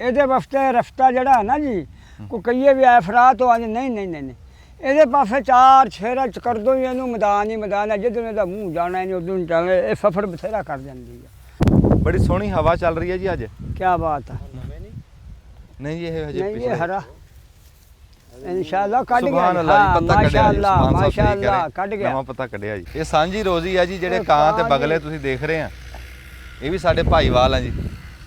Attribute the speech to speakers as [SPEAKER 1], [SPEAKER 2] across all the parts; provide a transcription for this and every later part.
[SPEAKER 1] ਇਹਦੇ ਵਾਸਤੇ ਰਸਤਾ ਜਿਹੜਾ ਨਾ ਜੀ ਕੋਈ ਕਹੀਏ ਵੀ ਐਫਰਾ ਤੋਂ ਅੱਜ ਨਹੀਂ ਇਹਦੇ ਪਾਸੇ 4 ਛੇਰਾ ਚ ਕਰ ਦੋ ਇਹਨੂੰ ਮੈਦਾਨ ਹੀ ਮੈਦਾਨ ਹੈ ਜਿੱਦੋਂ ਇਹਦਾ ਮੂੰਹ ਜਾਣਾ ਨਹੀਂ ਉਦੋਂ ਜਾਵੇ ਇਹ ਸਫਰ ਬਥੇਰਾ ਕਰ ਜਾਂਦੀ ਹੈ।
[SPEAKER 2] ਬੜੀ ਸੋਹਣੀ ਹਵਾ ਚੱਲ ਰਹੀ ਹੈ ਜੀ ਅੱਜ।
[SPEAKER 1] ਕੀ ਬਾਤ ਹੈ।
[SPEAKER 2] ਨਹੀਂ ਜੀ ਇਹ ਹਜੇ
[SPEAKER 1] ਨਹੀਂ ਇਹ ਹਰਾ इंशाल्लाह कट गया।
[SPEAKER 2] सुभान अल्लाह जी, पत्ता कढ़िया जी, सुभान
[SPEAKER 1] माशाअल्लाह कट गया।
[SPEAKER 2] नवा पत्ता कढ़िया जी। ये सांझी रोजी है जी ਜਿਹੜੇ ਕਾਂ ਤੇ ਬਗਲੇ ਤੁਸੀਂ ਦੇਖ ਰਹੇ ਆ ਇਹ ਵੀ ਸਾਡੇ ਭਾਈਵਾਲ ਆ ਜੀ।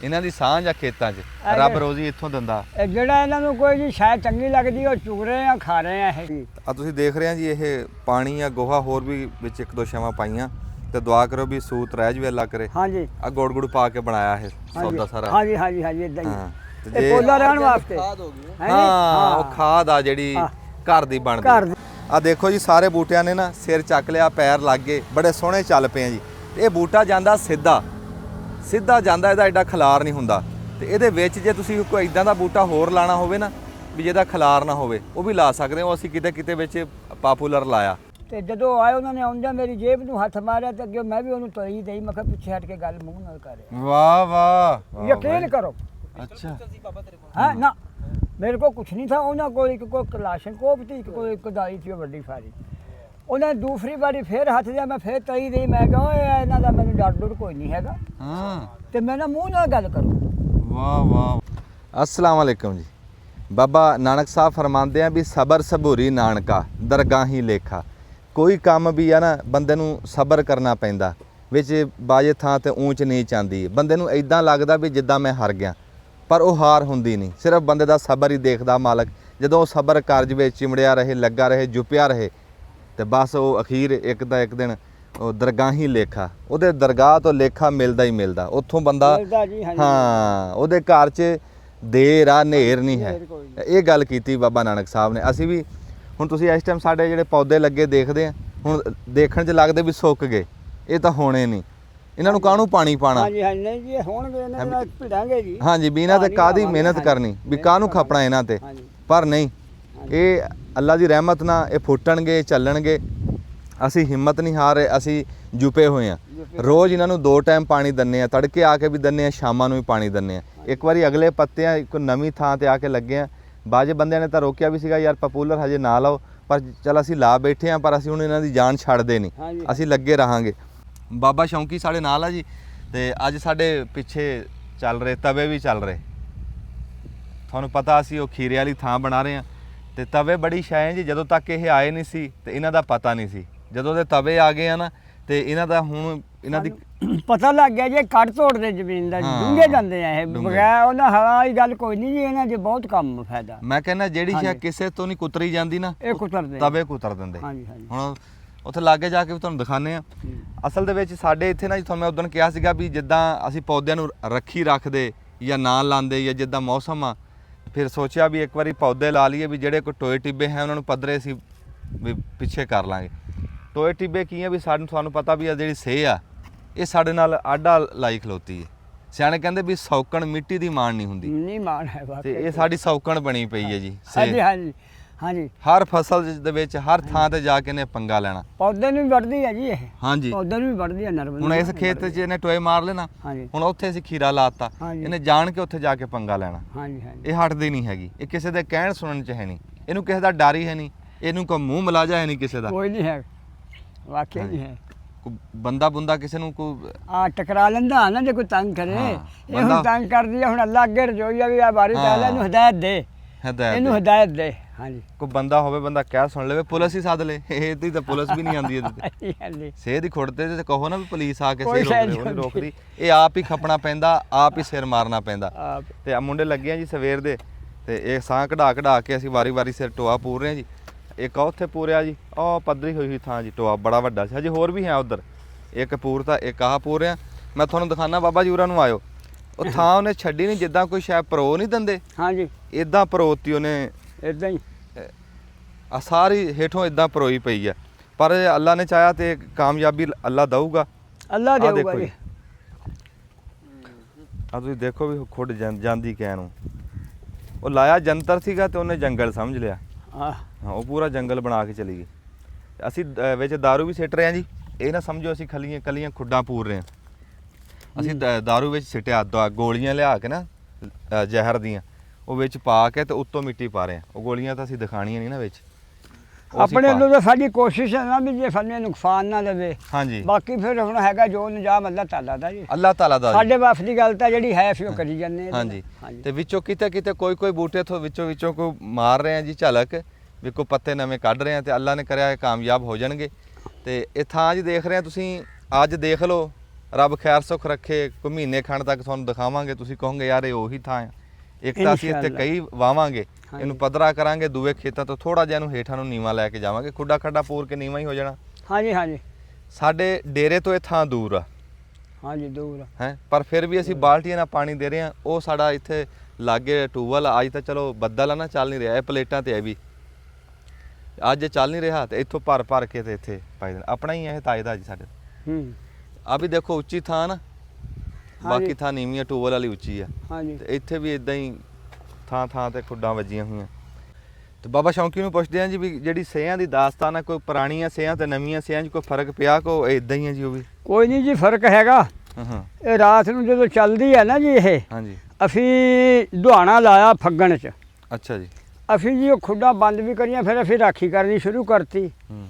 [SPEAKER 2] ਇਹਨਾਂ ਦੀ ਸਾਂਝ ਆ ਖੇਤਾਂ 'ਚ ਰੱਬ ਰੋਜ਼ੀ ਇੱਥੋਂ ਦਿੰਦਾ।
[SPEAKER 1] ਜਿਹੜਾ ਇਹਨਾਂ ਨੂੰ ਕੋਈ ਜੀ ਸ਼ਾਇਦ ਚੰਗੀ ਲੱਗਦੀ ਉਹ ਚੁਗ ਰਹੇ ਆ ਖਾ ਰਹੇ ਆ ਇਹ।
[SPEAKER 2] ਆ ਤੁਸੀਂ ਦੇਖ ਰਹੇ ਆ ਜੀ ਇਹ ਪਾਣੀ ਆ ਗੋਹਾ ਹੋਰ ਵੀ ਵਿੱਚ ਇੱਕ ਦੋ ਛਾਵਾਂ ਪਾਈਆਂ ਤੇ ਦੁਆ ਕਰੋ ਵੀ ਸੂਤ ਰਹਿ ਜਵੇ ਅੱਲਾ ਕਰੇ।
[SPEAKER 1] ਹਾਂਜੀ
[SPEAKER 2] ਆ ਗੁੜ ਪਾ ਕੇ ਬਣਾਇਆ ਇਹ ਸੌਦਾ ਸਾਰਾ।
[SPEAKER 1] ਹਾਂਜੀ ਇਦਾਂ ਹੀ
[SPEAKER 2] ਤੇ
[SPEAKER 1] ਪੌਦਾ ਰਹਿਣ ਵਾਸਤੇ
[SPEAKER 2] ਹਾਂ ਉਹ ਖਾਦ ਆ ਜਿਹੜੀ ਘਰ ਦੀ ਬਣਦੀ। ਆ ਦੇਖੋ ਜੀ ਸਾਰੇ ਬੂਟਿਆਂ ਨੇ ਨਾ ਸਿਰ ਚੱਕ ਲਿਆ ਪੈਰ ਲੱਗ ਗਏ ਬੜੇ ਸੋਹਣੇ ਚੱਲ ਪਏ ਆ ਜੀ। ਇਹ ਬੂਟਾ ਜਾਂਦਾ ਸਿੱਧਾ ਜਾਂਦਾ ਇਹਦਾ ਐਡਾ ਖਲਾਰ ਨਹੀਂ ਹੁੰਦਾ। ਤੇ ਇਹਦੇ ਵਿੱਚ ਜੇ ਤੁਸੀਂ ਕੋਈ ਇਦਾਂ ਦਾ ਬੂਟਾ ਹੋਰ ਲਾਣਾ ਹੋਵੇ ਨਾ ਵੀ ਜਿਹਦਾ ਖਲਾਰ ਨਾ ਹੋਵੇ ਉਹ ਵੀ ਲਾ ਸਕਦੇ ਹੋ। ਅਸੀਂ ਕਿਤੇ ਵਿੱਚ ਪਾਪੂਲਰ ਲਾਇਆ।
[SPEAKER 1] ਤੇ ਜਦੋਂ ਆਏ ਉਹਨਾਂ ਨੇ ਆਉਂਦਿਆਂ ਮੇਰੀ ਜੇਬ ਨੂੰ ਹੱਥ ਮਾਰਿਆ ਤੇ ਅੱਗੇ ਮੈਂ ਵੀ ਉਹਨੂੰ ਤੋਈ ਦੇਈ। ਮੈਂ ਕਿਹਾ ਪਿੱਛੇ ਹਟ ਕੇ ਗੱਲ ਮੂੰਹ ਨਾਲ ਕਰੇ।
[SPEAKER 2] ਵਾਹ
[SPEAKER 1] ਯਕੀਨ ਕਰੋ।
[SPEAKER 2] अच्छा
[SPEAKER 1] हाँ ना मेरे को कुछ नहीं था। उन्होंने कोई कलाशनकोप थी कोई कदाई थी बड़ी सारी। उन्हें दूसरी बारी फिर हथ दिया मैं फिर तई दी। मैं कहा इन्हों का मैंने डर डुर कोई नहीं है। तो मैं ना मूँह नाल गल करूँ।
[SPEAKER 2] वाह अस्सलाम वालेकुम जी। बाबा नानक साहब फरमाते हैं भी सबर सबूरी नानका दरगाही लेखा। कोई काम भी है ना बंदे नूं सबर करना पैंदा। विच बाजे थां ते ऊंच नीच आंदी है। बंदे नूं इदां लगदा भी जिद्दां मैं हार गया पर वो हार हुंदी नहीं। सिर्फ बंदे दा सबर ही देखदा मालक। जदों सबर कर जवे चिमड़िया रहे लगा रहे जुपिया रहे तो बस वो अखीर एक दिन वो दरगाही लेखा उहदे दरगाह तो लेखा मिलदा ही मिलदा। उत्थों बंदा हाँ उहदे घर च देर आ नेर नहीं है। ये गल कीती बाबा नानक साहब ने। असीं भी हुण तुसीं इस टाइम साडे जिहड़े पौधे लगे देखदे आ हुण देखण च लगदे भी सुੱਕ गए। ये तो होने नहीं। ਇਹਨਾਂ ਨੂੰ ਕਾਹਨੂੰ ਪਾਣੀ ਪਾਣਾ।
[SPEAKER 1] ਹਾਂਜੀ ਨਹੀਂ ਜੀ ਹੋਣਗੇ ਇਹਨਾਂ ਨਾਲ ਭਿੜਾਂਗੇ ਜੀ।
[SPEAKER 2] ਹਾਂਜੀ ਵੀ ਇਹਨਾਂ ਤੇ ਕਾਦੀ ਮਿਹਨਤ ਕਰਨੀ ਵੀ ਕਾਹਨੂੰ ਖਪਣਾ ਇਹਨਾਂ ਤੇ। ਪਰ ਨਹੀਂ ਇਹ ਅੱਲਾ ਦੀ ਰਹਿਮਤ ਨਾਲ ਇਹ ਫੁੱਟਣਗੇ ਚੱਲਣਗੇ। ਅਸੀਂ ਹਿੰਮਤ ਨਹੀਂ ਹਾਰ ਰਹੇ। ਅਸੀਂ ਜੁਪੇ ਹੋਏ ਆ। ਰੋਜ਼ ਇਹਨਾਂ ਨੂੰ 2 ਟਾਈਮ ਪਾਣੀ ਦਿੰਨੇ ਆ। ਤੜਕੇ ਆ ਕੇ ਵੀ ਦਿੰਨੇ ਆ ਸ਼ਾਮਾਂ ਨੂੰ ਵੀ ਪਾਣੀ ਦਿੰਨੇ ਆ। ਇੱਕ ਵਾਰੀ ਅਗਲੇ ਪੱਤਿਆਂ ਇੱਕ ਨਵੀਂ ਥਾਂ ਤੇ ਆ ਕੇ ਲੱਗੇ ਆ। ਬਾਜੇ ਬੰਦਿਆਂ ਨੇ ਤਾਂ ਰੋਕਿਆ ਵੀ ਸੀਗਾ ਯਾਰ ਪਪੂਲਰ ਹਜੇ ਨਾ ਲਾਓ ਪਰ ਚਲ ਅਸੀਂ ਲਾ ਬੈਠੇ ਆ। ਪਰ ਅਸੀਂ ਹੁਣ ਇਹਨਾਂ ਦੀ ਜਾਨ ਛੱਡਦੇ ਨਹੀਂ। ਅਸੀਂ ਲੱਗੇ ਰਹਾਂਗੇ। ਬਾਬਾ ਸ਼ੌਂਕੀ ਸਾਡੇ ਨਾਲ ਆ ਜੀ। ਤੇ ਅੱਜ ਸਾਡੇ ਪਿੱਛੇ ਚੱਲ ਰਹੇ ਤਵੇ ਵੀ ਚੱਲ ਰਹੇ। ਤੁਹਾਨੂੰ ਪਤਾ ਅਸੀਂ ਉਹ ਖੀਰੇ ਵਾਲੀ ਥਾਂ ਬਣਾ ਰਹੇ ਆ ਤੇ ਤਵੇ ਬੜੀ ਸ਼ੈ ਹੈ ਜੀ। ਜਦੋਂ ਤੱਕ ਇਹ ਆਏ ਨਹੀਂ ਸੀ ਤੇ ਇਹਨਾਂ ਦਾ ਪਤਾ ਨਹੀਂ ਸੀ। ਜਦੋਂ ਦੇ ਤਵੇ ਆ ਗਏ ਆ ਨਾ ਤੇ ਇਹਨਾਂ ਦਾ ਹੁਣ ਇਹਨਾਂ ਦੀ
[SPEAKER 1] ਪਤਾ ਲੱਗ ਗਿਆ ਜੇ ਕੱਟ ਤੋੜਦੇ ਜ਼ਮੀਨ ਦਾ ਡੂੰਘੇ ਜਾਂਦੇ ਆ ਇਹ ਬਗੈਰ ਉਹਨਾਂ ਹਵਾ ਵਾਲੀ ਗੱਲ ਕੋਈ ਨਹੀਂ ਜੀ। ਇਹਨਾਂ 'ਚ ਬਹੁਤ ਕੰਮ ਫਾਇਦਾ।
[SPEAKER 2] ਮੈਂ ਕਹਿੰਦਾ ਜਿਹੜੀ ਸ਼ੈ ਕਿਸੇ ਤੋਂ ਨਹੀਂ ਕੁਤਰੀ ਜਾਂਦੀ ਨਾ
[SPEAKER 1] ਇਹ ਕੁਤਰਦੇ
[SPEAKER 2] ਤਵੇ ਕੁਤਰ ਦਿੰਦੇ। ਹੁਣ ਉੱਥੇ ਲਾਗੇ ਜਾ ਕੇ ਵੀ ਤੁਹਾਨੂੰ ਦਿਖਾਉਂਦੇ ਆ। ਅਸਲ ਦੇ ਵਿੱਚ ਸਾਡੇ ਇੱਥੇ ਨਾ ਜੀ ਤੁਹਾਨੂੰ ਮੈਂ ਉਦੋਂ ਕਿਹਾ ਸੀਗਾ ਵੀ ਜਿੱਦਾਂ ਅਸੀਂ ਪੌਦਿਆਂ ਨੂੰ ਰੱਖੀ ਰੱਖਦੇ ਜਾਂ ਨਾ ਲਾਉਂਦੇ ਜਾਂ ਜਿੱਦਾਂ ਮੌਸਮ ਆ ਫਿਰ ਸੋਚਿਆ ਵੀ ਇੱਕ ਵਾਰੀ ਪੌਦੇ ਲਾ ਲਈਏ ਵੀ ਜਿਹੜੇ ਕੋਈ ਟੋਏ ਟਿੱਬੇ ਹੈ ਉਹਨਾਂ ਨੂੰ ਪੱਧਰੇ ਅਸੀਂ ਵੀ ਪਿੱਛੇ ਕਰ ਲਾਂਗੇ। ਟੋਏ ਟਿੱਬੇ ਕੀ ਆ ਵੀ ਤੁਹਾਨੂੰ ਪਤਾ ਵੀ ਆ ਜਿਹੜੀ ਸੇਹ ਆ ਇਹ ਸਾਡੇ ਨਾਲ ਆਡਾ ਲਾਈ ਖਲੋਤੀ ਹੈ। ਸਿਆਣੇ ਕਹਿੰਦੇ ਵੀ ਸੌਕਣ ਮਿੱਟੀ ਦੀ ਮਾਣ ਨਹੀਂ ਹੁੰਦੀ।
[SPEAKER 1] ਨਹੀਂ ਮਾਣ ਹੈ
[SPEAKER 2] ਤੇ ਇਹ ਸਾਡੀ ਸੌਕਣ ਬਣੀ ਪਈ ਹੈ ਜੀ।
[SPEAKER 1] ਹਾਂਜੀ
[SPEAKER 2] ਹਰ ਫਸਲ ਦੇ ਵਿੱਚ ਹਰ ਥਾਂ ਤੇ ਜਾ ਕੇ ਨੇ ਪੰਗਾ ਲੈਣਾ।
[SPEAKER 1] ਪੌਦੇ ਨੂੰ ਵੀ ਵੱਢਦੀ ਹੈ ਜੀ ਇਹ।
[SPEAKER 2] ਹਾਂਜੀ
[SPEAKER 1] ਪੌਦੇ ਨੂੰ ਵੀ ਵੱਢਦੀ ਹੈ ਨਰਮ।
[SPEAKER 2] ਹੁਣ ਇਸ ਖੇਤ 'ਚ ਇਹਨੇ ਟੋਏ ਮਾਰ ਲੈਣਾ। ਹੁਣ ਉੱਥੇ ਅਸੀਂ ਖੀਰਾ ਲਾਤਾ ਇਹਨੇ ਜਾਣ ਕੇ ਉੱਥੇ ਜਾ ਕੇ ਪੰਗਾ ਲੈਣਾ। ਇਹ ਹਟਦੀ ਨਹੀਂ ਹੈਗੀ। ਇਹ ਕਿਸੇ ਦੇ ਕਹਿਣ ਸੁਣਨ 'ਚ ਹੈ ਨਹੀਂ। ਇਹਨੂੰ ਕਿਸੇ ਦਾ ਡਰ ਹੀ ਹੈ ਨਹੀਂ। ਇਹਨੂੰ ਕੋਈ ਮੂੰਹ ਮਲਾਜਾ ਹੈ ਨਹੀਂ ਕਿਸੇ ਦਾ।
[SPEAKER 1] ਕੋਈ ਨਹੀਂ ਹੈ ਵਾਕਿਆ ਨਹੀਂ ਹੈ।
[SPEAKER 2] ਬੰਦਾ ਕਿਸੇ ਨੂੰ ਕੋਈ
[SPEAKER 1] ਟਕਰਾ ਲੈਂਦਾ ਨਾ ਜੇ ਕੋਈ ਤੰਗ ਕਰੇ। ਇਹ ਹੁਣ ਤੰਗ ਕਰਦੀ ਹੈ। ਹੁਣ ਅੱਲਾ ਅੱਗੇ ਰਜੋਈ ਆ ਵੀ ਆ ਬਾਰੀ ਤਾਲਾ ਇਹਨੂੰ ਹਦਾਇਤ ਦੇ ਇਹਨੂੰ ਹਦਾਇਤ ਦੇ। ਹਾਂਜੀ ਕੋਈ
[SPEAKER 2] ਬੰਦਾ ਹੋਵੇ ਬੰਦਾ ਕਹਿ ਸੁਣ ਲਵੇ ਪੁਲਿਸ ਹੀ ਸੱਦ ਲੇ। ਇਹਦੀ ਤਾਂ ਪੁਲਿਸ ਵੀ ਨਹੀਂ ਆਉਂਦੀ ਇਹਦੇ ਤੇ। ਸੇਹ ਦੀ ਖੁੱਡ ਤੇ ਕਹੋ ਨਾ ਵੀ ਪੁਲਿਸ ਆ ਕੇ ਸੇਹ ਰੋਕਦੀ। ਇਹ ਆਪ ਹੀ ਖਪਣਾ ਪੈਂਦਾ ਆਪ ਹੀ ਸਿਰ ਮਾਰਨਾ ਪੈਂਦਾ। ਤੇ ਆ ਮੁੰਡੇ ਲੱਗੇ ਆ ਜੀ ਸਵੇਰ ਦੇ ਤੇ ਇਹ ਸਾਹ ਕਢਾ ਕੇ ਅਸੀਂ ਵਾਰੀ ਸਿਰ ਟੋਆ ਪੂਰ ਰਹੇ ਆ ਜੀ। ਇੱਕ ਉੱਥੇ ਪੂਰਿਆ ਜੀ ਉਹ ਪੱਧਰੀ ਹੋਈ ਥਾਂ ਜੀ ਟੋਆ ਬੜਾ ਵੱਡਾ ਸੀ। ਹਜੇ ਹੋਰ ਵੀ ਹੈ ਉੱਧਰ ਇੱਕ ਪੂਰ ਤਾਂ ਇੱਕ ਆਹ ਪੂਰ ਰਿਹਾ। ਮੈਂ ਤੁਹਾਨੂੰ ਦਿਖਾਣਾ ਬਾਬਾ ਜੀ ਹੋਰਾਂ ਨੂੰ ਆਇਓ। ਉਹ ਥਾਂ ਉਹਨੇ ਛੱਡੀ ਨਹੀਂ ਜਿੱਦਾਂ ਕੋਈ ਸ਼ਾਇਦ ਪਰੋ ਨਹੀਂ ਦਿੰਦੇ।
[SPEAKER 1] ਹਾਂਜੀ
[SPEAKER 2] ਇਦਾਂ ਪਰੋਤੀ ਉਹਨੇ
[SPEAKER 1] ਇਦਾਂ ਹੀ
[SPEAKER 2] ਆ ਸਾਰੀ ਹੇਠੋਂ ਇਦਾਂ ਪਰੋਈ ਪਈ ਆ। ਪਰ ਅੱਲਾ ਨੇ ਚਾਹਿਆ ਤੇ ਕਾਮਯਾਬੀ ਅੱਲਾ ਦਊਗਾ।
[SPEAKER 1] ਅੱਲਾ ਦੇਊਗਾ ਜੀ।
[SPEAKER 2] ਆ ਤੁਸੀਂ ਦੇਖੋ ਵੀ ਖੁੱਡ ਜਾਂਦੀ ਕਹਿ ਨੂੰ। ਉਹ ਲਾਇਆ ਜੰਤਰ ਸੀਗਾ ਤੇ ਉਹਨੇ ਜੰਗਲ ਸਮਝ ਲਿਆ। ਹਾਂ ਉਹ ਪੂਰਾ ਜੰਗਲ ਬਣਾ ਕੇ ਚਲੀ ਗਈ। ਅਸੀਂ ਵਿੱਚ ਦਾਰੂ ਵੀ ਸਿੱਟ ਰਹੇ ਹਾਂ ਜੀ। ਇਹ ਨਾ ਸਮਝੋ ਅਸੀਂ ਕੱਲੀਆਂ ਖੁੱਡਾਂ ਪੂਰ ਰਹੇ ਹਾਂ। ਅਸੀਂ ਦਾਰੂ ਵਿੱਚ ਸਿੱਟਿਆ ਗੋਲੀਆਂ ਲਿਆ ਕੇ ਨਾ ਜ਼ਹਿਰ ਦੀਆਂ ਉਹ ਵਿੱਚ ਪਾ ਕੇ ਤੇ ਉੱਤੋਂ ਮਿੱਟੀ ਪਾ ਰਹੇ ਆ। ਉਹ ਗੋਲੀਆਂ ਤਾਂ ਅਸੀਂ ਦਿਖਾਣੀਆਂ ਨਹੀਂ ਨਾ ਵਿੱਚ। ਉਹ ਅਸੀਂ
[SPEAKER 1] ਆਪਣੇ
[SPEAKER 2] ਪਾ-
[SPEAKER 1] ਵੱਲੋਂ ਤਾਂ ਸਾਡੀ ਕੋਸ਼ਿਸ਼ ਹੈ ਨਾ ਵੀ ਜੇ ਸਾਨੂੰ ਨੁਕਸਾਨ ਨਾ ਦੇਵੇ।
[SPEAKER 2] ਹਾਂਜੀ
[SPEAKER 1] ਬਾਕੀ ਫਿਰ ਹੁਣ ਹੈਗਾ ਜੋ ਨਿਜਾਮ ਅੱਲਾਹ ਤਾਲਾ ਦਾ ਜੀ।
[SPEAKER 2] ਅੱਲਾਹ ਤਾਲਾ ਦਾ ਜੀ।
[SPEAKER 1] ਸਾਡੇ ਵਾਸ ਦੀ ਗੱਲ ਤਾਂ ਜਿਹੜੀ ਹੈ ਅਸੀਂ ਉਹ ਕਰੀ ਜਾਂਦੇ ਹਾਂ।
[SPEAKER 2] ਹਾਂਜੀ
[SPEAKER 1] ਹਾਂਜੀ
[SPEAKER 2] ਤੇ ਵਿੱਚੋਂ ਕਿਤੇ ਕੋਈ ਬੂਟੇ ਤੋਂ ਵਿੱਚੋਂ ਕੋਈ ਮਾਰ ਰਹੇ ਆ ਜੀ ਝਲਕ ਵੀ ਕੋਈ ਪੱਤੇ ਨਵੇਂ ਕੱਢ ਰਹੇ ਆ ਤੇ ਅੱਲਾ ਨੇ ਕਰਿਆ ਇਹ ਕਾਮਯਾਬ ਹੋ ਜਾਣਗੇ। ਤੇ ਇਹ ਥਾਂ ਜੀ ਦੇਖ ਰਹੇ ਆ ਤੁਸੀਂ, ਅੱਜ ਦੇਖ ਲਓ, ਰੱਬ ਖੈਰ ਸੁੱਖ ਰੱਖੇ, ਕੋਈ ਮਹੀਨੇ ਖੰਡ ਤੱਕ ਤੁਹਾਨੂੰ ਦਿਖਾਵਾਂਗੇ, ਤੁਸੀਂ ਕਹੋਗੇ ਯਾਰ ਇਹ ਉਹੀ ਥਾਂ ਆ। ਇੱਕ ਤਾਂ ਅਸੀਂ ਇੱਥੇ
[SPEAKER 1] ਇਨਸ਼ਾਅੱਲਾ।
[SPEAKER 2] ਕਈ ਵਾਵਾਂਗੇ,
[SPEAKER 1] ਹਾਂਜੀ।
[SPEAKER 2] ਇਹਨੂੰ ਪੱਧਰਾ ਕਰਾਂਗੇ, ਦੂਏ ਖੇਤਾਂ ਤੋਂ ਥੋੜਾ ਜਿਹਾ ਇਹਨੂੰ ਹੇਠਾਂ ਨੂੰ ਨੀਵਾਂ ਲੈ ਕੇ ਜਾਵਾਂਗੇ, ਖੁੱਡਾ ਖੱਡਾ ਪੂਰ ਕੇ ਨੀਵਾਂ ਹੀ ਹੋ ਜਾਣਾ।
[SPEAKER 1] ਹਾਂਜੀ ਹਾਂਜੀ
[SPEAKER 2] ਸਾਡੇ ਡੇਰੇ ਤੋਂ ਇਹ ਥਾਂ ਦੂਰ ਆ
[SPEAKER 1] ਹਾਂਜੀ ਦੂਰ
[SPEAKER 2] ਹੈ, ਪਰ ਫਿਰ ਵੀ ਅਸੀਂ ਬਾਲਟੀਆਂ ਨਾਲ ਪਾਣੀ ਦੇ ਰਹੇ ਹਾਂ। ਉਹ ਸਾਡਾ ਇੱਥੇ ਲਾਗੇ ਟੂਬਲ ਆ। ਅੱਜ ਤਾਂ ਚਲੋ ਬੱਦਲ ਆ ਨਾ, ਚੱਲ ਨਹੀਂ ਰਿਹਾ, ਇਹ ਪਲੇਟਾਂ ਤੇ ਹੈ ਵੀ ਅੱਜ ਚੱਲ ਨਹੀਂ ਰਿਹਾ ਤੇ ਇੱਥੋਂ ਭਰ ਕੇ ਤੇ ਇੱਥੇ ਪਾਈ ਦੇਣਾ। ਆਪਣਾ ਹੀ ਇਹ ਤਾਏ ਦਾ ਜੀ ਸਾਡੇ।
[SPEAKER 1] ਹੂੰ
[SPEAKER 2] ਆ ਵੀ ਦੇਖੋ ਉੱਚੀ ਥਾਂ ਨਾ, ਬਾਕੀ ਥਾਂ ਨੀਵੀਂ ਆ, ਟੂਬਲ ਵਾਲੀ ਉੱਚੀ ਆ
[SPEAKER 1] ਹਾਂਜੀ
[SPEAKER 2] ਤੇ ਇੱਥੇ ਵੀ ਇਦਾਂ ਹੀ ਥਾਂ ਤੇ ਖੁੱਡਾਂ ਵੱਜੀਆਂ ਹੋਈਆਂ। ਤੇ ਬਾਬਾ ਸ਼ੌਂਕੀ ਨੂੰ ਪੁੱਛਦੇ ਆ ਜੀ ਵੀ ਜਿਹੜੀ ਸੇਹਾਂ ਦੀ ਦਾਸਤਾਨ ਆ, ਕੋਈ ਪੁਰਾਣੀਆਂ ਸੇਹਾਂ ਤੇ ਨਵੀਆਂ ਸੇਹਾਂ 'ਚ ਕੋਈ ਫਰਕ ਪਿਆ ਕੋ ਇਦਾਂ ਹੀ ਆ ਜੀ ਉਹ ਵੀ?
[SPEAKER 1] ਕੋਈ ਨਹੀਂ ਜੀ ਫਰਕ ਹੈਗਾ।
[SPEAKER 2] ਹਾਂ
[SPEAKER 1] ਇਹ ਰਾਤ ਨੂੰ ਜਦੋਂ ਚੱਲਦੀ ਹੈ ਨਾ ਜੀ ਇਹ,
[SPEAKER 2] ਹਾਂਜੀ
[SPEAKER 1] ਅਸੀਂ ਦੁਹਾਣਾ ਲਾਇਆ ਫੱਗਣ 'ਚ।
[SPEAKER 2] ਅੱਛਾ ਜੀ।
[SPEAKER 1] ਅਸੀਂ ਜੀ ਉਹ ਖੁੱਡਾਂ ਬੰਦ ਵੀ ਕਰੀਆਂ, ਫਿਰ ਅਸੀਂ ਰਾਖੀ ਕਰਨੀ ਸ਼ੁਰੂ ਕਰਤੀ।
[SPEAKER 2] ਹੂੰ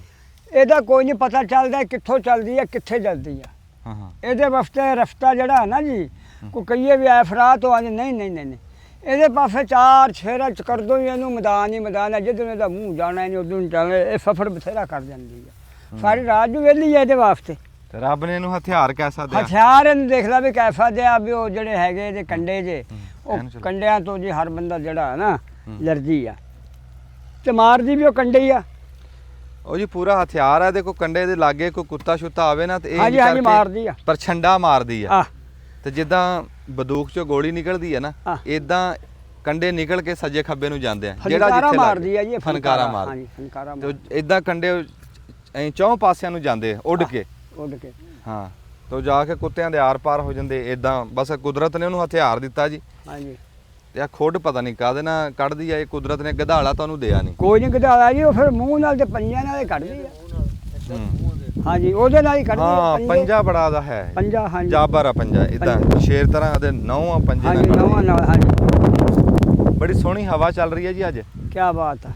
[SPEAKER 1] ਇਹਦਾ ਕੋਈ ਨਹੀਂ ਪਤਾ ਚੱਲਦਾ ਕਿੱਥੋਂ ਚੱਲਦੀ ਹੈ ਕਿੱਥੇ ਚੱਲਦੀ ਹੈ।
[SPEAKER 2] ਹਾਂ
[SPEAKER 1] ਇਹਦੇ ਵਾਸਤੇ ਰਸਤਾ ਜਿਹੜਾ ਹੈ ਨਾ ਜੀ, ਕੋਈ ਕਹੀਏ ਵੀ ਐਫਰਾਤ ਹੋ ਆਜ ਨਹੀਂ ਇਹਦੇ ਪਾਸੇ ਚਾਰ ਛੇਰਾ ਚ ਕਰ ਦੋ ਇਹਨੂੰ ਮੈਦਾਨ ਹੀ ਮੈਦਾਨ ਹੈ। ਜਦੋਂ ਇਹਦਾ ਮੂੰਹ ਜਾਣਾ ਨਹੀਂ ਉਦੋਂ ਨੂੰ ਜਾਣਾ। ਇਹ ਸਫਰ ਬਥੇਰਾ ਕਰ ਜਾਂਦੀ ਹੈ। ਸਾਰੀ ਰਾਤ ਨੂੰ ਵਿਹਲੀ ਹੈ ਇਹਦੇ ਵਾਸਤੇ।
[SPEAKER 2] ਤੇ ਰੱਬ ਨੇ ਇਹਨੂੰ ਹਥਿਆਰ ਕੈਸਾ ਦਿਆ?
[SPEAKER 1] ਹਥਿਆਰ ਇਹਨੂੰ ਦੇਖ ਲਾ ਵੀ ਕੈਸਾ ਦਿਆ ਵੀ ਉਹ ਜਿਹੜੇ ਹੈਗੇ ਇਹਦੇ ਕੰਡੇ ਜੇ, ਉਹ
[SPEAKER 2] ਇਹਨੂੰ ਚਲੋ।
[SPEAKER 1] ਕੰਡਿਆਂ ਤੋਂ ਜੀ ਹਰ ਬੰਦਾ ਜਿਹੜਾ ਹੈ ਨਾ ਲਰਜੀ ਆ ਤੇ ਮਾਰਦੀ ਵੀ ਉਹ ਕੰਡੇ ਹੀ ਆ।
[SPEAKER 2] ਉਹ ਜੀ ਪੂਰਾ ਹਥਿਆਰ ਹੈ। ਦੇਖੋ ਕੰਡੇ ਦੇ ਲਾਗੇ ਕੋਈ ਕੁੱਤਾ ਸ਼ੁੱਤਾ ਆਵੇ ਨਾ ਤੇ ਇਹ
[SPEAKER 1] ਹਾਂਜੀ ਹਾਂਜੀ ਮਾਰਦੀ ਆ।
[SPEAKER 2] ਪਰ ਛੰਡਾ ਮਾਰਦੀ ਆ।
[SPEAKER 1] ਆ
[SPEAKER 2] ਤੇ ਜਿੱਦਾਂ ਬੰਦੂਕ ਚੋਂ ਗੋਲੀ ਨਿਕਲਦੀ ਹੈ ਨਾ, ਇਦਾਂ ਕੰਡੇ ਨਿਕਲ ਕੇ ਸੱਜੇ ਖੱਬੇ ਨੂੰ ਜਾਂਦੇ ਆ।
[SPEAKER 1] ਫਨਕਾਰਾ ਮਾਰਦੀ ਆ ਜੀ ਇਹ।
[SPEAKER 2] ਫਨਕਾਰਾ ਮਾਰ।
[SPEAKER 1] ਹਾਂਜੀ ਫਨਕਾਰਾ
[SPEAKER 2] ਤੇ ਇਦਾਂ ਕੰਡੇ ਐਂ ਚੌਂ ਪਾਸਿਆਂ ਨੂੰ ਜਾਂਦੇ ਆ ਉੱਡ ਕੇ।
[SPEAKER 1] ਉੱਡ ਕੇ
[SPEAKER 2] ਹਾਂ ਤੇ ਉਹ ਜਾ ਕੇ ਕੁੱਤਿਆਂ ਦੇ ਆਰ ਪਾਰ ਹੋ ਜਾਂਦੇ। ਇਦਾਂ ਬਸ ਕੁਦਰਤ ਨੇ ਉਹਨੂੰ ਹਥਿਆਰ ਦਿੱਤਾ ਜੀ।
[SPEAKER 1] ਹਾਂਜੀ
[SPEAKER 2] ਤੇ ਆ ਖੁੱਡ ਪਤਾ ਨਹੀਂ ਕਾਹਦੇ ਨਾਲ ਕੱਢਦੀ ਆ ਇਹ ਕੁਦਰਤ ਨੇ। ਗਧਾਲਾ ਤੁਹਾਨੂੰ ਦਿਆ ਨਹੀਂ।
[SPEAKER 1] ਕੋਈ ਨਹੀਂ ਗਧਾਲਾ ਜੀ, ਉਹ ਫਿਰ ਮੂੰਹ ਨਾਲ ਤੇ ਪੰਜਾਂ ਨਾਲ ਹੀ ਕੱਢਦੀ ਆ। ਹਾਂਜੀ ਉਹਦੇ ਨਾਲ ਹੀ ਕੱਢਦੀ ਆ।
[SPEAKER 2] ਹਾਂ ਪੰਜਾ ਬੜਾ ਦਾ ਹੈ।
[SPEAKER 1] ਪੰਜਾ ਹਾਂਜੀ
[SPEAKER 2] ਜਾਬਰ ਆ ਪੰਜਾ, ਇਦਾਂ ਸ਼ੇਰ ਤਰ੍ਹਾਂ ਦੇ 9 ਆ ਪੰਜੇ
[SPEAKER 1] ਹਾਂਜੀ
[SPEAKER 2] ਨਾਲ।
[SPEAKER 1] ਨਵਾਂ ਨਾਲ ਹਾਂਜੀ।
[SPEAKER 2] ਬੜੀ ਸੋਹਣੀ ਹਵਾ ਚੱਲ ਰਹੀ ਹੈ ਜੀ ਅੱਜ।
[SPEAKER 1] ਕੀ ਬਾਤ ਹੈ।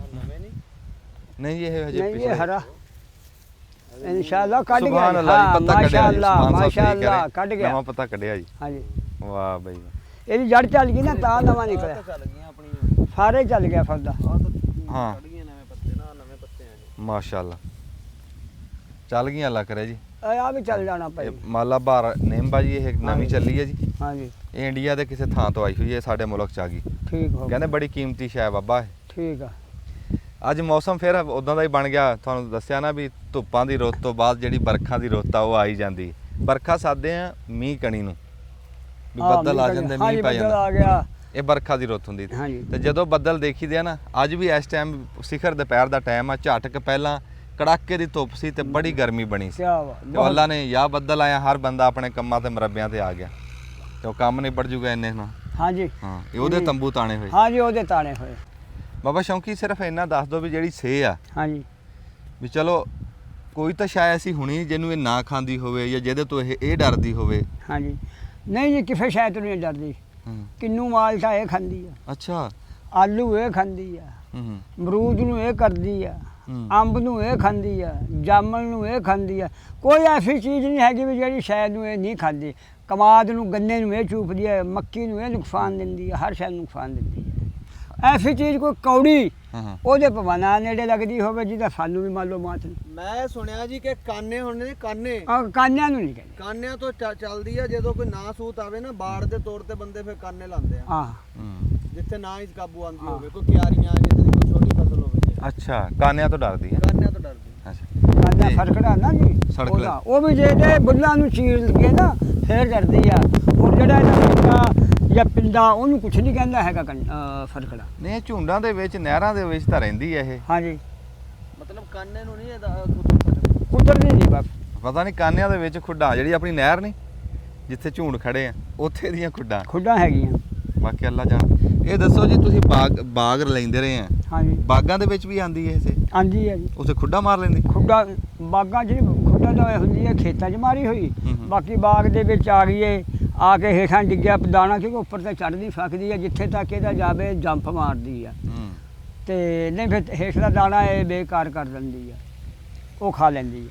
[SPEAKER 2] ਨਹੀਂ ਜੀ ਇਹ ਹਜੇ
[SPEAKER 1] ਨਹੀਂ
[SPEAKER 2] ਪਿਛਲੇ
[SPEAKER 1] ਇਹ ਹਰਾ ਇਨਸ਼ਾਅੱਲਾ ਕੱਢ ਗਿਆ।
[SPEAKER 2] ਸੁਭਾਨ ਅੱਲਾਹ ਜੀ, ਪੱਤਾ ਕੱਢਿਆ ਜੀ।
[SPEAKER 1] ਮਾਸ਼ਾਅੱਲਾ
[SPEAKER 2] ਸੁਭਾਨ ਸਾਹਿਬ ਠੀਕ
[SPEAKER 1] ਮਾਸ਼ਾਅੱਲਾ
[SPEAKER 2] ਹੈ।
[SPEAKER 1] ਕੱਢ ਗਿਆ।
[SPEAKER 2] ਨਵਾਂ ਪੱਤਾ ਕੱਢਿਆ ਜੀ।
[SPEAKER 1] ਹਾਂਜੀ
[SPEAKER 2] ਵਾਹ ਬਈ ਵਾਹ।
[SPEAKER 1] ਇਹਦੀ ਜੜ ਚੱਲ ਗਈ ਨਾ ਤਾਂ ਨਵਾਂ ਨਿਕਲਿਆ।
[SPEAKER 3] ਚੱਲ ਗਈਆਂ ਆਪਣੀਆਂ।
[SPEAKER 1] ਸਾਰੇ ਚੱਲ ਗਿਆ ਫੌਦਾ।
[SPEAKER 3] ਆਹ ਤਾਂ
[SPEAKER 2] ਹਾਂ
[SPEAKER 3] ਕੱਢ ਗਈਆਂ ਨਵੇਂ ਪੱਤੇ ਨਾ, ਨਵੇਂ ਪੱਤੇ ਆ ਇਹ।
[SPEAKER 2] ਮਾਸ਼ਾਅੱਲਾ ਚੱਲ ਗਈਆਂ ਅੱਲਾ ਕਰੇ ਜੀ।
[SPEAKER 1] ਆ ਵੀ ਚੱਲ ਜਾਣਾ ਭਾਈ।
[SPEAKER 2] ਇਹ ਮਾਲਾਬਾਰ ਨੇਮਬਾ ਜੀ ਇਹ ਨਵੀਂ ਚੱਲੀ ਹੈ ਜੀ।
[SPEAKER 1] ਹਾਂਜੀ
[SPEAKER 2] ਇਹ ਇੰਡੀਆ ਦੇ ਕਿਸੇ ਥਾਂ ਤੋਂ ਆਈ ਹੋਈ ਹੈ, ਸਾਡੇ ਮੁਲਕ ਚ ਆ ਗਈ।
[SPEAKER 1] ਠੀਕ ਹੋ
[SPEAKER 2] ਕਹਿੰਦੇ ਬੜੀ ਕੀਮਤੀ ਸ਼ੈ ਬਾਬਾ ਇਹ।
[SPEAKER 1] ਠੀਕ ਆ।
[SPEAKER 2] ਅੱਜ ਮੌਸਮ ਫਿਰ ਉਦਾਂ ਦਾ ਹੀ ਬਣ ਗਿਆ। ਤੁਹਾਨੂੰ ਦੱਸਿਆ ਨਾ ਵੀ ਧੁੱਪਾਂ ਦੀ ਰੁੱਤ ਤੋਂ ਬਾਅਦ ਜਿਹੜੀ ਬਰਖਾ ਦੀ ਰੁੱਤ ਆ ਉਹ ਆਈ ਜਾਂਦੀ ਹੈ। ਬਰਖਾ ਸਾਦੇ ਆ ਮੀਂਹ ਕਣੀ ਨੂੰ, ਵੀ ਬੱਦਲ ਆ ਜਾਂਦੇ,
[SPEAKER 1] ਹਾਂਜੀ
[SPEAKER 2] ਮੀਂਹ ਪੈ
[SPEAKER 1] ਬੱਦਲ
[SPEAKER 2] ਜਾਂਦਾ।
[SPEAKER 1] ਆ ਗਿਆ।
[SPEAKER 2] ਇਹ ਬਰਖਾ ਦੀ ਰੁੱਤ ਹੁੰਦੀ
[SPEAKER 1] ਹਾਂਜੀ
[SPEAKER 2] ਤੇ ਜਦੋਂ ਬੱਦਲ ਦੇਖੀਦੇ ਆ ਨਾ, ਅੱਜ ਵੀ ਇਸ ਟਾਈਮ ਸਿਖਰ ਦੁਪਹਿਰ ਦਾ ਟਾਈਮ ਆ, ਝਟਕ ਪਹਿਲਾਂ ਕੜਾਕੇ ਦੀ ਧੁੱਪ ਸੀ ਤੇ ਬੜੀ ਗਰਮੀ ਬਣੀ ਸੀ।
[SPEAKER 1] ਕੀ ਬਾਤ।
[SPEAKER 2] ਤੇ ਅੱਲਾ ਨੇ ਯਾ ਬੱਦਲ ਆਇਆ, ਹਰ ਬੰਦਾ ਆਪਣੇ ਕੰਮਾਂ ਤੇ ਮਰੱਬਿਆਂ ਤੇ ਆ ਗਿਆ ਤੇ ਉਹ ਕੰਮ ਨਿਬੜ ਜੂਗਾ ਇੰਨੇ ਨਾਲ।
[SPEAKER 1] ਹਾਂਜੀ
[SPEAKER 2] ਹਾਂ ਇਹ ਉਹਦੇ ਤੰਬੂ ਤਾਣੇ ਹੋਏ।
[SPEAKER 1] ਹਾਂਜੀ ਉਹਦੇ ਤਾਣੇ ਹੋਏ।
[SPEAKER 2] ਬਾਬਾ ਸ਼ੌਂਕੀ ਸਿਰਫ ਇੰਨਾ ਦੱਸ ਦਿਓ ਵੀ ਜਿਹੜੀ ਸੇ ਆ,
[SPEAKER 1] ਹਾਂਜੀ
[SPEAKER 2] ਵੀ ਚਲੋ ਕੋਈ ਤਾਂ ਸ਼ਾਇਦ ਐਸੀ ਹੁਣੀ ਜਿਹਨੂੰ ਇਹ ਨਾ ਖਾਂਦੀ ਹੋਵੇ ਜਾਂ ਜਿਹਦੇ ਤੋਂ ਇਹ ਡਰਦੀ ਹੋਵੇ।
[SPEAKER 1] ਹਾਂਜੀ ਨਹੀਂ ਜੀ ਕਿਸੇ ਸ਼ਾਇਦ ਨਹੀਂ ਡਰਦੀ।
[SPEAKER 2] ਹੂੰ
[SPEAKER 1] ਕਿੰਨੂ ਮਾਲਟਾ ਇਹ ਖਾਂਦੀ ਆ,
[SPEAKER 2] ਅੱਛਾ।
[SPEAKER 1] ਆਲੂ ਇਹ ਖਾਂਦੀ ਆ,
[SPEAKER 2] ਹੂੰ
[SPEAKER 1] ਅਮਰੂਦ ਨੂੰ ਇਹ ਕਰਦੀ ਆ,
[SPEAKER 2] ਹੂੰ
[SPEAKER 1] ਅੰਬ ਨੂੰ ਇਹ ਖਾਂਦੀ ਆ, ਜਾਮਣ ਨੂੰ ਇਹ ਖਾਂਦੀ ਆ। ਕੋਈ ਐਸੀ ਚੀਜ਼ ਨਹੀਂ ਹੈਗੀ ਵੀ ਜਿਹੜੀ ਸ਼ਾਇਦ ਨੂੰ ਇਹ ਨਹੀਂ ਖਾਂਦੀ। ਕਮਾਦ ਨੂੰ, ਗੰਨੇ ਨੂੰ ਇਹ ਚੂਪਦੀ ਹੈ, ਮੱਕੀ ਨੂੰ ਇਹ ਨੁਕਸਾਨ ਦਿੰਦੀ ਹੈ, ਹਰ ਸ਼ੈ ਨੂੰ ਨੁਕਸਾਨ ਦਿੰਦੀ ਹੈ। ਐਸੀ ਚੀਜ਼ ਕੋਈ ਕੌੜੀ
[SPEAKER 2] ਹਾਂ
[SPEAKER 1] ਉਹਦੇ ਪਵਾਨਾ ਨੇੜੇ ਲੱਗਦੀ ਹੋਵੇ ਜਿਹਦਾ ਸਾਨੂੰ ਵੀ ਮਾਲੂਮਾਤ ਨਹੀਂ।
[SPEAKER 3] ਮੈਂ ਸੁਣਿਆ ਜੀ ਕਿ ਕਾਨੇ ਹੁੰਦੇ ਨੇ, ਕਾਨੇ
[SPEAKER 1] ਕਾਨਿਆਂ ਨੂੰ ਨਹੀਂ ਕਹਿੰਦੇ।
[SPEAKER 3] ਕਾਨਿਆਂ ਤੋਂ ਚੱਲਦੀ ਆ। ਜਦੋਂ ਕੋਈ ਨਾ ਸੂਤ ਆਵੇ ਨਾ, ਬਾੜ ਦੇ ਤੌਰ ਤੇ ਬੰਦੇ ਫਿਰ ਕਾਨੇ ਲਾਉਂਦੇ ਆ,
[SPEAKER 1] ਹਾਂ
[SPEAKER 2] ਹੂੰ
[SPEAKER 3] ਜਿੱਥੇ ਨਾ ਹੀ ਕਾਬੂ ਆਉਂਦੀ ਹੋਵੇ। ਕੋਈ ਕਿਆਰੀਆਂ, ਜਿੱਥੇ ਦੀ ਕੋਈ ਛੋਟੀ ਫਸਲ ਹੋਵੇ ਜੀ।
[SPEAKER 2] ਅੱਛਾ ਕਾਨਿਆਂ ਤੋਂ ਡਰਦੀ ਹੈ।
[SPEAKER 3] ਕਾਨਿਆਂ ਤੋਂ ਡਰਦੀ।
[SPEAKER 2] ਅੱਛਾ
[SPEAKER 1] ਕਾਨਿਆਂ
[SPEAKER 2] ਤੇ
[SPEAKER 1] ਫਰਕੜਾ ਨਾ ਜੀ
[SPEAKER 2] ਸੜਕ
[SPEAKER 1] ਉਹਦਾ, ਉਹ ਵੀ ਜੇ ਤੇ ਬੁੱਲਾਂ ਨੂੰ ਚੀਰ ਲਈਏ ਨਾ ਫੇਰ ਡਰਦੀ ਆ। ਹੁਣ ਜਿਹੜਾ ਇਹਨਾਂ ਜਾਂ ਪਿੰਡਾ ਉਹਨੂੰ ਕੁਛ ਨਹੀਂ ਕਹਿੰਦਾ ਹੈਗਾ ਫਰਕੜਾ।
[SPEAKER 2] ਨਹੀਂ ਇਹ ਝੁੰਡਾਂ ਦੇ ਵਿੱਚ, ਨਹਿਰਾਂ ਦੇ ਵਿੱਚ ਤਾਂ ਰਹਿੰਦੀ ਹੈ ਇਹ।
[SPEAKER 1] ਹਾਂਜੀ
[SPEAKER 3] ਮਤਲਬ ਕਾਨੇ ਨੂੰ ਨਹੀਂ ਇਹਦਾ
[SPEAKER 1] ਕੁਦਰਤੀ ਨਹੀਂ ਬਸ।
[SPEAKER 2] ਪਤਾ ਨਹੀਂ ਕਾਨਿਆਂ ਦੇ ਵਿੱਚ ਖੁੱਡਾਂ, ਜਿਹੜੀ ਆਪਣੀ ਨਹਿਰ ਨਹੀਂ ਜਿੱਥੇ ਝੂੰਡ ਖੜੇ ਆ, ਉੱਥੇ ਦੀਆਂ ਖੁੱਡਾਂ।
[SPEAKER 1] ਖੁੱਡਾਂ ਹੈਗੀਆਂ।
[SPEAKER 2] ਬਾਕੀ ਅੱਲਾ ਜਾਣ। ਇਹ ਦੱਸੋ ਜੀ ਤੁਸੀਂ ਬਾਗ ਲੈਂਦੇ ਰਹੇ ਆ,
[SPEAKER 1] ਹਾਂਜੀ
[SPEAKER 2] ਬਾਗਾਂ ਦੇ ਵਿੱਚ ਵੀ ਆਂਦੀ ਹੈ ਇਹ?
[SPEAKER 1] ਆਂਦੀ ਹੈ ਜੀ।
[SPEAKER 2] ਉੱਥੇ ਖੁੱਡਾ ਮਾਰ ਲੈਂਦੀ?
[SPEAKER 1] ਖੁੱਡਾ ਬਾਗਾਂ 'ਚ ਖੁੱਡਾ ਤਾਂ ਹੁੰਦੀ ਹੈ ਖੇਤਾਂ 'ਚ ਮਾਰੀ ਹੋਈ।
[SPEAKER 2] ਹੂੰ।
[SPEAKER 1] ਬਾਕੀ ਬਾਗ ਦੇ ਵਿੱਚ ਆ ਗਈ ਏ ਆ ਕੇ ਹੇਠਾਂ ਡਿੱਗਿਆ ਦਾਣਾ ਕਿਉਂਕਿ ਉੱਪਰ ਤੇ ਚੜ੍ਹ ਨਹੀਂ ਸਕਦੀ ਹੈ, ਜਿੱਥੇ ਤੱਕ ਇਹਦਾ ਜਾਵੇ ਜੰਪ ਮਾਰਦੀ ਆ ਤੇ ਨਹੀਂ ਫਿਰ ਹੇਠਲਾ ਦਾਣਾ ਇਹ ਬੇਕਾਰ ਕਰ ਦਿੰਦੀ ਆ, ਉਹ ਖਾ ਲੈਂਦੀ ਆ।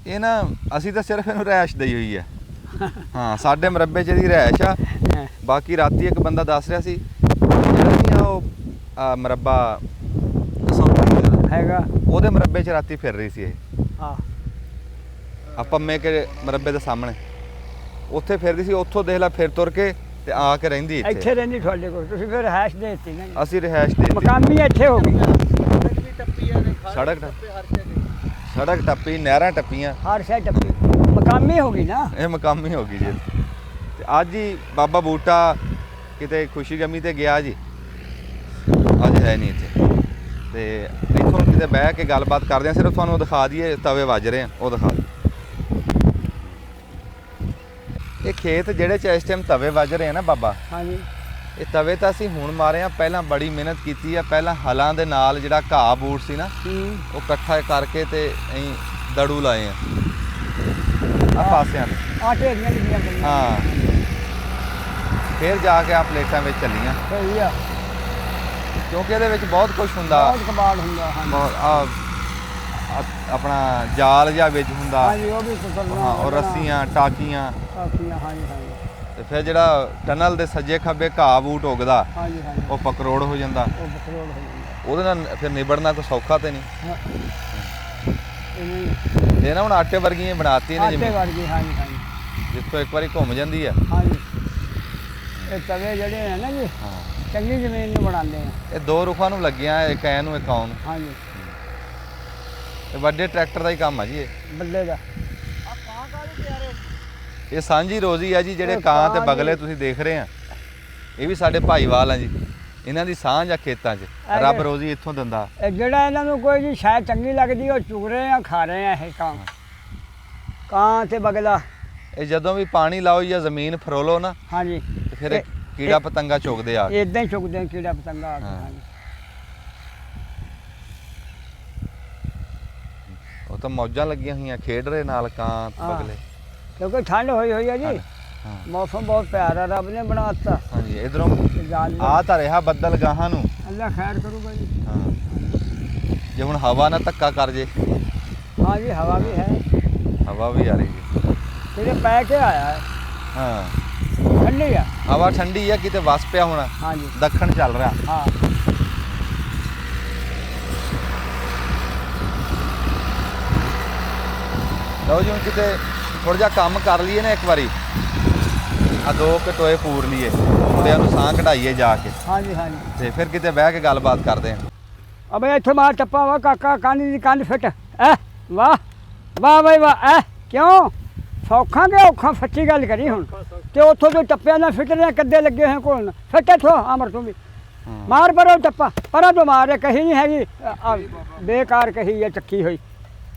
[SPEAKER 2] ਇਹ ਨਾ ਅਸੀਂ ਤਾਂ ਸਿਰਫ ਇਹਨੂੰ ਰਹਿਸ਼ ਦਈ ਹੋਈ ਆ। ਹਾਂ ਸਾਡੇ ਮਰੱਬੇ 'ਚ ਇਹਦੀ ਰਹਿਸ਼ ਆ। ਬਾਕੀ ਰਾਤੀ ਇੱਕ ਬੰਦਾ ਦੱਸ ਰਿਹਾ ਸੀ ਜਿਹੜਾ ਨਹੀਂ ਆ ਉਹ ਮਰੱਬਾ
[SPEAKER 1] ਹੈਗਾ
[SPEAKER 2] ਉਹਦੇ ਮਰੱਬੇ 'ਚ ਰਾਤੀ ਫਿਰ ਰਹੀ ਸੀ ਇਹ।
[SPEAKER 1] ਹਾਂ
[SPEAKER 2] ਆ ਪੰਮੇ ਕੇ ਮਰੱਬੇ ਦੇ ਸਾਹਮਣੇ ਉੱਥੇ ਫਿਰਦੀ ਸੀ, ਉੱਥੋਂ ਦੇਖ ਲੈ ਫਿਰ ਤੁਰ ਕੇ ਤੇ ਆ ਕੇ ਰਹਿੰਦੀ
[SPEAKER 1] ਇੱਥੇ
[SPEAKER 2] ਇੱਥੇ।
[SPEAKER 1] ਰਹਿੰਦੀ ਤੁਹਾਡੇ ਕੋਲ, ਤੁਸੀਂ ਫਿਰ ਰਹਿਸ਼ ਦੇ ਦਿੱਤੀ ਨਾ ਜੀ।
[SPEAKER 2] ਅਸੀਂ ਰਹਿਸ਼ ਦੇ ਦਿੱਤੀ।
[SPEAKER 1] ਮਕਾਮੀ ਇੱਥੇ ਹੋ ਗਈ,
[SPEAKER 2] ਸੜਕ ਟੱਪੀ, ਨਹਿਰਾਂ ਟੱਪੀਆਂ,
[SPEAKER 1] ਹਰ ਸ਼ੈ ਟੱਪੀ, ਮਕਾਮੀ ਹੋ ਗਈ ਨਾ।
[SPEAKER 2] ਇਹ ਮਕਾਮੀ ਹੋ ਗਈ ਜੀ। ਤੇ ਅੱਜ ਹੀ ਬਾਬਾ ਬੂਟਾ ਕਿਤੇ ਖੁਸ਼ੀ ਗਮੀ ਤੇ ਗਿਆ ਜੀ, ਅੱਜ ਹੈ ਨਹੀਂ ਇੱਥੇ। ਤੇ ਇੱਥੋਂ ਕਿਤੇ ਬਹਿ ਕੇ ਗੱਲਬਾਤ ਕਰਦੇ ਆ, ਸਿਰਫ ਤੁਹਾਨੂੰ ਉਹ ਦਿਖਾ ਦਈਏ ਤਵੇ ਵੱਜ ਰਹੇ ਆ, ਉਹ ਦਿਖਾ ਦਿਓ। ਇਹ ਖੇਤ ਜਿਹੜੇ ਚ ਇਸ ਟਾਈਮ ਤਵੇ ਵੱਜ ਰਹੇ ਆ ਨਾ ਬਾਬਾ,
[SPEAKER 1] ਹਾਂਜੀ
[SPEAKER 2] ਇਹ ਤਵੇ ਤਾਂ ਅਸੀਂ ਹੁਣ ਮਾਰੇ ਆ, ਪਹਿਲਾਂ ਬੜੀ ਮਿਹਨਤ ਕੀਤੀ ਆ। ਪਹਿਲਾਂ ਹਲਾਂ ਦੇ ਨਾਲ ਜਿਹੜਾ ਘਾਹ ਬੂਟ ਸੀ ਨਾ ਉਹ ਇਕੱਠਾ ਕਰਕੇ ਤੇ ਐਂ ਦੜੂ ਲਾਏ ਆ ਪਾਸਿਆਂ ਤੇ।
[SPEAKER 1] ਆ ਢੇਰੀਆਂ ਲੱਗੀਆਂ ਪਈਆਂ।
[SPEAKER 2] ਹਾਂ ਫਿਰ ਜਾ ਕੇ ਆ ਪਲੇਟਾਂ ਵਿੱਚ ਚੱਲੀਆਂ,
[SPEAKER 1] ਸਹੀ ਆ,
[SPEAKER 2] ਕਿਉਂਕਿ ਇਹਦੇ ਵਿੱਚ ਬਹੁਤ ਕੁਝ ਹੁੰਦਾ।
[SPEAKER 1] ਬਹੁਤ ਕਬਾੜ ਹੁੰਦਾ। ਹਾਂਜੀ
[SPEAKER 2] ਆਪਣਾ ਜਾਲ ਜਿਹਾ ਵਿੱਚ ਹੁੰਦਾ।
[SPEAKER 1] ਹਾਂਜੀ ਉਹ ਵੀ ਕੁਤਰਨਾ।
[SPEAKER 2] ਹਾਂ ਔਰ ਰੱਸੀਆਂ, ਟਾਕੀਆਂ।
[SPEAKER 1] ਹਾਂਜੀ ਹਾਂਜੀ
[SPEAKER 2] ਤੇ ਫਿਰ ਜਿਹੜਾ ਟਨਲ ਦੇ ਸੱਜੇ ਖੱਬੇ ਘਾਹ ਬੂਟ ਉਗਦਾ
[SPEAKER 1] ਹਾਂਜੀ ਹਾਂਜੀ
[SPEAKER 2] ਉਹ ਪਕਰੋੜ ਹੋ ਜਾਂਦਾ।
[SPEAKER 1] ਉਹ ਬਕਰੋੜ ਹੋ ਜਾਂਦਾ।
[SPEAKER 2] ਉਹਦੇ ਨਾਲ ਫਿਰ ਨਿਬੜਨਾ ਕੋਈ ਸੌਖਾ ਤੇ ਨਹੀਂ।
[SPEAKER 1] ਹਾਂ। ਇਹ
[SPEAKER 2] ਇਹ ਨਾ ਹੁਣ ਆਟੇ ਵਰਗੀਆਂ ਬਣਾਤੀ ਨੇ
[SPEAKER 1] ਆਟੇ
[SPEAKER 2] ਜਿਵੇਂ,
[SPEAKER 1] ਵਰਗੀ। ਹਾਂਜੀ ਹਾਂਜੀ
[SPEAKER 2] ਜਿੱਥੋਂ ਇੱਕ ਵਾਰੀ ਘੁੰਮ ਜਾਂਦੀ ਆ।
[SPEAKER 1] ਹਾਂਜੀ ਇਹ ਤਵੇ ਜਿਹੜੇ ਹੈ ਨਾ ਜੀ,
[SPEAKER 2] ਹਾਂ
[SPEAKER 1] ਚੰਗੀ ਜ਼ਮੀਨ ਨੂੰ ਬਣਾਉਂਦੇ ਆ।
[SPEAKER 2] ਇਹ ਦੋ ਰੁੱਖਾਂ ਨੂੰ ਲੱਗੀਆਂ, ਇੱਕ ਐ ਨੂੰ ਇੱਕ ਆਉਣ ਨੂੰ।
[SPEAKER 1] ਹਾਂਜੀ
[SPEAKER 2] ਇਹ ਵੱਡੇ ਟਰੈਕਟਰ ਦਾ ਹੀ ਕੰਮ ਆ ਜੀ ਇਹ।
[SPEAKER 1] ਬੱਲੇ ਦਾ
[SPEAKER 2] ਇਹ ਸਾਂਝੀ ਰੋਜ਼ੀ ਆ ਜੀ। ਜਿਹੜੇ
[SPEAKER 1] ਇਹ
[SPEAKER 2] ਕਾਂ ਤੇ
[SPEAKER 1] ਕਾਂ
[SPEAKER 2] ਬਗਲੇ
[SPEAKER 1] ਜੀ।
[SPEAKER 2] ਤੁਸੀਂ ਦੇਖ ਰਹੇ ਆ, ਇਹ ਵੀ ਸਾਡੇ ਭਾਈਵਾਲ ਆ ਜੀ। ਇਹਨਾਂ ਦੀ ਸਾਂਝ ਆ ਖੇਤਾਂ 'ਚ, ਰੱਬ ਰੋਜ਼ੀ ਇੱਥੋਂ ਦਿੰਦਾ।
[SPEAKER 1] ਇਹ ਜਿਹੜਾ ਇਹਨਾਂ ਨੂੰ ਕੋਈ ਜੀ ਸ਼ਾਇਦ ਚੰਗੀ ਲੱਗਦੀ ਉਹ ਚੁਗ ਰਹੇ ਆ, ਖਾ ਰਹੇ ਆ ਇਹ ਕਾਂ ਤੇ ਬਗਲਾ।
[SPEAKER 2] ਇਹ ਜਦੋਂ ਵੀ ਪਾਣੀ ਲਾਓ ਜਾਂ ਜ਼ਮੀਨ ਫਰੋਲੋ ਨਾ,
[SPEAKER 1] ਹਾਂਜੀ
[SPEAKER 2] ਤੇ ਫਿਰ ਇਹ ਕੀੜਾ ਪਤੰਗਾ ਚੁਗਦੇ ਆ।
[SPEAKER 1] ਇਦਾਂ ਹੀ ਚੁਗਦੇ ਆ ਕੀੜਾ ਪਤੰਗਾ ਆ ਕੇ।
[SPEAKER 2] ਹਾਂ।
[SPEAKER 1] ਹਾਂਜੀ
[SPEAKER 2] ਉਹ ਤਾਂ ਮੌਜਾਂ ਲੱਗੀਆਂ ਹੋਈਆਂ, ਖੇਡ ਰਹੇ ਨਾਲ ਕਾਂ ਤੇ
[SPEAKER 1] ਹਾਂ।
[SPEAKER 2] ਬਗਲੇ।
[SPEAKER 1] ਕਿਉਂਕਿ ਠੰਡ ਹੋਈ ਹੋਈ ਹੈ ਜੀ,
[SPEAKER 2] ਹਾਂ
[SPEAKER 1] ਮੌਸਮ ਬਹੁਤ ਪਿਆਰਾ ਰੱਬ ਨੇ ਬਣਾਤਾ।
[SPEAKER 2] ਹਾਂਜੀ ਇਧਰੋਂ
[SPEAKER 1] ਜਾਲ
[SPEAKER 2] ਆ ਤਾਂ ਰਿਹਾ ਬੱਦਲ ਗਾਹਾਂ ਨੂੰ।
[SPEAKER 1] ਅੱਲਾ ਖੈਰ ਕਰੂਗਾ ਜੀ।
[SPEAKER 2] ਹਾਂ ਜੇ ਹੁਣ ਹਵਾ ਨਾ ਧੱਕਾ ਕਰ ਜੇ।
[SPEAKER 1] ਹਾਂ ਜੀ ਹਵਾ ਵੀ ਹੈ,
[SPEAKER 2] ਹਵਾ ਵੀ ਆ ਰਹੀ ਹੈ।
[SPEAKER 1] ਤੇਰੇ ਪੈ ਕੇ ਆਇਆ ਹੈ,
[SPEAKER 2] ਹਾਂ
[SPEAKER 1] ਠੰਡੀ ਆ।
[SPEAKER 2] ਹਵਾ ਠੰਡੀ ਆ, ਕਿਤੇ ਵਸ ਪਿਆ ਹੋਣਾ।
[SPEAKER 1] ਹਾਂ ਜੀ
[SPEAKER 2] ਦੱਖਣ ਚੱਲ ਰਿਹਾ।
[SPEAKER 1] ਹਾਂ
[SPEAKER 2] ਲਓ ਜੀ ਹੁਣ ਕਿਤੇ ਥੋੜਾ ਜਿਹਾ ਕੰਮ ਕਰ ਲਈਏ ਨਾ ਇੱਕ ਵਾਰੀ, ਆ ਦੋ ਕਟੋਏ ਪੂਰ ਲਈਏ, ਮੁੰਡਿਆਂ ਨੂੰ ਸਾਹ ਕਢਾਈਏ ਜਾ ਕੇ,
[SPEAKER 1] ਹਾਂਜੀ ਹਾਂਜੀ।
[SPEAKER 2] ਤੇ ਫਿਰ ਕਿਤੇ ਬਹਿ ਕੇ ਗੱਲਬਾਤ ਕਰਦੇ ਹਾਂ।
[SPEAKER 1] ਅਬੇ ਇੱਥੇ ਮਾਰ ਟੱਪਾ ਵਾ ਕਾਕਾ, ਕੰਨ ਦੀ ਕੰਨ ਫਿੱਟ ਐ। ਵਾਹ ਵਾਹ ਬਈ ਵਾਹ ਐ। ਕਿਉਂ ਸੌਖਾਂ ਕਿ ਔਖਾਂ? ਸੱਚੀ ਗੱਲ ਕਰੀ ਹੁਣ। ਤੇ ਉੱਥੋਂ ਤੋਂ ਟੱਪਿਆ ਨਾ ਫਿੱਟ ਨੇ ਕੱਦੇ ਲੱਗੇ ਹੋਏ ਕੋਲ ਫਿੱਟ ਇੱਥੋਂ ਅਮਰ ਤੂੰ ਵੀ ਮਾਰ ਪਰੋ ਟੱਪਾ ਪਰਾਂ ਤੋਂ ਮਾਰ। ਕਹੀ ਨਹੀਂ ਹੈਗੀ ਬੇਕਾਰ ਕਹੀ ਹੈ, ਚੱਕੀ ਹੋਈ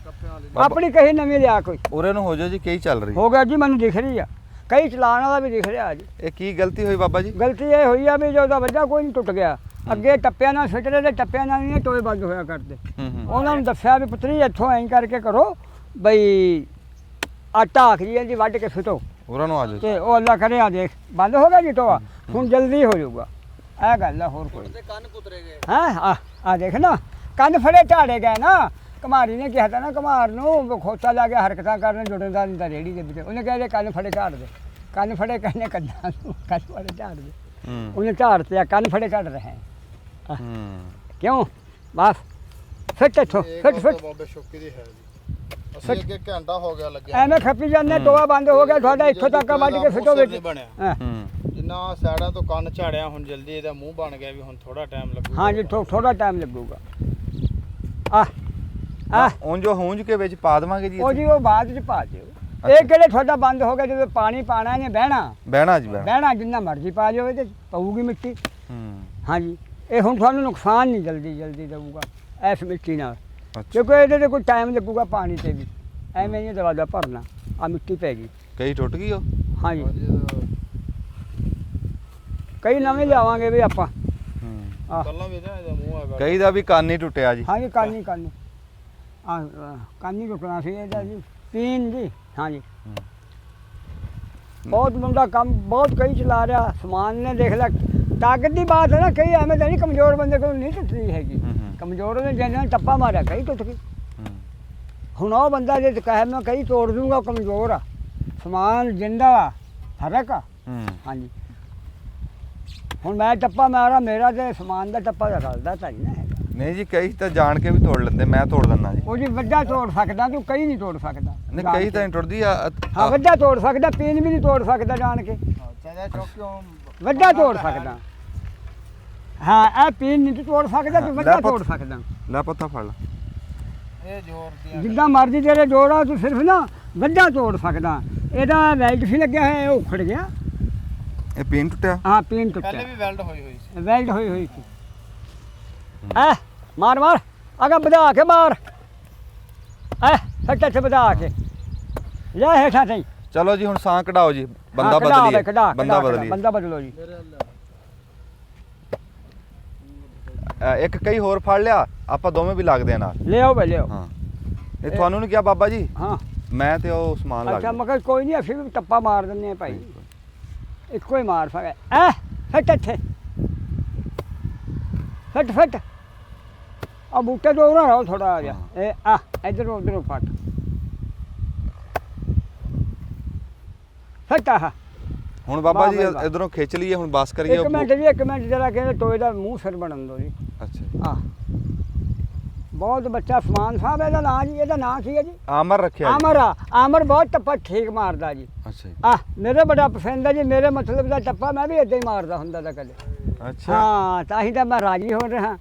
[SPEAKER 1] ਆਪਣੀ ਕਹੀ ਨਵੀਂ ਲਿਆ ਕੋਈ।
[SPEAKER 2] ਉਰੇ ਨੂੰ ਹੋ ਜਾਓ ਜੀ, ਕਈ ਚੱਲ ਰਹੀ।
[SPEAKER 1] ਹੋ ਗਿਆ ਜੀ, ਮੈਨੂੰ ਦਿਖ ਰਹੀ ਆ, ਕਈ ਚਲਾਉਣ ਵਾਲਾ ਵੀ ਦਿਖ ਰਿਹਾ ਜੀ।
[SPEAKER 2] ਇਹ ਕੀ ਗਲਤੀ ਹੋਈ ਬਾਬਾ ਜੀ?
[SPEAKER 1] ਗਲਤੀ ਇਹ ਹੋਈ ਆ ਵੀ ਜੋ ਉਹਦਾ ਵੱਜਾ ਕੋਈ ਨਹੀਂ ਟੁੱਟ ਗਿਆ। ਅੱਗੇ ਟੱਪਿਆਂ ਨਾਲ ਫਿੱਟ ਰਹੇ ਤੇ ਟੱਪਿਆਂ ਨਾਲ ਨਹੀਂ ਟੋਏ ਬੰਦ ਹੋਇਆ ਕਰਦੇ। ਉਹਨਾਂ ਨੂੰ ਦੱਸਿਆ ਵੀ ਪੁੱਤਰੀ ਇੱਥੋਂ ਐਂ ਕਰਕੇ ਕਰੋ ਬਈ ਆਟਾ ਆਖਰੀ ਜੀ ਵੱਢ ਕੇ ਸੁੱਟੋ।
[SPEAKER 2] ਉਰਾਂ ਨੂੰ ਆ ਜਾਓ।
[SPEAKER 1] ਤੇ ਉਹ ਅੱਲਾ ਕਰੇ ਆ ਦੇਖ ਬੰਦ ਹੋ ਗਿਆ ਜੀ ਟੋਆ, ਹੁਣ ਜਲਦੀ ਹੋ ਜਾਊਗਾ। ਇਹ ਗੱਲ ਆ, ਹੋਰ ਕੋਈ
[SPEAKER 3] ਕੰਨ ਕੁਤਰੇ ਗਏ।
[SPEAKER 1] ਹਾਂ ਆ ਦੇਖ ਨਾ ਕੰਨ ਫੜੇ ਝਾੜੇ ਗਏ ਨਾ। ਕੁਮਾਰੀ ਨੇ ਕਿਹਾ ਤਾਂ ਨਾ ਕੁਮਾਰ ਨੂੰ ਖੋਤਾ ਲਾ ਕੇ ਹਰਕਤਾਂ ਕਰਨ ਜੁੜਦਾ ਨਹੀਂ ਤਾਂ ਰੇੜੀ ਦੇ ਵਿੱਚ। ਉਹਨੇ ਕਿਹਾ ਕੰਨ ਫੜੇ ਝਾੜ ਦੇ, ਕੰਨ ਫੜੇ ਕਹਿੰਦੇ ਕੰਨਾਂ ਨੂੰ ਕੰਨ ਫੜੇ ਝਾੜ ਦੇ। ਉਹਨੇ ਝਾੜ ਤੇ ਆ, ਕੰਨ ਫੜੇ ਝਾੜ ਰਹੇ ਕਿਉਂ? ਬਸ ਫਿੱਟ ਇੱਥੋਂ ਫਿੱਟ ਫਿੱਟ।
[SPEAKER 4] ਬਾਬੇ ਸ਼ੌਕੀ ਦੀ ਹੈ ਜੀ। ਅਸੀਂ ਅੱਗੇ ਘੰਟਾ ਹੋ ਗਿਆ ਲੱਗਿਆ।
[SPEAKER 1] ਐਵੇਂ ਖੱਪੀ ਜਾਂਦੇ, ਟੋਆ ਬੰਦ ਹੋ ਗਿਆ ਤੁਹਾਡਾ, ਇੱਥੋਂ ਤੱਕ ਵੱਢ ਕੇ ਫਿੱਟੋ ਵਿੱਚ। ਹਾਂ
[SPEAKER 4] ਜਿੰਨਾ ਸਾਈਡਾਂ ਤੋਂ ਕੰਨ ਝਾੜਿਆ, ਹੁਣ ਜਲਦੀ ਇਹਦਾ ਮੂੰਹ ਬਣ ਗਿਆ ਵੀ ਹੁਣ ਥੋੜਾ ਟਾਈਮ ਲੱਗੂਗਾ।
[SPEAKER 1] ਹਾਂਜੀ ਥੋੜਾ ਟਾਈਮ ਲੱਗੂਗਾ।
[SPEAKER 2] ਉਂਝ ਹੂੰਝ ਕੇ ਵਿੱਚ ਪਾ ਦੇਵਾਂਗੇ ਜੀ।
[SPEAKER 1] ਉਹ ਜੀ ਉਹ ਬਾਅਦ ਚ ਪਾ ਦਿਓ। ਇਹ ਕਿਹੜੇ ਤੁਹਾਡਾ ਬੰਦ ਹੋ ਗਿਆ, ਜਦੋਂ ਪਾਣੀ ਪਾਣਾ ਇਹਨੇ ਬਹਿਣਾ
[SPEAKER 2] ਬਹਿਣਾ ਜੀ ਬਹਿਣਾ।
[SPEAKER 1] ਬਹਿਣਾ ਜਿੰਨਾ ਮਰਜ਼ੀ ਪਾ ਲਿਓ, ਇਹਦੇ ਪਊਗੀ ਮਿੱਟੀ। ਹਾਂਜੀ ਇਹ ਹੁਣ ਤੁਹਾਨੂੰ ਨੁਕਸਾਨ ਨਹੀਂ ਜਲਦੀ ਦੇਊਗਾ ਇਸ ਮਿੱਟੀ ਨਾਲ, ਕਿਉਂਕਿ ਇਹਦੇ ਤੇ ਕੋਈ ਟਾਈਮ ਲੱਗੂਗਾ ਪਾਣੀ ਤੇ ਵੀ। ਐਵੇਂ ਨਹੀਂ ਦਰਵਾਜ਼ਾ ਭਰਨਾ, ਆ ਮਿੱਟੀ ਪੈ ਗਈ।
[SPEAKER 2] ਕਈ ਟੁੱਟ ਗਈ ਉਹ।
[SPEAKER 1] ਹਾਂਜੀ ਕਈ ਨਵੇਂ ਲਿਆਵਾਂਗੇ ਵੀ ਆਪਾਂ।
[SPEAKER 4] ਕੱਲਾ ਵੀ ਇਹਦਾ ਮੂੰਹ ਹੈਗਾ।
[SPEAKER 2] ਕਈ ਦਾ ਵੀ ਕੰਨ ਹੀ ਟੁੱਟਿਆ ਜੀ।
[SPEAKER 1] ਹਾਂਜੀ ਕੰਨ ਹੀ ਟੁੱਟਣਾ ਸੀ ਇਹਦਾ ਜੀ, ਪੀਣ ਜੀ। ਹਾਂਜੀ ਬਹੁਤ ਮੁੰਡਾ ਕੰਮ ਬਹੁਤ ਕਈ ਚਲਾ ਰਿਹਾ ਸਮਾਨ ਨੇ ਦੇਖ ਲੈ ਤਾਕਤ ਦੀ ਬਾਤ ਹੈ ਨਾ ਕਈ ਐਵੇਂ ਤਾਂ ਨਹੀਂ ਕਮਜ਼ੋਰ ਬੰਦੇ ਕੋਲ ਨਹੀਂ ਟੁੱਟਦੀ ਹੈਗੀ ਕਮਜ਼ੋਰ ਨੇ ਜਿਹਨਾਂ ਟੱਪਾ ਮਾਰਿਆ ਕਈ ਟੁੱਟ ਗਈ ਹੁਣ ਉਹ ਬੰਦਾ ਜੇ ਕਹੇ ਮੈਂ ਕਈ ਤੋੜ ਦੂੰਗਾ ਕਮਜ਼ੋਰ ਆ ਸਮਾਨ ਜਿੰਦਾ ਵਾ ਫਰਕ ਆ ਹਾਂਜੀ ਹੁਣ ਮੈਂ ਟੱਪਾ ਮਾਰਾ ਮੇਰਾ ਤੇ ਸਮਾਨ ਦਾ ਟੱਪਾ ਰਲਦਾ ਤਾਂ ਨਹੀਂ ਨਾ ਹੈਗਾ
[SPEAKER 2] ਨਹੀਂ ਜੀ ਕਈ ਤਾਂ ਜਾਣ ਕੇ ਵੀ ਤੋੜ ਲੈਂਦੇ ਮੈਂ ਤੋੜ ਦਿੰਦਾ ਜੀ
[SPEAKER 1] ਉਹ ਜੀ ਵੱਡਾ ਤੋੜ ਸਕਦਾ ਤੂੰ ਕਈ ਨਹੀਂ ਤੋੜ ਸਕਦਾ
[SPEAKER 2] ਨਹੀਂ ਕਈ ਤਾਂ ਨਹੀਂ ਟੁੱਟਦੀ ਆ
[SPEAKER 1] ਹਾਂ ਵੱਡਾ ਤੋੜ ਸਕਦਾ ਪੀਨ ਵੀ ਨਹੀਂ ਤੋੜ ਸਕਦਾ ਜਾਣ ਕੇ
[SPEAKER 4] ਚਾਚਾ ਚੌਕ ਕਿਉਂ
[SPEAKER 1] ਵੱਡਾ ਤੋੜ ਸਕਦਾ ਹਾਂ ਇਹ ਪੀਨ ਨਹੀਂ ਤੂੰ ਤੋੜ ਸਕਦਾ ਤੂੰ ਵੱਡਾ ਤੋੜ ਸਕਦਾ
[SPEAKER 2] ਲੈ ਪੱਤਾ ਫੜ ਲੈ
[SPEAKER 4] ਇਹ ਜ਼ੋਰ ਦੀਆਂ
[SPEAKER 1] ਜਿੱਦਾਂ ਮਰਜ਼ੀ ਤੇਰੇ ਜੋੜਾ ਤੂੰ ਸਿਰਫ ਨਾ ਵੱਡਾ ਤੋੜ ਸਕਦਾ ਇਹਦਾ ਵੈਲਡ ਵੀ ਲੱਗਿਆ ਹੋਇਆ ਇਹ ਉਖੜ ਗਿਆ
[SPEAKER 2] ਇਹ ਪੀਨ ਟੁੱਟਿਆ
[SPEAKER 1] ਹਾਂ ਪੀਨ
[SPEAKER 4] ਪਹਿਲੇ
[SPEAKER 1] ਟੁੱਟਿਆ
[SPEAKER 4] ਵੀ ਵੈਲਡ ਹੋਈ ਸੀ
[SPEAKER 1] ਵੈਲਡ ਹੋਈ ਸੀ ਮਾਰ ਮਾਰ ਅਗਾ ਵਧਾ ਕੇ ਮਾਰ ਸੱਟੇ ਤੇ ਵਧਾ ਕੇ ਲੈ ਹੇਠਾਂ ਤੇ
[SPEAKER 2] ਚਲੋ ਜੀ ਹੁਣ ਸਾਹ ਕਢਾਓ ਜੀ ਬੰਦਾ ਬਦਲੀਏ ਬੰਦਾ ਬਦਲੀਏ
[SPEAKER 1] ਬੰਦਾ ਬਦਲੋ ਜੀ
[SPEAKER 2] ਇੱਕ ਕਈ ਹੋਰ ਫੜ ਲਿਆ ਆਪਾਂ ਦੋਵੇਂ ਵੀ ਲੱਗਦੇ ਆ ਨਾਲ
[SPEAKER 1] ਲਿਆਓ ਬਈ ਲਿਆਓ
[SPEAKER 2] ਹਾਂ ਇਹ ਤੁਹਾਨੂੰ ਨਹੀਂ ਕਿਹਾ ਬਾਬਾ ਜੀ
[SPEAKER 1] ਹਾਂ
[SPEAKER 2] ਮੈਂ ਤੇ ਉਹ ਸਮਾਨ ਲੱਗ
[SPEAKER 1] ਅੱਛਾ ਮਗਰ ਕੋਈ ਨਹੀਂ ਅਸੀਂ ਵੀ ਟੱਪਾ ਮਾਰ ਦਿੰਦੇ ਆ ਭਾਈ ਇੱਕੋ ਹੀ ਮਾਰ ਸਕਦਾ ਫਟ ਇੱਥੇ ਫਟ ਆ ਬੂਟੇ ਤੋਂ ਉਰਾ ਰਹੋ ਥੋੜਾ ਆ ਗਿਆ ਇਹ ਇਧਰੋਂ ਉਧਰੋਂ ਫਟ ਫਟ ਆ
[SPEAKER 2] ਹੁਣ ਬਾਬਾ ਜੀ
[SPEAKER 1] ਵਾਹ ਬਈ ਵਾਹ।
[SPEAKER 2] ਇਧਰੋਂ ਖਿੱਚ ਲਈਏ ਹੁਣ ਬਸ ਕਰੀਏ
[SPEAKER 1] ਇੱਕ ਮਿੰਟ ਜਰਾ ਕਹਿੰਦੇ ਟੋਏ ਦਾ ਮੂੰਹ ਸਿਰ ਬਣਨ ਦੋ ਜੀ
[SPEAKER 2] ਅੱਛਾ
[SPEAKER 1] ਆ ਬਹੁਤ ਬੱਚਾ ਸਮਾਨ ਸਾਹਿਬ ਇਹਦਾ ਨਾਂ ਕੀ ਹੈ ਜੀ
[SPEAKER 2] ਆਮਰ ਰੱਖਿਆ ਜੀ
[SPEAKER 1] ਆਮਰ ਬਹੁਤ ਟੱਪਾ ਠੀਕ ਮਾਰਦਾ ਜੀ
[SPEAKER 2] ਅੱਛਾ ਜੀ
[SPEAKER 1] ਮੇਰੇ ਬੜਾ ਪਸੰਦ ਹੈ ਜੀ ਮੇਰੇ ਮਤਲਬ ਦਾ ਟੱਪਾ ਮੈਂ ਵੀ ਇਦਾਂ ਹੀ ਮਾਰਦਾ ਹੁੰਦਾ ਤਾਂ ਕਦੇ
[SPEAKER 2] ਅੱਛਾ
[SPEAKER 1] ਹਾਂ ਤਾਂ ਹੀ ਤਾਂ ਮੈਂ ਰਾਜੀ ਹੋ ਰਿਹਾ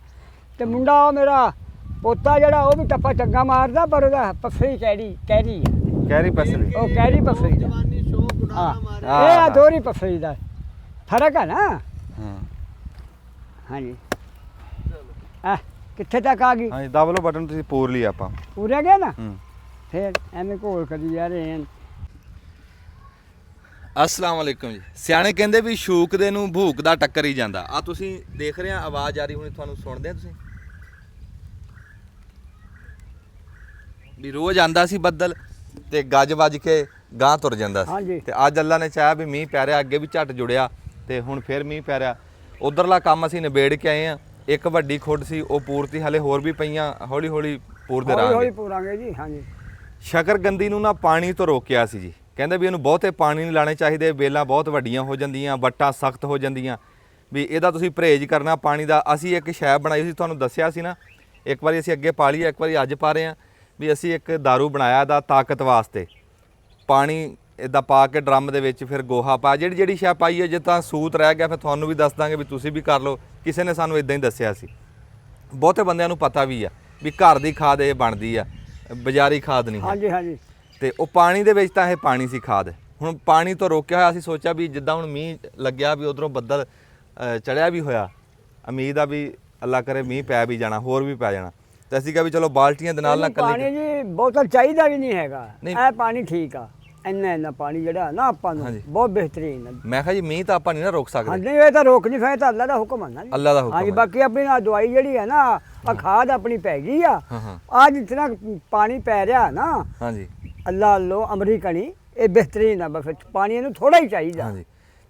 [SPEAKER 1] ਤੇ ਮੁੰਡਾ ਉਹ ਮੇਰਾ ਪੋਤਾ ਜਿਹੜਾ ਉਹ ਵੀ ਟੱਪਾ ਚੰਗਾ ਮਾਰਦਾ ਪਰ ਉਹਦਾ ਪੱਫੀ ਕੈਰੀ
[SPEAKER 2] ਕੈਰੀ ਪਸਲੀ
[SPEAKER 1] ਉਹ ਕੈਰੀ ਪੱਫੀ ਦਾ
[SPEAKER 3] ਜਵਾਨੀ ਸ਼ੌਕ ਉਡਾਣਾ
[SPEAKER 1] ਹਾਂ
[SPEAKER 3] ਮਾਰੇ
[SPEAKER 1] ਇਹ ਆ ਦੋਰੀ ਪੱਫੀ ਦਾ ਫਰਕ ਹੈ ਨਾ
[SPEAKER 2] ਹਾਂ
[SPEAKER 1] ਹਾਂਜੀ ਕਿੱਥੇ ਤੱਕ ਆ ਗਈ
[SPEAKER 2] ਹਾਂਜੀ ਦਬ ਲਓ ਬਟਨ ਤੁਸੀਂ ਪੂਰ ਲਈ ਆਪਾਂ
[SPEAKER 1] ਪੂਰਾ ਗਿਆ ਨਾ
[SPEAKER 2] ਹੂੰ
[SPEAKER 1] ਫਿਰ ਐਵੇਂ ਘੋਲ ਕਰੀ ਜਾ ਰਹੇ ਹਨ
[SPEAKER 2] ਅਸਲਾਮ ਵਾਲੇਕੁਮ ਜੀ ਸਿਆਣੇ ਕਹਿੰਦੇ ਵੀ ਸ਼ੂਕ ਦੇ ਨੂੰ ਭੂਕ ਦਾ ਟੱਕਰ ਹੀ ਜਾਂਦਾ ਆ ਤੁਸੀਂ ਦੇਖ ਰਹੇ ਆ ਆਵਾਜ਼ ਆ ਰਹੀ ਹੁਣੀ ਤੁਹਾਨੂੰ ਸੁਣਦੇ ਆ ਤੁਸੀਂ ਵੀ ਰੋਜ਼ ਆਂਦਾ ਸੀ ਬੱਦਲ ਤੇ ਗੱਜ ਵੱਜ ਕੇ ਗਾਂ ਤੁਰ ਜਾਂਦਾ
[SPEAKER 1] ਹਾਂਜੀ।
[SPEAKER 2] ਸੀ ਤੇ ਅੱਜ ਅੱਲਾ ਨੇ ਚਾਹਿਆ ਵੀ ਮੀਂਹ ਪੈ ਰਿਹਾ ਅੱਗੇ ਵੀ ਝੱਟ ਜੁੜਿਆ ਤੇ ਹੁਣ ਫਿਰ ਮੀਂਹ ਪੈ ਰਿਹਾ ਉਧਰਲਾ ਕੰਮ ਅਸੀਂ ਨਿਬੇੜ ਕੇ ਆਏ ਆ ਇੱਕ ਵੱਡੀ ਖੁੱਡ ਸੀ ਉਹ ਪੂਰਤੀ ਹਲੇ ਹੋਰ ਵੀ ਪਈਆਂ ਹੌਲੀ ਹੌਲੀ ਪੂਰਦੇ
[SPEAKER 1] ਹੌਲੀ
[SPEAKER 2] ਰਹਾਂਗੇ
[SPEAKER 1] ਪੂਰਾਂਗੇ ਜੀ ਹਾਂਜੀ
[SPEAKER 2] ਸ਼ਕਰਗੰਦੀ ਨੂੰ ਨਾ ਪਾਣੀ ਤੋਂ ਰੋਕਿਆ ਸੀ ਜੀ ਕਹਿੰਦੇ ਵੀ ਇਹਨੂੰ ਬਹੁਤੇ ਪਾਣੀ ਨਹੀਂ ਲਾਣੇ ਚਾਹੀਦੇ ਬੇਲਾਂ ਬਹੁਤ ਵੱਡੀਆਂ ਹੋ ਜਾਂਦੀਆਂ ਵੱਟਾਂ ਸਖਤ ਹੋ ਜਾਂਦੀਆਂ ਵੀ ਇਹਦਾ ਤੁਸੀਂ ਪਰਹੇਜ਼ ਕਰਨਾ ਪਾਣੀ ਦਾ ਅਸੀਂ ਇੱਕ ਸ਼ੈ ਬਣਾਈ ਸੀ ਤੁਹਾਨੂੰ ਦੱਸਿਆ ਸੀ ਨਾ ਇੱਕ ਵਾਰੀ ਅਸੀਂ ਅੱਗੇ ਪਾ ਲਈ ਇੱਕ ਵਾਰੀ ਅੱਜ ਪਾ ਰਹੇ ਹਾਂ ਵੀ ਅਸੀਂ ਇੱਕ ਦਾਰੂ ਬਣਾਇਆ ਇਹਦਾ ਤਾਕਤ ਵਾਸਤੇ ਪਾਣੀ ਇਦਾਂ ਪਾ ਕੇ ਡਰਮ ਦੇ ਵਿੱਚ ਫਿਰ ਗੋਹਾ ਪਾ ਜਿਹੜੀ ਸ਼ੈ ਪਾਈ ਹੈ ਜੇ ਤਾਂ ਸੂਤ ਰਹਿ ਗਿਆ ਫਿਰ ਤੁਹਾਨੂੰ ਵੀ ਦੱਸ ਦਾਂਗੇ ਵੀ ਤੁਸੀਂ ਵੀ ਕਰ ਲਓ ਕਿਸੇ ਨੇ ਸਾਨੂੰ ਇਦਾਂ ਹੀ ਦੱਸਿਆ ਸੀ ਬਹੁਤੇ ਬੰਦਿਆਂ ਨੂੰ ਪਤਾ ਵੀ ਆ ਵੀ ਘਰ ਦੀ ਖਾਦ ਇਹ ਬਣਦੀ ਆ ਬਾਜ਼ਾਰੀ ਖਾਦ ਨਹੀਂ ਹੈ
[SPEAKER 1] ਹਾਂਜੀ
[SPEAKER 2] ਤੇ ਉਹ ਪਾਣੀ ਦੇ ਵਿੱਚ ਤਾਂ ਇਹ ਪਾਣੀ ਸੀ ਖਾਦ ਹੁਣ ਪਾਣੀ ਤੋਂ ਰੋਕਿਆ ਹੋਇਆ ਅਸੀਂ ਸੋਚਿਆ ਵੀ ਜਿੱਦਾਂ ਹੁਣ ਮੀਂਹ ਲੱਗਿਆ ਵੀ ਉਧਰੋਂ ਬੱਦਲ ਚੜਿਆ ਵੀ ਹੋਇਆ ਉਮੀਦ ਆ ਵੀ ਅੱਲਾ ਕਰੇ ਮੀਂਹ ਪੈ ਵੀ ਜਾਣਾ ਹੋਰ ਵੀ ਪੈ ਜਾਣਾ ਤੇ ਅਸੀਂ ਕਿਹਾ ਵੀ ਚਲੋ ਬਾਲਟੀਆਂ ਦੇ ਨਾਲ
[SPEAKER 1] ਪਾਣੀ ਜੀ ਬਹੁਤਾ ਚਾਹੀਦਾ ਵੀ ਨਹੀਂ ਹੈਗਾ
[SPEAKER 2] ਨਹੀਂ।
[SPEAKER 1] ਇਹ ਪਾਣੀ ਠੀਕ ਆ ਇੰਨਾ ਪਾਣੀ ਜਿਹੜਾ ਨਾ ਆਪਾਂ ਨੂੰ
[SPEAKER 2] ਹਾਂਜੀ।
[SPEAKER 1] ਬਹੁਤ ਬਿਹਤਰੀਨ ਹੈ
[SPEAKER 2] ਮੈਂ ਕਿਹਾ ਜੀ ਮੀਂਹ ਤਾਂ ਆਪਾਂ ਨਹੀਂ ਨਾ ਰੋਕ ਸਕਦੇ
[SPEAKER 1] ਹਾਂਜੀ ਇਹ ਤਾਂ ਰੋਕ ਨਹੀਂ ਸਕਦਾ ਅੱਲਾ ਦਾ ਹੁਕਮ ਹੈ ਨਾ ਜੀ
[SPEAKER 2] ਅੱਲਾ ਦਾ ਹੁਕਮ
[SPEAKER 1] ਹਾਂਜੀ
[SPEAKER 2] ਹੈ।
[SPEAKER 1] ਬਾਕੀ ਆਪਣੀ ਆਹ ਦਵਾਈ ਜਿਹੜੀ ਹੈ ਨਾ ਆ ਖਾਦ ਆਪਣੀ ਪੈ ਗਈ ਆ
[SPEAKER 2] ਹਾਂ
[SPEAKER 1] ਆ ਜਿਤਨਾ ਪਾਣੀ ਪੈ ਰਿਹਾ ਨਾ
[SPEAKER 2] ਹਾਂਜੀ
[SPEAKER 1] ਅੱਲਾ ਅੱਲੋ ਅਮਰੀਕਣੀ ਇਹ ਬਿਹਤਰੀਨ ਆ ਬਸ ਪਾਣੀ ਇਹਨੂੰ ਥੋੜਾ ਹੀ ਚਾਹੀਦਾ
[SPEAKER 2] ਹਾਂਜੀ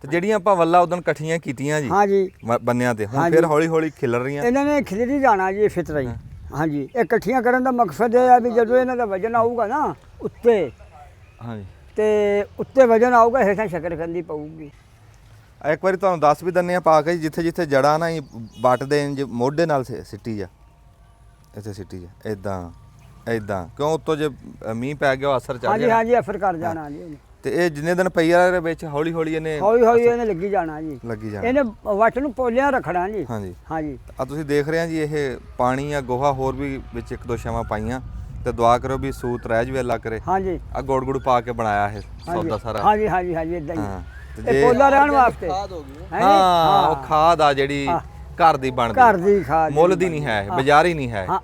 [SPEAKER 2] ਤੇ ਜਿਹੜੀਆਂ ਆਪਾਂ ਵੱਲਾ ਉਦੋਂ ਇਕੱਠੀਆਂ ਕੀਤੀਆਂ ਜੀ
[SPEAKER 1] ਹਾਂਜੀ
[SPEAKER 2] ਬੰਨਿਆਂ ਤੇ ਹੁਣ
[SPEAKER 1] ਹਾਂਜੀ।
[SPEAKER 2] ਫਿਰ ਹੌਲੀ ਹੌਲੀ ਖਿਲਰ ਰਹੀਆਂ
[SPEAKER 1] ਇਹਨਾਂ ਨੇ ਖਿਲਰੀ ਜਾਣਾ ਜੀ ਇਹ ਫਿਤਰਾ ਹੀ ਹਾਂਜੀ ਇਹ ਇਕੱਠੀਆਂ ਕਰਨ ਦਾ ਮਕਸਦ ਇਹ ਆ ਵੀ ਜਦੋਂ ਇਹਨਾਂ ਦਾ ਵਜਨ ਆਊਗਾ ਨਾ ਉੱਤੇ
[SPEAKER 2] ਹਾਂਜੀ
[SPEAKER 1] ਤੇ ਉੱਤੇ ਵਜਨ ਆਊਗਾ ਹੇਠਾਂ ਸ਼ਕਰਕੰਦੀ ਪਊਗੀ
[SPEAKER 2] ਇੱਕ ਵਾਰੀ ਤੁਹਾਨੂੰ ਦੱਸ ਵੀ ਦਿੰਨੇ ਆ ਪਾ ਕੇ ਜਿੱਥੇ ਜਿੱਥੇ ਜੜਾ ਨਾ ਵੱਟਦੇ ਇੰਜ ਮੋਢੇ ਨਾਲ ਸਿੱਟੀ ਜਾ ਇੱਥੇ ਸਿੱਟੀ ਜਾ ਇਦਾਂ ਕਿਉਂ ਉੱਤੋਂ ਜੇ ਮੀਂਹ ਪੈ ਗਿਆ ਅਸਰ ਚੜ
[SPEAKER 1] ਹਾਂਜੀ
[SPEAKER 2] ਗਿਆ
[SPEAKER 1] ਹਾਂਜੀ ਅਸਰ ਕਰ ਜਾਣਾ ਜੀ ਇਹਨੇ।
[SPEAKER 2] ਤੇ ਇਹ ਜਿੰਨੇ ਦਿਨ ਪਈ ਆ ਇਹਦੇ ਵਿੱਚ ਹੌਲੀ ਹੌਲੀ ਇਹਨੇ
[SPEAKER 1] ਹੌਲੀ ਇਹਨੇ ਲੱਗੀ ਜਾਣਾ ਜੀ
[SPEAKER 2] ਲੱਗੀ ਜਾਣਾ
[SPEAKER 1] ਇਹਨੇ ਵੱਟ ਨੂੰ ਪੋਲਿਆਂ ਰੱਖਣਾ ਜੀ
[SPEAKER 2] ਹਾਂਜੀ
[SPEAKER 1] ਹਾਂਜੀ
[SPEAKER 2] ਆ ਤੁਸੀਂ ਦੇਖ ਰਹੇ ਆ ਜੀ ਇਹ ਪਾਣੀ ਆ ਗੋਹਾ ਹੋਰ ਵੀ ਵਿੱਚ ਇੱਕ ਦੋ ਛਾਵਾਂ ਪਾਈਆਂ ਤੇ ਦੁਆ ਕਰੋ ਵੀ ਸੂਤ ਰਹਿ ਜਵੇ ਅੱਲਾ ਕਰੇ
[SPEAKER 1] ਹਾਂਜੀ
[SPEAKER 2] ਆ ਗੋੜ ਗੁੜ ਪਾ ਕੇ ਬਣਾਇਆ ਇਹ ਸੌਦਾ ਸਾਰਾ
[SPEAKER 1] ਹਾਂਜੀ ਇਦਾਂ
[SPEAKER 2] ਹਾਂ
[SPEAKER 1] ਹੀ
[SPEAKER 2] ਤੇ
[SPEAKER 1] ਇਹ ਪੋਲਾ ਰਹਿਣ ਵਾਸਤੇ
[SPEAKER 3] ਖਾਦ ਹੋ ਗਈ
[SPEAKER 1] ਹੈਂ ਜੀ?
[SPEAKER 2] ਹਾਂ ਉਹ ਖਾਦ ਆ ਜਿਹੜੀ ਘਰ ਦੀ ਬਣਦੀ
[SPEAKER 1] ਘਰ ਦੀ ਖਾਦ
[SPEAKER 2] ਮੁੱਲ ਦੀ ਨਹੀਂ ਹੈ ਇਹ ਬਾਜ਼ਾਰੀ ਨਹੀਂ ਹੈ
[SPEAKER 1] ਹਾਂ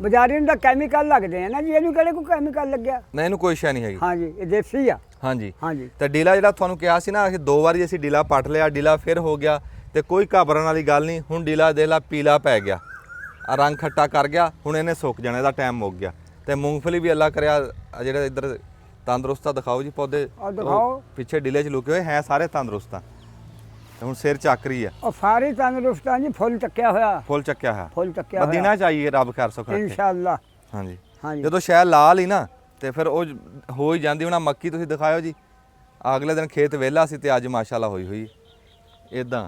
[SPEAKER 1] ਬਾਜ਼ਾਰੀ ਨੂੰ ਤਾਂ ਕੈਮੀਕਲ ਲੱਗਦੇ ਆ ਨਾ ਜੀ ਇਹਨੂੰ ਕਿਹੜੇ ਕੋਈ ਕੈਮੀਕਲ ਲੱਗਿਆ
[SPEAKER 2] ਨਾ ਇਹਨੂੰ ਕੋਈ ਸ਼ੈ ਨਹੀਂ ਹੈਗੀ
[SPEAKER 1] ਹਾਂਜੀ ਇਹ ਦੇਸੀ ਆ
[SPEAKER 2] ਹਾਂਜੀ
[SPEAKER 1] ਹਾਂਜੀ
[SPEAKER 2] ਤੇ ਡੀਲਾ ਜਿਹੜਾ ਤੁਹਾਨੂੰ ਕਿਹਾ ਸੀ ਨਾ ਅਸੀਂ 2 ਵਾਰੀ ਅਸੀਂ ਡੀਲਾ ਪੱਟ ਲਿਆ ਡੀਲਾ ਫਿਰ ਹੋ ਗਿਆ ਤੇ ਕੋਈ ਘਬਰਨ ਵਾਲੀ ਗੱਲ ਨਹੀਂ ਹੁਣ ਡੀਲਾ ਦੇ ਲਾ ਪੀਲਾ ਪੈ ਗਿਆ ਆ ਰੰਗ ਖੱਟਾ ਕਰ ਗਿਆ ਹੁਣ ਇਹਨੇ ਸੁੱਕ ਜਾਣਾ ਇਹਦਾ ਟਾਈਮ ਮੁੱਕ ਗਿਆ ਤੇ ਮੂੰਗਫਲੀ ਵੀ ਅੱਲਾ ਕਰਿਆ ਜਿਹੜੇ ਇੱਧਰ ਤੰਦਰੁਸਤਾ ਦਿਖਾਓ ਜੀ ਪੌਦੇ
[SPEAKER 1] ਆਹ ਦਿਖਾਓ।
[SPEAKER 2] ਉਹ ਪਿੱਛੇ ਡਿਲੇ 'ਚ ਲੁਕੇ ਹੋਏ ਹੈ ਸਾਰੇ ਤੰਦਰੁਸਤ ਆ ਤੇ ਹੁਣ ਸਿਰ ਚੱਕ ਰਹੀ ਆ
[SPEAKER 1] ਉਹ ਸਾਰੀ ਤੰਦਰੁਸਤਾਂ ਜੀ ਫੁੱਲ ਚੱਕਿਆ ਹੋਇਆ,
[SPEAKER 2] ਫੁੱਲ ਚੱਕਿਆ ਹੋਇਆ
[SPEAKER 1] ਫੁੱਲ ਚੱਕਿਆ ਹੋਇਆ
[SPEAKER 2] ਮਦੀਨਾ ਚਾਹੀਏ ਰੱਬ ਖੈਰ ਸੁੱਖ ਰੱਖੇ
[SPEAKER 1] ਇਨਸ਼ਾਅੱਲਾ।
[SPEAKER 2] ਹਾਂਜੀ
[SPEAKER 1] ਹਾਂਜੀ
[SPEAKER 2] ਜਦੋਂ ਸ਼ਾਇਦ ਲਾਲ ਹੀ ਨਾ ਤੇ ਫਿਰ ਉਹ ਹੋ ਹੀ ਜਾਂਦੀ। ਹੁਣ ਮੱਕੀ ਤੁਸੀਂ ਦਿਖਾਇਓ ਜੀ, ਅਗਲੇ ਦਿਨ ਖੇਤ ਵਿਹਲਾ ਸੀ ਤੇ ਅੱਜ ਮਾਸ਼ਾਅੱਲਾ ਹੋਈ ਹੋਈ ਇਦਾਂ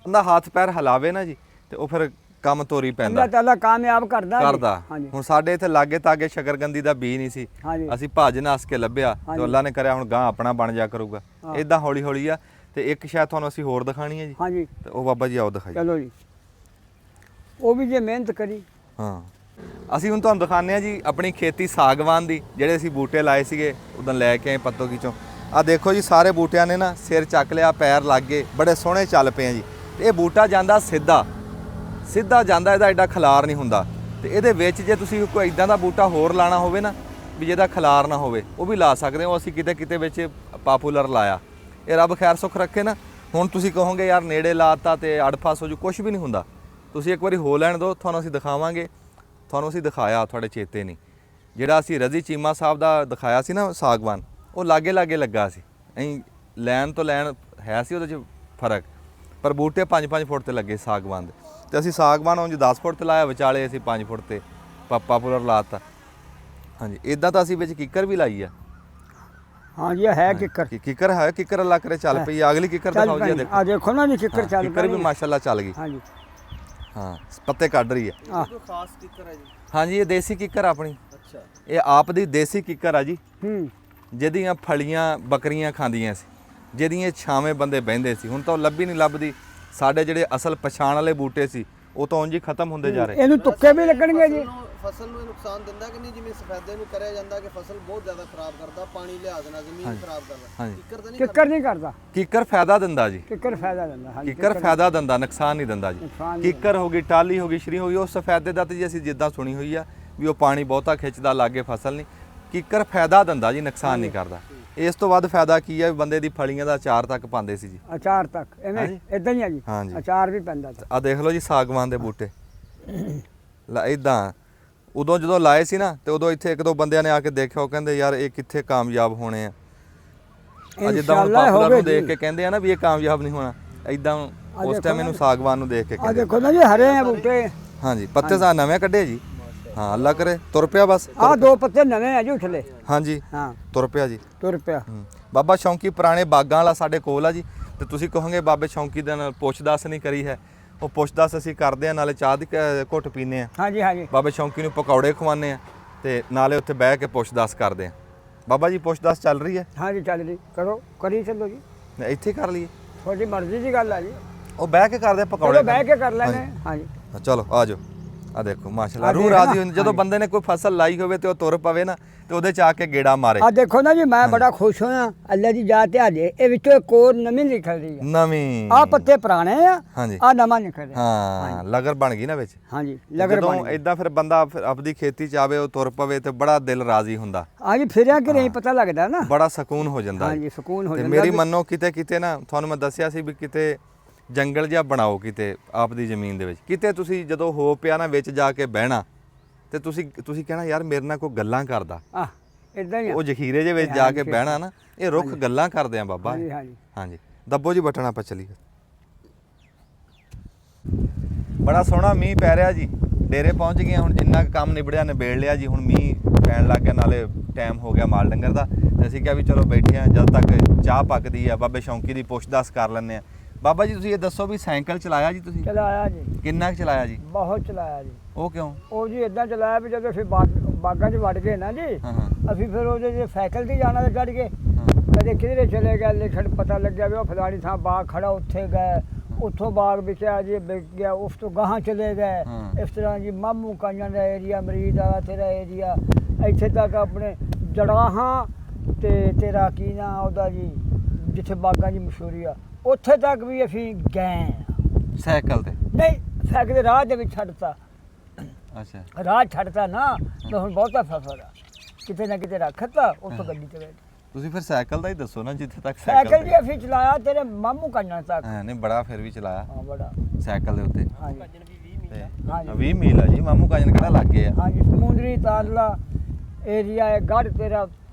[SPEAKER 2] ਬੰਦਾ ਹੱਥ ਪੈਰ ਹਿਲਾਵੇ ਨਾ ਜੀ ਤੇ ਉਹ ਫਿਰ ਕੰਮ ਤੋਰੀ ਪੈਂਦਾ
[SPEAKER 1] ਅੱਲਾਹ ਤਾਲਾ ਕਾਮਯਾਬ ਕਰਦਾ ਜੀ।
[SPEAKER 2] ਕਰਦਾ।
[SPEAKER 1] ਹਾਂਜੀ
[SPEAKER 2] ਹੁਣ ਸਾਡੇ ਇੱਥੇ ਲਾਗੇ ਤਾਗੇ ਸ਼ਕਰਗੰਦੀ ਦਾ ਬੀਜ ਨਹੀਂ ਸੀ,
[SPEAKER 1] ਹਾਂਜੀ
[SPEAKER 2] ਅਸੀਂ ਭੱਜ ਨੱਸ ਕੇ ਲੱਭਿਆ ਤੇ
[SPEAKER 1] ਹਾਂਜੀ।
[SPEAKER 2] ਅੱਲਾ ਨੇ ਕਰਿਆ ਹੁਣ ਗਾਂ ਆਪਣਾ ਬਣ ਜਾ ਕਰੂਗਾ।
[SPEAKER 1] ਹਾਂ।
[SPEAKER 2] ਇਦਾਂ ਹੌਲੀ ਹੌਲੀ ਆ। ਤੇ ਇੱਕ ਸ਼ਾਇਦ ਤੁਹਾਨੂੰ ਅਸੀਂ ਹੋਰ ਦਿਖਾਣੀ ਹੈ ਜੀ,
[SPEAKER 1] ਹਾਂਜੀ
[SPEAKER 2] ਤੇ ਉਹ ਬਾਬਾ ਜੀ ਆਓ ਦਿਖਾਈ।
[SPEAKER 1] ਚਲੋ ਜੀ, ਉਹ ਵੀ ਜੇ ਮਿਹਨਤ ਕਰੀ।
[SPEAKER 2] ਹਾਂ ਅਸੀਂ ਹੁਣ ਤੁਹਾਨੂੰ ਦਿਖਾਉਂਦੇ ਆ ਜੀ ਆਪਣੀ ਖੇਤੀ ਸਾਗਵਾਨ ਦੀ, ਜਿਹੜੇ ਅਸੀਂ ਬੂਟੇ ਲਾਏ ਸੀਗੇ ਉਦੋਂ ਲੈ ਕੇ ਆਏ ਪੱਤੋਕੀ ਚੋਂ। ਆ ਦੇਖੋ ਜੀ ਸਾਰੇ ਬੂਟਿਆਂ ਨੇ ਨਾ ਸਿਰ ਚੱਕ ਲਿਆ, ਪੈਰ ਲੱਗ ਗਏ, ਬੜੇ ਸੋਹਣੇ ਚੱਲ ਪਏ ਆ ਜੀ। ਤੇ ਇਹ ਬੂਟਾ ਜਾਂਦਾ ਸਿੱਧਾ ਸਿੱਧਾ ਜਾਂਦਾ, ਇਹਦਾ ਐਡਾ ਖਲਾਰ ਨਹੀਂ ਹੁੰਦਾ। ਤੇ ਇਹਦੇ ਵਿੱਚ ਜੇ ਤੁਸੀਂ ਕੋਈ ਇਦਾਂ ਦਾ ਬੂਟਾ ਹੋਰ ਲਾਣਾ ਹੋਵੇ ਨਾ ਵੀ ਜਿਹਦਾ ਖਲਾਰ ਨਾ ਹੋਵੇ, ਉਹ ਵੀ ਲਾ ਸਕਦੇ ਹੋ। ਅਸੀਂ ਕਿਤੇ ਕਿਤੇ ਵਿੱਚ ਪਾਪੂਲਰ ਲਾਇਆ। ਇਹ ਰੱਬ ਖੈਰ ਸੁੱਖ ਰੱਖੇ ਨਾ। ਹੁਣ ਤੁਸੀਂ ਕਹੋਗੇ ਯਾਰ ਨੇੜੇ ਲਾਤਾ ਤੇ ਅੜਫਾਸ ਹੋ ਜੂ, ਕੁਝ ਵੀ ਨਹੀਂ ਹੁੰਦਾ। ਤੁਸੀਂ ਇੱਕ ਵਾਰੀ ਹੋ ਲੈਣ ਦਿਓ, ਤੁਹਾਨੂੰ ਅਸੀਂ ਦਿਖਾਵਾਂਗੇ। ਤੁਹਾਨੂੰ ਅਸੀਂ ਦਿਖਾਇਆ, ਤੁਹਾਡੇ ਚੇਤੇ ਨਹੀਂ। ਜਿਹੜਾ ਅਸੀਂ ਰਜ਼ੀ ਚੀਮਾ ਸਾਹਿਬ ਦਾ ਦਿਖਾਇਆ ਸੀ ਨਾ ਸਾਗਵਾਨ, ਉਹ ਲਾਗੇ ਲਾਗੇ ਲੱਗਾ ਸੀ। ਅਸੀਂ ਲੈਣ ਤੋਂ ਲੈਣ ਹੈ ਸੀ ਉਹਦੇ 'ਚ ਫਰਕ, ਪਰ ਬੂਟੇ 5-5 ਫੁੱਟ ਤੇ ਲੱਗੇ ਸਾਗਵਾਨ ਦੇ। ਤੇ ਅਸੀਂ ਸਾਗਵਾਨ ਉਂਝ 10 ਫੁੱਟ ਤੇ ਲਾਇਆ, ਵਿਚਾਲੇ ਅਸੀਂ 5 ਫੁੱਟ ਤੇ ਪਾਪੂਲਰ ਲਾਤਾ। ਹਾਂਜੀ ਇਦਾਂ ਤਾਂ ਅਸੀਂ ਵਿੱਚ ਕਿੱਕਰ ਵੀ ਲਾਈ ਆ।
[SPEAKER 1] ਹਾਂਜੀ ਇਹ ਹੈ ਕਿੱਕਰ,
[SPEAKER 2] ਕਿੱਕਰ ਹੈ, ਕਿੱਕਰ ਅੱਲਾ ਕਰੇ ਚੱਲ ਪਈ। ਅਗਲੀ ਕਿੱਕਰ ਦਿਖਾਓ ਜੀ, ਦੇਖੋ
[SPEAKER 1] ਆ ਦੇਖੋ ਨਾ ਜੀ ਕਿੱਕਰ ਚੱਲ
[SPEAKER 2] ਕਿੱਕਰ ਵੀ
[SPEAKER 1] ਪਈ।
[SPEAKER 2] ਮਾਸ਼ਾਅੱਲਾ ਚੱਲ ਗਈ।
[SPEAKER 1] ਹਾਂਜੀ
[SPEAKER 2] ਹਾਂ ਪੱਤੇ ਕੱਢ ਰਹੀ ਹੈ।
[SPEAKER 1] ਆਹ
[SPEAKER 3] ਕੋਈ ਖਾਸ ਸਟicker ਹੈ ਜੀ?
[SPEAKER 2] ਹਾਂਜੀ ਇਹ ਦੇਸੀ ਕਿੱਕਰ ਆਪਣੀ,
[SPEAKER 3] ਅੱਛਾ
[SPEAKER 2] ਇਹ ਆਪ ਦੀ ਦੇਸੀ ਕਿੱਕਰ ਆ ਜੀ,
[SPEAKER 1] ਹੂੰ
[SPEAKER 2] ਜਿਹਦੀਆਂ ਫਲੀਆਂ ਬੱਕਰੀਆਂ ਖਾਂਦੀਆਂ ਸੀ, ਜਿਹਦੀਆਂ ਛਾਵੇਂ ਬੰਦੇ ਬਹਿੰਦੇ ਸੀ। ਹੁਣ ਤਾਂ ਉਹ ਲੱਭੀ ਨਹੀਂ ਲੱਭਦੀ। ਸਾਡੇ ਜਿਹੜੇ ਅਸਲ ਪਛਾਣ ਵਾਲੇ ਬੂਟੇ ਸੀ ਉਹ ਤਾਂ ਉਂਝ ਹੀ ਖਤਮ ਹੁੰਦੇ ਜਾ ਰਹੇ।
[SPEAKER 1] ਇਹਨੂੰ ਤੁੱਕੇ ਵੀ ਲੱਗਣਗੇ ਜੀ।
[SPEAKER 3] ਫਸਲ ਨੂੰ ਇਹ ਨੁਕਸਾਨ ਦਿੰਦਾ ਕਿ ਨਹੀਂ? ਜਿਵੇਂ ਸਫੈਦੇ ਨੂੰ ਕਰਿਆ ਜਾਂਦਾ ਕਿ ਫਸਲ ਬਹੁਤ ਜ਼ਿਆਦਾ ਖਰਾਬ ਕਰਦਾ, ਪਾਣੀ ਲਿਆਜ਼ ਨਾਲ ਜ਼ਮੀਨ ਖਰਾਬ ਕਰਦਾ,
[SPEAKER 2] ਹਾਂਜੀ
[SPEAKER 3] ਕਿੱਕਰ ਤਾਂ ਨਹੀਂ
[SPEAKER 1] ਕਿੱਕਰ ਨਹੀਂ ਕਰਦਾ,
[SPEAKER 2] ਕਿੱਕਰ ਫਾਇਦਾ ਦਿੰਦਾ ਜੀ,
[SPEAKER 1] ਕਿੱਕਰ ਫਾਇਦਾ ਦਿੰਦਾ। ਹਾਂਜੀ
[SPEAKER 2] ਕਿੱਕਰ ਫਾਇਦਾ ਦਿੰਦਾ, ਨੁਕਸਾਨ ਨਹੀਂ ਦਿੰਦਾ ਜੀ।
[SPEAKER 1] ਨੁਕਸਾਨ ਨਹੀਂ
[SPEAKER 2] ਕਿੱਕਰ ਹੋ ਗਈ, ਟਾਲੀ ਹੋ ਗਈ, ਸ਼ਰੀ ਹੋ ਗਈ, ਉਸ ਸਫੈਦੇ ਦਾ ਤੇ ਜੀ ਅਸੀਂ ਜਿੱਦਾਂ ਸੁਣੀ ਹੋਈ ਆ ਵੀ ਉਹ ਪਾਣੀ ਬਹੁਤਾ ਖਿੱਚਦਾ, ਲਾਗੇ ਫਸਲ ਨਹੀਂ। ਕਿੱਕਰ ਫਾਇਦਾ ਦਿੰਦਾ ਜੀ, ਨੁਕਸਾਨ ਨਹੀਂ ਕਰਦਾ। ਇਸ ਤੋਂ ਵੱਧ ਫਾਇਦਾ ਕੀ ਹੈ? ਬੰਦੇ ਦੀ ਫਲੀਆਂ ਦਾ ਅਚਾਰ ਤੱਕ ਪਾਉਂਦੇ ਸੀ ਜੀ।
[SPEAKER 1] ਅਚਾਰ ਤੱਕ ਐਵੇਂ
[SPEAKER 2] ਹਾਂਜੀ।
[SPEAKER 1] ਇਦਾਂ ਹੀ ਆ ਜੀ,
[SPEAKER 2] ਹਾਂਜੀ।
[SPEAKER 1] ਅਚਾਰ ਵੀ ਪੈਂਦਾ ਤਾਂ।
[SPEAKER 2] ਆ ਦੇਖ ਲਓ ਜੀ ਸਾਗਵਾਨ ਦੇ ਬੂਟੇ ਇਦਾਂ। ਉਦੋਂ ਜਦੋਂ ਲਾਏ ਸੀ ਨਾ ਤੇ ਉਦੋਂ ਇੱਥੇ ਇੱਕ ਦੋ ਬੰਦਿਆਂ ਨੇ ਆ ਕੇ ਦੇਖਿਆ, ਉਹ ਕਹਿੰਦੇ ਯਾਰ ਇਹ ਕਿੱਥੇ ਕਾਮਯਾਬ ਹੋਣੇ ਆ। ਜਿੱਦਾਂ ਹੁਣ
[SPEAKER 1] ਇਨਸ਼ਾਅੱਲਾ
[SPEAKER 2] ਪਾਪੂਲਰ ਨੂੰ
[SPEAKER 1] ਹੋਵੇ
[SPEAKER 2] ਦੇਖ
[SPEAKER 1] ਜੀ।
[SPEAKER 2] ਕੇ ਕਹਿੰਦੇ ਆ ਨਾ ਵੀ ਇਹ ਕਾਮਯਾਬ ਨਹੀਂ ਹੋਣਾ, ਇਦਾਂ ਉਸ ਟਾਈਮ ਮੈਨੂੰ ਸਾਗਵਾਨ ਨੂੰ ਦੇਖ ਕੇ
[SPEAKER 1] ਆ
[SPEAKER 2] ਕਹਿੰਦੇ।
[SPEAKER 1] ਦੇਖੋ ਨਾ ਜੀ ਹਰੇ ਆ ਬੂਟੇ।
[SPEAKER 2] ਹਾਂਜੀ ਪੱਤੇ ਸਾ ਨਵੇਂ ਕੱਢੇ ਜੀ। ਹਾਂ ਅੱਲਾ ਕਰੇ ਤੁਰ ਪਿਆ ਬਸ।
[SPEAKER 1] ਆ ਦੋ ਪੱਤੇ ਨਵੇਂ ਆ ਜੀ ਉਠਲੇ।
[SPEAKER 2] ਹਾਂਜੀ
[SPEAKER 1] ਹਾਂ
[SPEAKER 2] ਤੁਰ ਪਿਆ ਜੀ।
[SPEAKER 1] ਤੁਰ ਪਿਆ।
[SPEAKER 2] ਬਾਬਾ ਸ਼ੌਂਕੀ ਪੁਰਾਣੇ ਬਾਗਾਂ ਵਾਲਾ ਸਾਡੇ ਕੋਲ ਆ ਜੀ। ਤੇ ਤੁਸੀਂ ਕਹੋਗੇ ਬਾਬੇ ਸ਼ੌਂਕੀ ਦੇ ਨਾਲ ਪੁੱਛ-ਦੱਸ ਨਹੀਂ ਕਰੀ ਹੈ। ਉਹ ਪੁੱਛ-ਦੱਸ ਅਸੀਂ ਕਰਦੇ ਆ, ਨਾਲੇ ਚਾਹ ਦੀ ਘੁੱਟ ਪੀਂਦੇ ਆ।
[SPEAKER 1] ਹਾਂਜੀ ਹਾਂਜੀ
[SPEAKER 2] ਬਾਬੇ ਸ਼ੌਂਕੀ ਨੂੰ ਪਕੌੜੇ ਖਵਾਉਂਦੇ ਆ ਤੇ ਨਾਲੇ ਉੱਥੇ ਬਹਿ ਕੇ ਪੁੱਛ-ਦੱਸ ਕਰਦੇ ਆ। ਬਾਬਾ ਜੀ ਪੁੱਛ-ਦੱਸ ਚੱਲ ਰਹੀ ਹੈ?
[SPEAKER 1] ਹਾਂਜੀ ਚੱਲ ਰਹੀ, ਕਰੋ ਕਰੀ ਚੱਲੋ ਜੀ,
[SPEAKER 2] ਇੱਥੇ ਹੀ ਕਰ ਲਈਏ?
[SPEAKER 1] ਤੁਹਾਡੀ ਮਰਜ਼ੀ ਦੀ ਗੱਲ ਆ ਜੀ।
[SPEAKER 2] ਉਹ ਬਹਿ ਕੇ ਕਰਦੇ ਆ ਪਕੌੜੇ।
[SPEAKER 1] ਚਲੋ ਬਹਿ ਕੇ ਕਰ ਲੈਣੇ। ਹਾਂਜੀ
[SPEAKER 2] ਚਲੋ ਆ ਜਾਓ। ਆ ਦੇਖੋ ਮਾਸ਼ਾਅੱਲਾ
[SPEAKER 1] ਆਹ
[SPEAKER 2] ਰੂਹ
[SPEAKER 1] ਦੇਖ
[SPEAKER 2] ਰਾਜ਼ੀ
[SPEAKER 1] ਨਾ।
[SPEAKER 2] ਹੁੰਦੀ ਜਦੋਂ ਬੰਦੇ ਨੇ ਕੋਈ ਫਸਲ ਲਾਈ ਹੋਵੇ ਤੇ ਉਹ ਤੁਰ ਪਵੇ ਨਾ ਤੇ ਉਹਦੇ ਚ ਆ ਕੇ ਗੇੜਾ ਮਾਰੇ।
[SPEAKER 1] ਆ ਦੇਖੋ ਨਾ ਜੀ, ਮੈਂ ਬੜਾ ਖੁਸ਼ ਹੋਇਆ। ਅੱਲਾ ਦੀ ਜ਼ਾਤ ਹੈ ਜੇ ਇਹ ਵਿੱਚੋਂ ਇੱਕ ਹੋਰ ਨਵੀਂ ਨਿਕਲ ਰਹੀ ਹੈ।
[SPEAKER 2] ਨਵੀਂ
[SPEAKER 1] ਆ ਪੱਤੇ ਪੁਰਾਣੇ ਆ,
[SPEAKER 2] ਹਾਂਜੀ
[SPEAKER 1] ਆ ਨਵਾਂ ਨਿਕਲ ਰਿਹਾ।
[SPEAKER 2] ਹਾਂ ਲਗਰ ਬਣ ਗਈ ਨਾ ਵਿੱਚ।
[SPEAKER 1] ਹਾਂਜੀ ਲਗਰ ਬਣ
[SPEAKER 2] ਜਦੋਂ
[SPEAKER 1] ਗਈ।
[SPEAKER 2] ਇਦਾਂ ਫਿਰ ਬੰਦਾ ਫਿਰ ਆਪਦੀ ਖੇਤੀ ਚ ਆਵੇ, ਉਹ ਤੁਰ ਪਵੇ ਤੇ ਬੜਾ ਦਿਲ ਰਾਜ਼ੀ ਹੁੰਦਾ,
[SPEAKER 1] ਹਾਂਜੀ ਫਿਰਿਆ ਕਿ ਨਹੀਂ ਪਤਾ ਲੱਗਦਾ ਨਾ।
[SPEAKER 2] ਬੜਾ ਸਕੂਨ ਹੋ ਜਾਂਦਾ।
[SPEAKER 1] ਹਾਂਜੀ ਸਕੂਨ ਹੋ
[SPEAKER 2] ਤੇ
[SPEAKER 1] ਜਾਂਦਾ।
[SPEAKER 2] ਮੇਰੀ ਮੰਨੋ ਕਿਤੇ ਕਿਤੇ ਨਾ ਤੁਹਾਨੂੰ ਮੈਂ ਦੱਸਿਆ ਸੀ ਵੀ ਕਿਤੇ ਜੰਗਲ ਜਿਹਾ ਬਣਾਓ ਕਿਤੇ ਆਪਦੀ ਜ਼ਮੀਨ ਦੇ ਵਿੱਚ। ਕਿਤੇ ਤੁਸੀਂ ਜਦੋਂ ਹੋ ਪਿਆ ਨਾ ਵਿੱਚ ਜਾ ਕੇ ਬਹਿਣਾ ਤੇ ਤੁਸੀਂ ਕਹਿਣਾ ਯਾਰ ਮੇਰੇ ਨਾਲ ਕੋਈ ਗੱਲਾਂ ਕਰਦਾ।
[SPEAKER 1] ਆ ਇਦਾਂ ਹੀ ਆ।
[SPEAKER 2] ਉਹ ਜ਼ਖੀਰੇ ਦੇ ਵਿੱਚ ਜਾ ਕੇ ਬਹਿਣਾ ਨਾ, ਇਹ ਰੁੱਖ ਗੱਲਾਂ ਕਰਦੇ ਆ ਬਾਬਾ।
[SPEAKER 1] ਹਾਂਜੀ ਹਾਂਜੀ
[SPEAKER 2] ਹਾਂਜੀ ਦੱਬੋ ਜੀ ਬਟਣਾ ਆਪਾਂ ਚੱਲੀਏ। ਬੜਾ ਸੋਹਣਾ ਮੀਂਹ ਪੈ ਰਿਹਾ ਜੀ। ਡੇਰੇ ਪਹੁੰਚ ਗਏ ਹੁਣ, ਜਿੰਨਾ ਕੁ ਕੰਮ ਨਿਬੜਿਆ ਨਿਬੇੜ ਲਿਆ ਜੀ। ਹੁਣ ਮੀਂਹ ਪੈਣ ਲੱਗ ਗਿਆ, ਨਾਲੇ ਟਾਈਮ ਹੋ ਗਿਆ ਮਾਲ ਡੰਗਰ ਦਾ। ਤੇ ਅਸੀਂ ਕਿਹਾ ਵੀ ਚਲੋ ਬੈਠੇ ਆ, ਜਦ ਤੱਕ ਚਾਹ ਪੱਕਦੀ ਆ ਬਾਬੇ ਸ਼ੌਂਕੀ ਦੀ ਪੁੱਛ-ਦੱਸ ਕਰ ਲੈਂਦੇ ਆ। ਬਾਬਾ ਜੀ ਤੁਸੀਂ ਇਹ ਦੱਸੋ ਵੀ ਸਾਈਕਲ ਚਲਾਇਆ ਜੀ ਤੁਸੀਂ?
[SPEAKER 1] ਚਲਾਇਆ ਜੀ,
[SPEAKER 2] ਕਿੰਨਾ ਕੁ ਚਲਾਇਆ ਜੀ?
[SPEAKER 1] ਬਹੁਤ ਚਲਾਇਆ ਜੀ।
[SPEAKER 2] ਉਹ ਕਿਉਂ?
[SPEAKER 1] ਉਹ ਜੀ ਇਦਾਂ ਚਲਾਇਆ ਵੀ ਜਦੋਂ ਅਸੀਂ ਬਾਗਾਂ 'ਚ ਵੜ ਗਏ ਨਾ ਜੀ,
[SPEAKER 2] ਹਾਂ ਹਾਂ
[SPEAKER 1] ਅਸੀਂ ਫਿਰ ਉਹਦੇ ਜੇ ਸਾਈਕਲ ਤੇ ਜਾਣਾ ਤੇ ਚੜ ਗਏ। ਕਦੇ ਕਿਧਰੇ ਚਲੇ ਗਏ, ਲਿਖਣ ਪਤਾ ਲੱਗਿਆ ਵੀ ਉਹ ਫਲਾਣੀ ਥਾਂ ਬਾਗ ਖੜਾ, ਉੱਥੇ ਗਏ। ਉੱਥੋਂ ਬਾਗ ਵਿਕਿਆ ਜੀ, ਵਿਕ ਗਿਆ। ਉਸ ਤੋਂ ਗਾਹਾਂ ਚਲੇ ਗਏ। ਇਸ ਤਰ੍ਹਾਂ ਜੀ ਮਾਮੂ ਕਾਂਜਾਂ ਦਾ ਏਰੀਆ, ਮਰੀਦ ਵਾਲਾ ਤੇਰਾ ਏਰੀਆ, ਇੱਥੇ ਤੱਕ ਆਪਣੇ ਜੜਾਹਾਂ ਤੇ ਤੇਰਾ ਕੀ ਨਾਂ ਉਹਦਾ ਜੀ, ਜਿੱਥੇ ਬਾਗਾਂ ਦੀ ਮਸ਼ਹੂਰੀ ਆ, ਉੱਥੇ ਤੱਕ ਵੀ ਅਸੀਂ ਗਏ।
[SPEAKER 2] ਸਾਈਕਲ ਤੇ?
[SPEAKER 1] ਨਹੀਂ ਸਾਈਕਲ ਦੇ ਰਾਹ ਦੇ ਵਿੱਚ ਛੱਡਤਾ।
[SPEAKER 2] ਅੱਛਾ
[SPEAKER 1] ਰਾਹ ਛੱਡਤਾ ਨਾ ਤਾਂ ਹੁਣ ਬਹੁਤਾ ਸਫ਼ਰ ਆ, ਕਿਤੇ ਨਾ ਕਿਤੇ ਰੱਖਤਾ, ਉੱਥੋਂ ਗੱਡੀ ਤੇ ਬੈਠ।
[SPEAKER 2] ਤੁਸੀਂ ਫਿਰ ਸਾਈਕਲ ਦਾ ਹੀ ਦੱਸੋ ਨਾ, ਜਿੱਥੇ ਤੱਕ
[SPEAKER 1] ਸਾਈਕਲ ਜੀ ਅਸੀਂ ਚਲਾਇਆ ਤੇਰੇ ਮਾਮੂ ਕਾਂਜਾਂ ਤੱਕ।
[SPEAKER 2] ਹਾਂ ਨਹੀਂ ਬੜਾ ਫਿਰ ਵੀ ਚਲਾਇਆ
[SPEAKER 1] ਹਾਂ ਬੜਾ।
[SPEAKER 2] ਸਾਈਕਲ ਦੇ ਉੱਤੇ।
[SPEAKER 1] ਹਾਂਜੀ
[SPEAKER 2] ਤੇ
[SPEAKER 1] ਹਾਂਜੀ
[SPEAKER 2] 20 ਮੀਲ ਆ ਜੀ ਮਾਮੂ ਕਾਜਨ ਕਿਹੜਾ ਲੱਗੇ ਆ।
[SPEAKER 1] ਹਾਂਜੀ ਸਮੁੰਦਰੀ ਤਾਰਲਾ ਏਰੀਆ ਹੈ, ਗੜ ਤੇਰਾ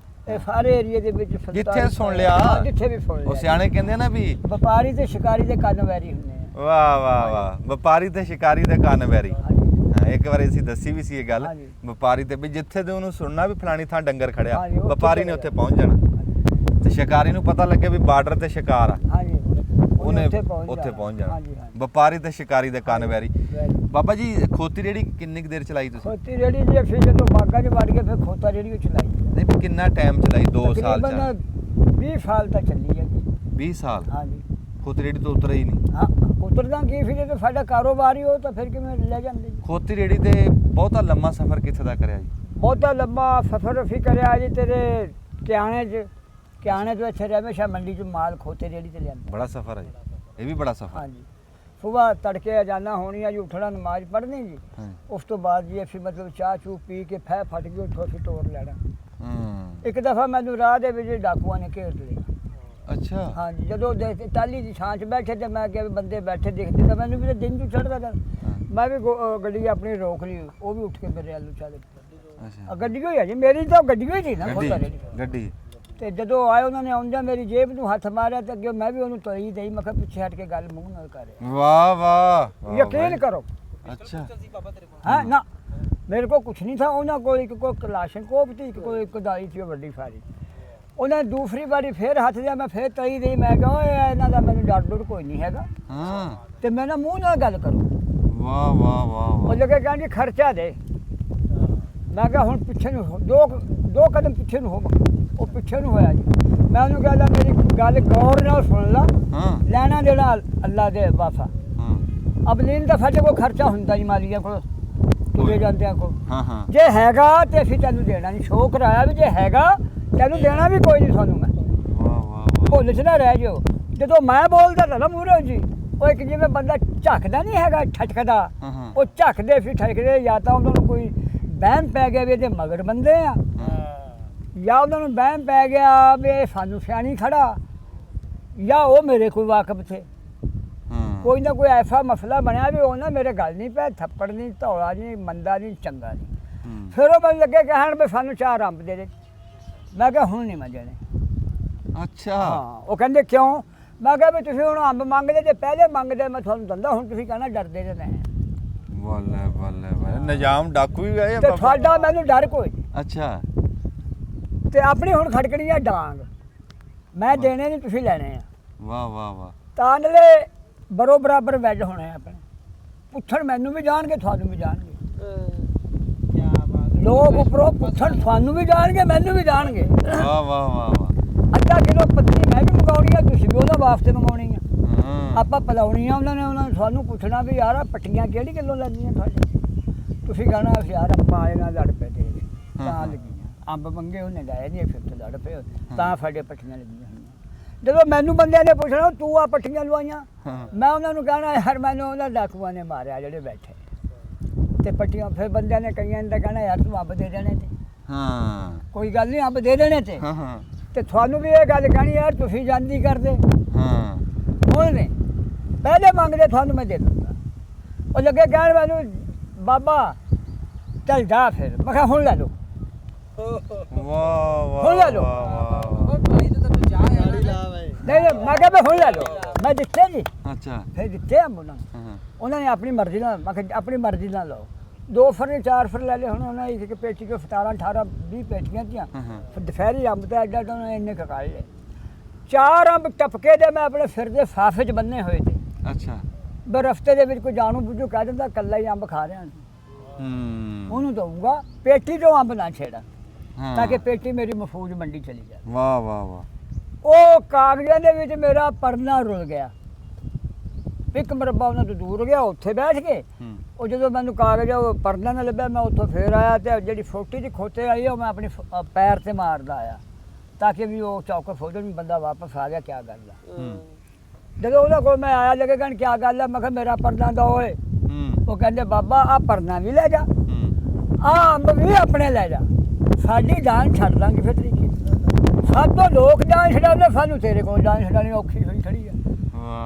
[SPEAKER 1] ਇਹ ਸਾਰੇ ਏਰੀਏ ਦੇ ਵਿੱਚ
[SPEAKER 2] ਜਿੱਥੇ ਸੁਣ ਲਿਆ
[SPEAKER 1] ਜਿੱਥੇ ਵੀ ਸੁਣ ਲਿਆ
[SPEAKER 2] ਉਹ ਸਿਆਣੇ ਕਹਿੰਦੇ ਆ ਨਾ ਵੀ
[SPEAKER 1] ਵਪਾਰੀ ਤੇ ਸ਼ਿਕਾਰੀ ਦੇ ਕੰਨ ਵੈਰੀ ਹੁੰਦੇ ਆ।
[SPEAKER 2] ਵਾਹ ਵਾਹ ਵਾਹ, ਵਪਾਰੀ ਤੇ ਸ਼ਿਕਾਰੀ ਦੇ ਕੰਨ ਵੈਰੀ।
[SPEAKER 1] ਹਾਂਜੀ
[SPEAKER 2] ਹਾਂ, ਇੱਕ ਵਾਰੀ ਅਸੀਂ ਦੱਸੀ ਵੀ ਸੀ ਇਹ ਗੱਲ,
[SPEAKER 1] ਹਾਂਜੀ।
[SPEAKER 2] ਵਪਾਰੀ ਤੇ ਵੀ ਜਿੱਥੇ ਤੇ ਉਹਨੂੰ ਸੁਣਨਾ ਵੀ ਫਲਾਣੀ ਥਾਂ ਡੰਗਰ ਖੜਿਆ,
[SPEAKER 1] ਹਾਂਜੀ, ਉੱਥੇ
[SPEAKER 2] ਵਪਾਰੀ ਨੇ
[SPEAKER 1] ਖੜਿਆ।
[SPEAKER 2] ਉੱਥੇ ਪਹੁੰਚ ਜਾਣਾ ਤੇ ਸ਼ਿਕਾਰੀ ਨੂੰ ਪਤਾ ਲੱਗਿਆ ਵੀ ਬਾਰਡਰ ਤੇ ਸ਼ਿਕਾਰ ਆ,
[SPEAKER 1] ਹਾਂਜੀ
[SPEAKER 2] ਉਹਨੇ
[SPEAKER 1] ਉੱਥੇ
[SPEAKER 2] ਉੱਥੇ ਪਹੁੰਚ ਜਾਣਾ।
[SPEAKER 1] ਹਾਂਜੀ ਹਾਂਜੀ
[SPEAKER 2] ਵਪਾਰੀ ਤੇ ਸ਼ਿਕਾਰੀ ਦੇ ਕੰਨ ਵੈਰੀ।
[SPEAKER 1] ਵੈਰੀ।
[SPEAKER 2] ਬਾਬਾ ਜੀ ਖੋਤੀ ਰੇੜੀ ਕਿੰਨੀ ਕੁ ਦੇਰ ਚਲਾਈ ਤੁਸੀਂ?
[SPEAKER 1] ਖੋਤੀ ਰੇੜੀ ਜੀ ਫਿਰ ਜਦੋਂ ਬਾਗਾਂ 'ਚ ਵੜ ਗਏ ਫਿਰ ਖੋਤਾ ਰੇੜੀ ਉਹ ਚਲਾਈ।
[SPEAKER 2] ਨਹੀਂ ਵੀ ਕਿੰਨਾ ਟਾਈਮ ਚਲਾਈ? 2 ਸਾਲ
[SPEAKER 1] ਤਕਰੀਬਨ
[SPEAKER 2] ਚ
[SPEAKER 1] 20 ਸਾਲ ਤੱਕ ਚੱਲੀ ਹੈ ਜੀ।
[SPEAKER 2] 20 ਸਾਲ
[SPEAKER 1] ਹਾਂਜੀ
[SPEAKER 2] ਖੋਤੀ ਰੇੜੀ ਤੋਂ ਉਤਰੇ ਹੀ ਨਹੀਂ।
[SPEAKER 1] ਹਾਂ ਉਤਰਦਾ ਕੀ ਫਿਰ ਜੇ ਸਾਡਾ ਕਾਰੋਬਾਰ ਹੀ ਹੋ ਤਾਂ ਫਿਰ ਕਿਵੇਂ ਲੈ ਜਾਂਦੇ ਜੀ।
[SPEAKER 2] ਖੋਤੀ ਰੇੜੀ ਤੇ ਬਹੁਤਾ ਲੰਮਾ ਸਫ਼ਰ ਕਿੱਥੇ ਦਾ ਕਰਿਆ ਜੀ?
[SPEAKER 1] ਬਹੁਤਾ ਲੰਬਾ ਸਫ਼ਰ ਅਸੀਂ ਕਰਿਆ ਜੀ ਤੇਰੇ ਕਿਆਣੇ ਤੋਂ ਇੱਥੇ ਹਮੇਸ਼ਾ ਮੰਡੀ 'ਚ ਮਾਲ ਖੋਤੇ ਰੇੜੀ ਤੇ ਲਿਆਂਦਾ।
[SPEAKER 2] ਬੜਾ ਸਫ਼ਰ ਹੈ ਜੀ, ਇਹ ਵੀ ਬੜਾ ਸਫ਼ਰ।
[SPEAKER 1] ਹਾਂਜੀ ਸੁਬਾਹ ਤੜਕੇ ਜਾਣਾ ਹੋਣੀ ਆ ਜੀ, ਉੱਠਣਾ ਨਮਾਜ਼ ਪੜ੍ਹਨੀ ਜੀ।
[SPEAKER 2] ਹਾਂ।
[SPEAKER 1] ਉਸ ਤੋਂ ਬਾਅਦ ਜੀ ਅਸੀਂ ਮਤਲਬ ਚਾਹ ਚੂਹ ਪੀ ਕੇ ਫੈ ਫਟ ਕੇ ਉੱਠੋ ਅਸੀਂ ਤੋਰ ਲੈਣਾ।
[SPEAKER 2] ਹੂੰ
[SPEAKER 1] ਇੱਕ ਦਫਾ ਮੈਨੂੰ ਰਾਹ ਦੇ ਵਿੱਚ ਡਾਕੂਆਂ ਨੇ ਘੇਰ ਲਿਆ।
[SPEAKER 2] ਅੱਛਾ।
[SPEAKER 1] ਹਾਂਜੀ ਜਦੋਂ ਟਾਲੀ ਦੀ ਛਾਂ 'ਚ ਬੈਠੇ ਤੇ ਮੈਂ ਕਿਹਾ ਵੀ ਬੰਦੇ ਬੈਠੇ ਦਿਖਦੇ ਤਾਂ ਮੈਨੂੰ ਵੀ ਦਿਨ ਤੋਂ ਚੜ੍ਹਦਾ ਚੱਲ। ਮੈਂ ਵੀ ਗੱਡੀ ਆਪਣੀ ਰੋਕ ਲਈ, ਉਹ ਵੀ ਉੱਠ ਕੇ ਮੇਰੇ ਵੱਲ ਚੱਲ ਪਏ।
[SPEAKER 2] ਅੱਛਾ
[SPEAKER 1] ਗੱਡੀ ਹੋਈ ਆ ਜੀ ਮੇਰੀ ਤਾਂ ਗੱਡੀ ਹੋਈ ਸੀ ਨਾ
[SPEAKER 2] ਗੱਡੀ
[SPEAKER 1] ਖੋਤਾ ਰੇੜੀ।
[SPEAKER 2] ਗੱਡੀ
[SPEAKER 1] ਤੇ ਜਦੋਂ ਆਏ ਉਹਨਾਂ ਨੇ ਆਉਂਦਿਆਂ ਮੇਰੀ ਜੇਬ ਨੂੰ ਹੱਥ ਮਾਰਿਆ ਤੇ ਅੱਗੇ ਮੈਂ ਵੀ ਉਹਨੂੰ ਤਲੀ ਦੇਈ। ਮੈਂ ਕਿਹਾ ਪਿੱਛੇ ਹਟ ਕੇ ਗੱਲ ਮੂੰਹ ਨਾਲ ਕਰ।
[SPEAKER 2] ਵਾਹ ਵਾਹ
[SPEAKER 1] ਯਕੀਨ ਕਰੋ
[SPEAKER 2] ਅੱਛਾ
[SPEAKER 1] ਹਾਂ ਨਾ ਮੇਰੇ ਕੋਲ ਕੁਛ ਨਹੀਂ ਥਾ। ਉਹਨਾਂ ਕੋਲ ਇੱਕ ਕੋਈ ਕਲਾਸ਼ਨਕੋਵ ਸੀ, ਇੱਕ ਕੋਈ ਕੁਦਾਈ ਸੀ ਵੱਡੀ ਸਾਰੀ। ਉਹਨੇ ਦੂਸਰੀ ਵਾਰੀ ਫੇਰ ਹੱਥ ਦਿਆ, ਮੈਂ ਫੇਰ ਤਲੀ ਦੇਈ। ਮੈਂ ਕਿਹਾ ਓਏ ਇਹਨਾਂ ਦਾ ਮੈਨੂੰ ਡਰ ਕੋਈ ਨਹੀਂ ਹੈਗਾ
[SPEAKER 2] ਹਾਂ
[SPEAKER 1] ਤੇ ਮੈਂ ਨਾ ਮੂੰਹ ਨਾਲ ਗੱਲ ਕਰੂੰ।
[SPEAKER 2] ਵਾਹ ਵਾਹ ਵਾਹ
[SPEAKER 1] ਉਹ
[SPEAKER 2] ਵਾਹ
[SPEAKER 1] ਲੱਗੇ ਕਹਿੰਦੀ ਖਰਚਾ ਦੇ। ਮੈਂ ਕਿਹਾ ਹੁਣ ਪਿੱਛੇ ਨੂੰ ਦੋ ਕਦਮ ਪਿੱਛੇ ਨੂੰ ਹੋ। ਉਹ ਪਿੱਛੇ ਨੂੰ ਹੋਇਆ ਜੀ। ਮੈਂ ਉਹਨੂੰ ਕਹਿੰਦਾ ਮੇਰੀ ਗੱਲ ਗੌਰ ਨਾਲ ਸੁਣ ਲਾ,
[SPEAKER 2] ਹਾਂ
[SPEAKER 1] ਲੈਣਾ ਦੇਣਾ ਅੱਲਾ ਦੇ ਵਾਫਾ।
[SPEAKER 2] ਹਾਂ
[SPEAKER 1] ਅਬਲੀਨ ਦਾ ਸਾਡੇ ਕੋਲ ਖਰਚਾ ਹੁੰਦਾ ਜੀ ਮਾਲੀਆ ਕੋਲ, ਤੁਰੇ ਜਾਂਦਿਆਂ ਕੋਲ।
[SPEAKER 2] ਹਾਂ ਹਾਂ
[SPEAKER 1] ਜੇ ਹੈਗਾ ਤੇ ਅਸੀਂ ਤੈਨੂੰ ਦੇਣਾ ਨਹੀਂ। ਸ਼ੌਕ ਕਰਾਇਆ ਵੀ ਜੇ ਹੈਗਾ ਤੈਨੂੰ ਦੇਣਾ ਵੀ ਕੋਈ ਨਹੀਂ ਤੁਹਾਨੂੰ। ਮੈਂ
[SPEAKER 2] ਵਾਹ ਵਾਹ ਵਾਹ
[SPEAKER 1] ਭੁੱਲ 'ਚ ਨਾ ਰਹਿ ਜਾਓ। ਜਦੋਂ ਮੈਂ ਬੋਲਦਾ ਤਾਂ ਨਾ ਮੂਹਰੇ ਜੀ ਉਹ ਇੱਕ ਜਿਵੇਂ ਬੰਦਾ ਝੱਕਦਾ ਨਹੀਂ ਹੈਗਾ ਠਟਕਦਾ,
[SPEAKER 2] ਹਾਂ ਹਾਂ
[SPEAKER 1] ਉਹ ਝੱਕਦੇ ਫਿਰ ਠਟਕਦੇ। ਜਾਂ ਤਾਂ ਉਹਨਾਂ ਨੂੰ ਕੋਈ ਵਹਿਮ ਪੈ ਗਿਆ ਵੀ ਇਹਦੇ ਮਗਰ ਬੰਦੇ ਆ, ਜਾਂ ਉਹਨਾਂ ਨੂੰ ਵਹਿਮ ਪੈ ਗਿਆ ਵੀ ਇਹ ਸਾਨੂੰ ਸਿਆਣੀ ਖੜਾ, ਜਾਂ ਉਹ ਮੇਰੇ ਕੋਈ ਵਾਕਬ ਥੇ।
[SPEAKER 2] ਹਾਂ
[SPEAKER 1] ਕੋਈ ਨਾ ਕੋਈ ਐਸਾ ਮਸਲਾ ਬਣਿਆ ਵੀ ਉਹ ਨਾ ਮੇਰੇ ਗੱਲ ਨਹੀਂ ਪਿਆ, ਥੱਪੜ ਨਹੀਂ, ਧੌਲਾ ਨਹੀਂ, ਮੰਦਾ ਨਹੀਂ, ਚੰਗਾ ਨਹੀਂ।
[SPEAKER 2] ਹੂੰ।
[SPEAKER 1] ਫਿਰ ਉਹ ਮੈਨੂੰ ਲੱਗੇ ਕਹਿਣ ਵੀ ਸਾਨੂੰ 4 ਅੰਬ ਦੇ ਦੇ। ਮੈਂ ਕਿਹਾ ਹੁਣ ਨਹੀਂ ਮੈਂ ਦੇਣੇ।
[SPEAKER 2] ਅੱਛਾ
[SPEAKER 1] ਹਾਂ ਉਹ ਕਹਿੰਦੇ ਕਿਉਂ? ਮੈਂ ਕਿਹਾ ਵੀ ਤੁਸੀਂ ਹੁਣ ਅੰਬ ਮੰਗਦੇ ਜੇ ਪਹਿਲੇ ਮੰਗਦੇ ਮੈਂ ਤੁਹਾਨੂੰ ਦਿੰਦਾ, ਹੁਣ ਤੁਸੀਂ ਕਹਿਣਾ ਡਰਦੇ ਜੇ ਨਹੀਂ।
[SPEAKER 2] ਬੱਲੇ ਬੱਲੇ ਬੱਲੇ ਨਿਜ਼ਾਮ ਡਾਕੂ ਵੀ ਗਏ ਆ
[SPEAKER 1] ਤੇ
[SPEAKER 2] ਬਾਬਾ।
[SPEAKER 1] ਤੁਹਾਡਾ ਮੈਨੂੰ ਡਰ ਕੋਈ ਨਹੀਂ।
[SPEAKER 2] ਅੱਛਾ
[SPEAKER 1] ਤੇ ਆਪਣੀ ਹੁਣ ਖੜਕਣੀ ਆ ਡਾਂਗ, ਮੈਂ ਦੇਣੇ ਨਹੀਂ ਤੁਸੀਂ ਲੈਣੇ ਆ।
[SPEAKER 2] ਵਾਹ ਵਾਹ ਵਾਹ
[SPEAKER 1] ਤਾਨਲੇ ਬਰੋ ਬਰਾਬਰ ਵੈਜ ਹੋਣੇ ਆ ਆਪਣੇ। ਪੁੱਛਣ ਮੈਨੂੰ ਵੀ ਜਾਣਗੇ ਤੁਹਾਨੂੰ ਵੀ ਜਾਣਗੇ। ਲੋਕ ਉੱਪਰੋਂ ਪੁੱਛਣ ਤੁਹਾਨੂੰ ਵੀ ਜਾਣਗੇ ਮੈਨੂੰ ਵੀ ਜਾਣਗੇ।
[SPEAKER 2] ਵਾਹ ਵਾਹ ਵਾਹ ਵਾਹ
[SPEAKER 1] ਅੱਧਾ ਕਿਲੋ ਪੱਤੀ ਮੈਂ ਵੀ ਮੰਗਾਉਣੀ ਆ, ਤੁਸੀਂ ਵੀ ਉਹਦਾ ਵਾਸਤੇ ਮੰਗਾਉਣੀ ਆ।
[SPEAKER 2] ਹਾਂ
[SPEAKER 1] ਆਪਾਂ ਪਲਾਉਣੀ ਆ ਉਹਨਾਂ ਨੇ ਸਾਨੂੰ ਪੁੱਛਣਾ ਵੀ ਯਾਰ ਆਹ ਪੱਟੀਆਂ ਕਿਹੜੀ ਕਿਲੋ ਲੈਂਦੀਆਂ ਤੁਹਾਡੇ। ਤੁਸੀਂ ਕਹਿਣਾ ਅਸੀਂ ਯਾਰ ਆਪਾਂ ਆਏ ਨਾਲ ਲੜ ਪਏ ਦੇ ਤਾਂ ਲੱਗੀਆਂ। ਅੰਬ ਮੰਗੇ ਉਹਨੇ ਲਾਏ ਨਹੀਂ, ਫਿਰ ਤੋਂ ਲੜ ਪਏ ਤਾਂ ਸਾਡੇ ਪੱਟੀਆਂ ਲੱਗੀਆਂ ਹੋਈਆਂ। ਜਦੋਂ ਮੈਨੂੰ ਬੰਦਿਆਂ ਨੇ ਪੁੱਛਣਾ ਤੂੰ ਆ ਪੱਟੀਆਂ ਲਵਾਈਆਂ,
[SPEAKER 2] ਹਾਂ
[SPEAKER 1] ਮੈਂ ਉਹਨਾਂ ਨੂੰ ਕਹਿਣਾ ਯਾਰ ਮੈਨੂੰ ਉਹਨਾਂ ਡਾਕੂਆਂ ਨੇ ਮਾਰਿਆ ਜਿਹੜੇ ਬੈਠੇ ਤੇ ਪੱਟੀਆਂ। ਫਿਰ ਬੰਦਿਆਂ ਨੇ ਕਈਆਂ ਨੇ ਤਾਂ ਕਹਿਣਾ ਯਾਰ ਤੂੰ ਅੰਬ ਦੇ ਦੇਣੇ ਤੇ।
[SPEAKER 2] ਹਾਂ
[SPEAKER 1] ਕੋਈ ਗੱਲ ਨਹੀਂ ਅੰਬ ਦੇ ਦੇਣੇ ਤੇ।
[SPEAKER 2] ਹਾਂ ਹਾਂ
[SPEAKER 1] ਤੇ ਤੁਹਾਨੂੰ ਵੀ ਇਹ ਗੱਲ ਕਹਿਣੀ ਯਾਰ ਤੁਸੀਂ ਜਾਂਦੀ ਕਰਦੇ।
[SPEAKER 2] ਹਾਂ
[SPEAKER 1] ਹੁਣ ਨਹੀਂ ਪਹਿਲੇ ਮੰਗਦੇ ਤੁਹਾਨੂੰ ਮੈਂ ਦੇ ਦੂੰਗਾ। ਉਹ ਲੱਗੇ ਕਹਿਣ ਮੈਨੂੰ ਬਾਬਾ ਚੱਲ ਜਾ ਫਿਰ। ਮੈਂ ਕਿਹਾ ਹੁਣ ਲੈ ਲਓ।
[SPEAKER 2] ਵਾਹ ਵਾਹ
[SPEAKER 1] ਹੁਣ ਲੈ ਲਓ। ਨਹੀਂ ਮੈਂ ਕਿਹਾ ਵੀ ਹੁਣ ਲੈ ਲਓ। ਮੈਂ ਦਿੱਤੇ ਜੀ,
[SPEAKER 2] ਅੱਛਾ
[SPEAKER 1] ਫਿਰ ਦਿੱਤੇ ਆ ਉਹਨਾਂ ਨੂੰ।
[SPEAKER 2] ਹਾਂ
[SPEAKER 1] ਉਹਨਾਂ ਨੇ ਆਪਣੀ ਮਰਜ਼ੀ ਨਾਲ, ਮੈਂ ਕਿਹਾ ਆਪਣੀ ਮਰਜ਼ੀ ਨਾਲ ਲਓ। 2 ਫਰ ਨੇ 4 ਫਰ ਲੈ ਲਏ। ਹੁਣ ਉਹਨਾਂ ਨੇ ਇੱਕ ਪੇਟੀ ਕੋ 17 18 20 ਪੇਟੀਆਂ ਤੀਆਂ। ਫਿਰ ਦੁਪਹਿਰੀ ਅੰਬ ਤੇ ਐਡਾ ਤਾਂ ਉਹਨੇ ਇੰਨੇ ਕੱਢ ਲਏ। 4 ਅੰਬ ਟਪਕੇ ਦੇ ਮੈਂ ਆਪਣੇ ਸਿਰ ਦੇ ਸਾਫੇ 'ਚ ਬੰਨੇ ਹੋਏ ਤੇ।
[SPEAKER 2] ਅੱਛਾ
[SPEAKER 1] ਬਈ ਰਸਤੇ ਦੇ ਵਿੱਚ ਕੋਈ ਜਾਣੂ ਬੁੱਝੂ ਕਹਿ ਦਿੰਦਾ ਕੱਲਾ ਹੀ ਅੰਬ ਖਾ ਰਿਹਾ। ਉਹਨੂੰ ਦਊਗਾ ਪੇਟੀ ਤੋਂ ਅੰਬ ਨਾ ਛੇੜਾ
[SPEAKER 2] ਹਾਂ
[SPEAKER 1] ਤਾਂ ਕਿ ਪੇਟੀ ਮੇਰੀ ਮਫੂਜ ਮੰਡੀ ਚਲੀ ਜਾਏ।
[SPEAKER 2] ਵਾਹ ਵਾਹ ਵਾਹ
[SPEAKER 1] ਉਹ ਕਾਗਜ਼ਾਂ ਦੇ ਵਿੱਚ ਮੇਰਾ ਪਰਨਾ ਰੁਲ ਗਿਆ। ਇੱਕ ਮਰਬਾ ਉਹਨਾਂ ਤੋਂ ਦੂਰ ਗਿਆ, ਉੱਥੇ ਬੈਠ ਕੇ ਉਹ ਜਦੋਂ ਮੈਨੂੰ ਕਾਗਜ਼ ਉਹ ਪਰਨਾ ਨਾ ਲੱਭਿਆ, ਮੈਂ ਉੱਥੋਂ ਫੇਰ ਆਇਆ ਤੇ ਜਿਹੜੀ ਫੋਟੀ ਦੀ ਖੋਤੇ ਆਈ ਉਹ ਮੈਂ ਆਪਣੀ ਪੈਰ ਤੇ ਮਾਰਦਾ ਆਇਆ ਤਾਂ ਕਿ ਵੀ ਉਹ ਚੌਕਰ ਫੋਟੋ ਵੀ ਬੰਦਾ ਵਾਪਸ ਆ ਗਿਆ। ਕਿਆ ਗੱਲ ਆ? ਜਦੋਂ ਉਹਨਾਂ ਕੋਲ ਮੈਂ ਆਇਆ ਲੱਗੇ ਕਹਿਣ ਕਿਆ ਗੱਲ ਆ? ਮੈਂ ਕਿਹਾ ਮੇਰਾ ਪਰਨਾ ਦੋ ਓਏ। ਉਹ ਕਹਿੰਦੇ ਬਾਬਾ ਆ ਪਰਨਾ ਵੀ ਲੈ ਜਾ, ਆ ਅੰਬ ਵੀ ਆਪਣੇ ਲੈ ਜਾ, ਸਾਡੀ ਜਾਨ ਛੱਡ ਦਾਂਗੇ ਫਿਰ ਤਰੀਕੇ। ਸਾਡੇ ਲੋਕ ਜਾਨ ਛਡਾਉਂਦੇ, ਸਾਨੂੰ ਤੇਰੇ ਕੋਲ ਜਾਨ ਛਡਾਉਣੀ ਔਖੀ ਹੋਈ ਖੜੀ ਆ।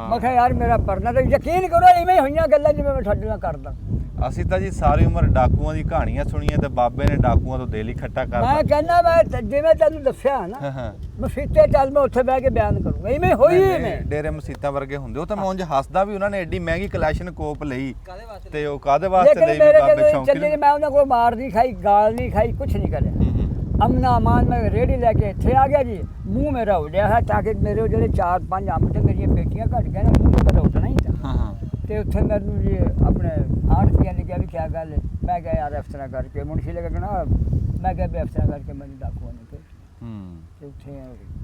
[SPEAKER 1] ਮੈਂ ਕਿਹਾ ਯਾਰ ਮੇਰਾ ਪਰਨਾ ਤਾਂ ਯਕੀਨ ਕਰੋ ਇਵੇਂ ਹੀ ਹੋਈਆਂ ਗੱਲਾਂ ਜਿਵੇਂ ਮੈਂ ਤੁਹਾਡੇ ਨਾਲ ਕਰਦਾ।
[SPEAKER 2] ਅਸੀਂ ਤਾਂ ਜੀ ਸਾਰੀ ਉਮਰ ਡਾਕੂਆਂ ਦੀ ਕਹਾਣੀਆਂ ਸੁਣੀਆਂ ਤੇ ਬਾਬੇ ਨੇ ਡਾਕੂਆਂ ਤੋਂ ਦਿਲ ਹੀ ਖੱਟਾ
[SPEAKER 1] ਮੈਂ
[SPEAKER 2] ਕਰਤਾ।
[SPEAKER 1] ਕਹਿੰਦਾ ਮੈਂ ਜਿਵੇਂ ਤੈਨੂੰ ਦੱਸਿਆ ਨਾ
[SPEAKER 2] ਹਾਂ ਹਾਂ
[SPEAKER 1] ਮੈਂ ਫਿੱਤੇ ਚੱਲ ਮੈਂ ਉੱਥੇ ਬਹਿ ਕੇ ਬਿਆਨ ਕਰੂੰਗਾ ਇਵੇਂ ਹੋਈ ਇਵੇਂ।
[SPEAKER 2] ਡੇਰੇ ਮਸੀਤਾਂ ਵਰਗੇ ਹੁੰਦੇ ਉਹ ਤਾਂ ਮੈਂ ਉਂਝ ਹੱਸਦਾ ਵੀ ਉਹਨਾਂ ਨੇ ਐਡੀ ਮਹਿੰਗੀ ਕਲੈਸ਼ਨ ਕੋਪ ਲਈ ਤੇ ਉਹ ਕਾਦੇ ਵਾਸਤੇ ਲਈ
[SPEAKER 1] ਲੇਕਿਨ ਮੇਰੇ
[SPEAKER 2] ਬਾਬੇ
[SPEAKER 1] ਜਦੋਂ
[SPEAKER 2] ਸ਼ੌਂਕੀ
[SPEAKER 1] ਚੱਲੇ ਮੈਂ ਉਹਨਾਂ ਕੋਲ ਮਾਰ ਨਹੀਂ ਖਾਈ ਗਾਲ ਨਹੀਂ ਖਾਈ ਕੁਛ ਨਹੀਂ ਕਰਿਆ। ਅਮਨਾ ਅਮਾਨ ਮੈਂ ਰੇੜੀ ਲੈ ਕੇ ਇੱਥੇ ਆ ਗਿਆ ਜੀ ਮੂੰਹ ਮੇਰਾ ਉੱਡਿਆ ਹੈ ਤਾਂ ਕਿ ਮੇਰੇ ਜਿਹੜੇ 4-5 ਅੰਬ ਤੇ ਮੇਰੀਆਂ ਬੇਟੀਆਂ ਘਟ ਗਏ ਨਾ ਮੂੰਹ ਮੇਰਾ ਉੱਡਣਾ ਹੀ ਤਾਂ।
[SPEAKER 2] ਹਾਂ ਹਾਂ
[SPEAKER 1] ਤੇ ਉੱਥੇ ਮੈਨੂੰ ਜੀ ਆਪਣੇ ਆੜਤੀਆਂ ਨੇ ਕਿਹਾ ਵੀ ਕੀ ਗੱਲ ਹੈ ਮੈਂ ਕਿਹਾ ਯਾਰ ਇਸ ਤਰ੍ਹਾਂ ਕਰਕੇ ਮੁਨਸ਼ੀ ਨੇ ਕਹਿਣਾ ਮੈਂ ਕਿਹਾ ਵੀ ਇਸ ਤਰ੍ਹਾਂ ਕਰਕੇ ਮੈਨੂੰ ਡਾਕੂਆਂ ਨੇ ਤੇ ਤੇ ਉੱਥੇ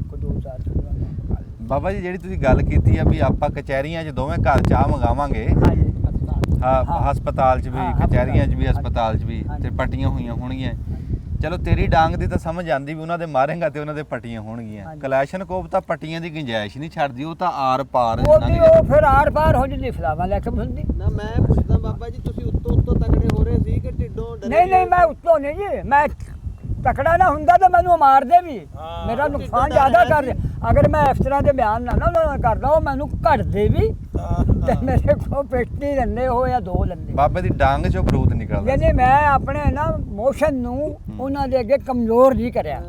[SPEAKER 1] ਕੋ 2-4 ਚੀਜ਼ਾਂ
[SPEAKER 2] ਬਾਬਾ ਜੀ ਜਿਹੜੀ ਤੁਸੀਂ ਗੱਲ ਕੀਤੀ ਆ ਵੀ ਆਪਾਂ ਕਚਹਿਰੀਆਂ 'ਚ ਦੋਵੇਂ ਘਰ ਚਾਹ ਮੰਗਾਵਾਂਗੇ
[SPEAKER 1] ਹਾਂਜੀ
[SPEAKER 2] ਹਾਂ
[SPEAKER 1] ਹਾਂ।
[SPEAKER 2] ਹਸਪਤਾਲ 'ਚ ਵੀ
[SPEAKER 1] ਹਾਂ,
[SPEAKER 2] ਕਚਹਿਰੀਆਂ 'ਚ ਵੀ
[SPEAKER 1] ਹਸਪਤਾਲ
[SPEAKER 2] ਹਸਪਤਾਲ 'ਚ ਵੀ
[SPEAKER 1] ਹਾਂਜੀ।
[SPEAKER 2] ਤੇ ਪੱਟੀਆਂ ਹੋਈਆਂ ਹੋਣਗੀਆਂ। ਚਲੋ ਤੇਰੀ ਡਾਂਗ ਦੀ ਤਾਂ ਸਮਝ ਆਂਦੀ ਵੀ ਉਹਨਾਂ ਦੇ ਮਾਰੇਗਾ ਤੇ ਉਹਨਾਂ ਦੇ ਪੱਟੀਆਂ ਹੋਣਗੀਆਂ।
[SPEAKER 1] ਹਾਂਜੀ।
[SPEAKER 2] ਕਲੈਸ਼ਨ ਕੋਪ ਤਾਂ ਪੱਟੀਆਂ ਦੀ ਗੁੰਜਾਇਸ਼ ਨਹੀਂ ਛੱਡਦੀ ਉਹ ਤਾਂ ਆਰ ਪਾਰ
[SPEAKER 1] ਉਹਦੀ ਉਹ ਫਿਰ ਆਰ ਪਾਰ ਹੋ ਜਾਂਦੀ ਫਲਾਵਾ ਲੈ ਕੇ ਹੁੰਦੀ।
[SPEAKER 3] ਨਾ ਮੈਂ ਪੁੱਛਦਾ ਬਾਬਾ ਜੀ ਤੁਸੀਂ ਉੱਤੋਂ ਤਗੜੇ ਹੋ ਰਹੇ ਸੀ ਕਿ ਢਿੱਡੋਂ ਡਰੇ?
[SPEAKER 1] ਨਹੀਂ ਮੈਂ ਉੱਤੋਂ ਨਹੀਂ ਜੀ ਮੈਂ ਤਕੜਾ ਨਾ ਹੁੰਦਾ ਤਾਂ ਮੈਨੂੰ ਮਾਰਦੇ ਵੀ ਮੇਰਾ ਨੁਕਸਾਨ ਜ਼ਿਆਦਾ ਕਰ ਰਿਹਾ। ਅਗਰ ਮੈਂ ਇਸ ਤਰ੍ਹਾਂ ਦੇ ਬਿਆਨ ਨਾ ਕਰਦਾ ਉਹ ਮੈਨੂੰ ਘੜਦੇ ਵੀ ਤੇ ਮੇਰੇ ਕੋਲ ਪੇਟੀ ਲੰਨੇ ਹੋਏ ਆ 2 ਲੰਨੇ।
[SPEAKER 2] ਬਾਬੇ ਦੀ ਡਾਂਗ 'ਚੋਂ ਬਰੂਦ ਨਿਕਲਦਾ।
[SPEAKER 1] ਯਾਨੀ ਮੈਂ ਆਪਣੇ ਨਾ ਮੋਸ਼ਨ ਨੂੰ ਉਹਨਾਂ ਦੇ ਅੱਗੇ ਕਮਜ਼ੋਰ ਨਹੀਂ ਕਰਿਆ।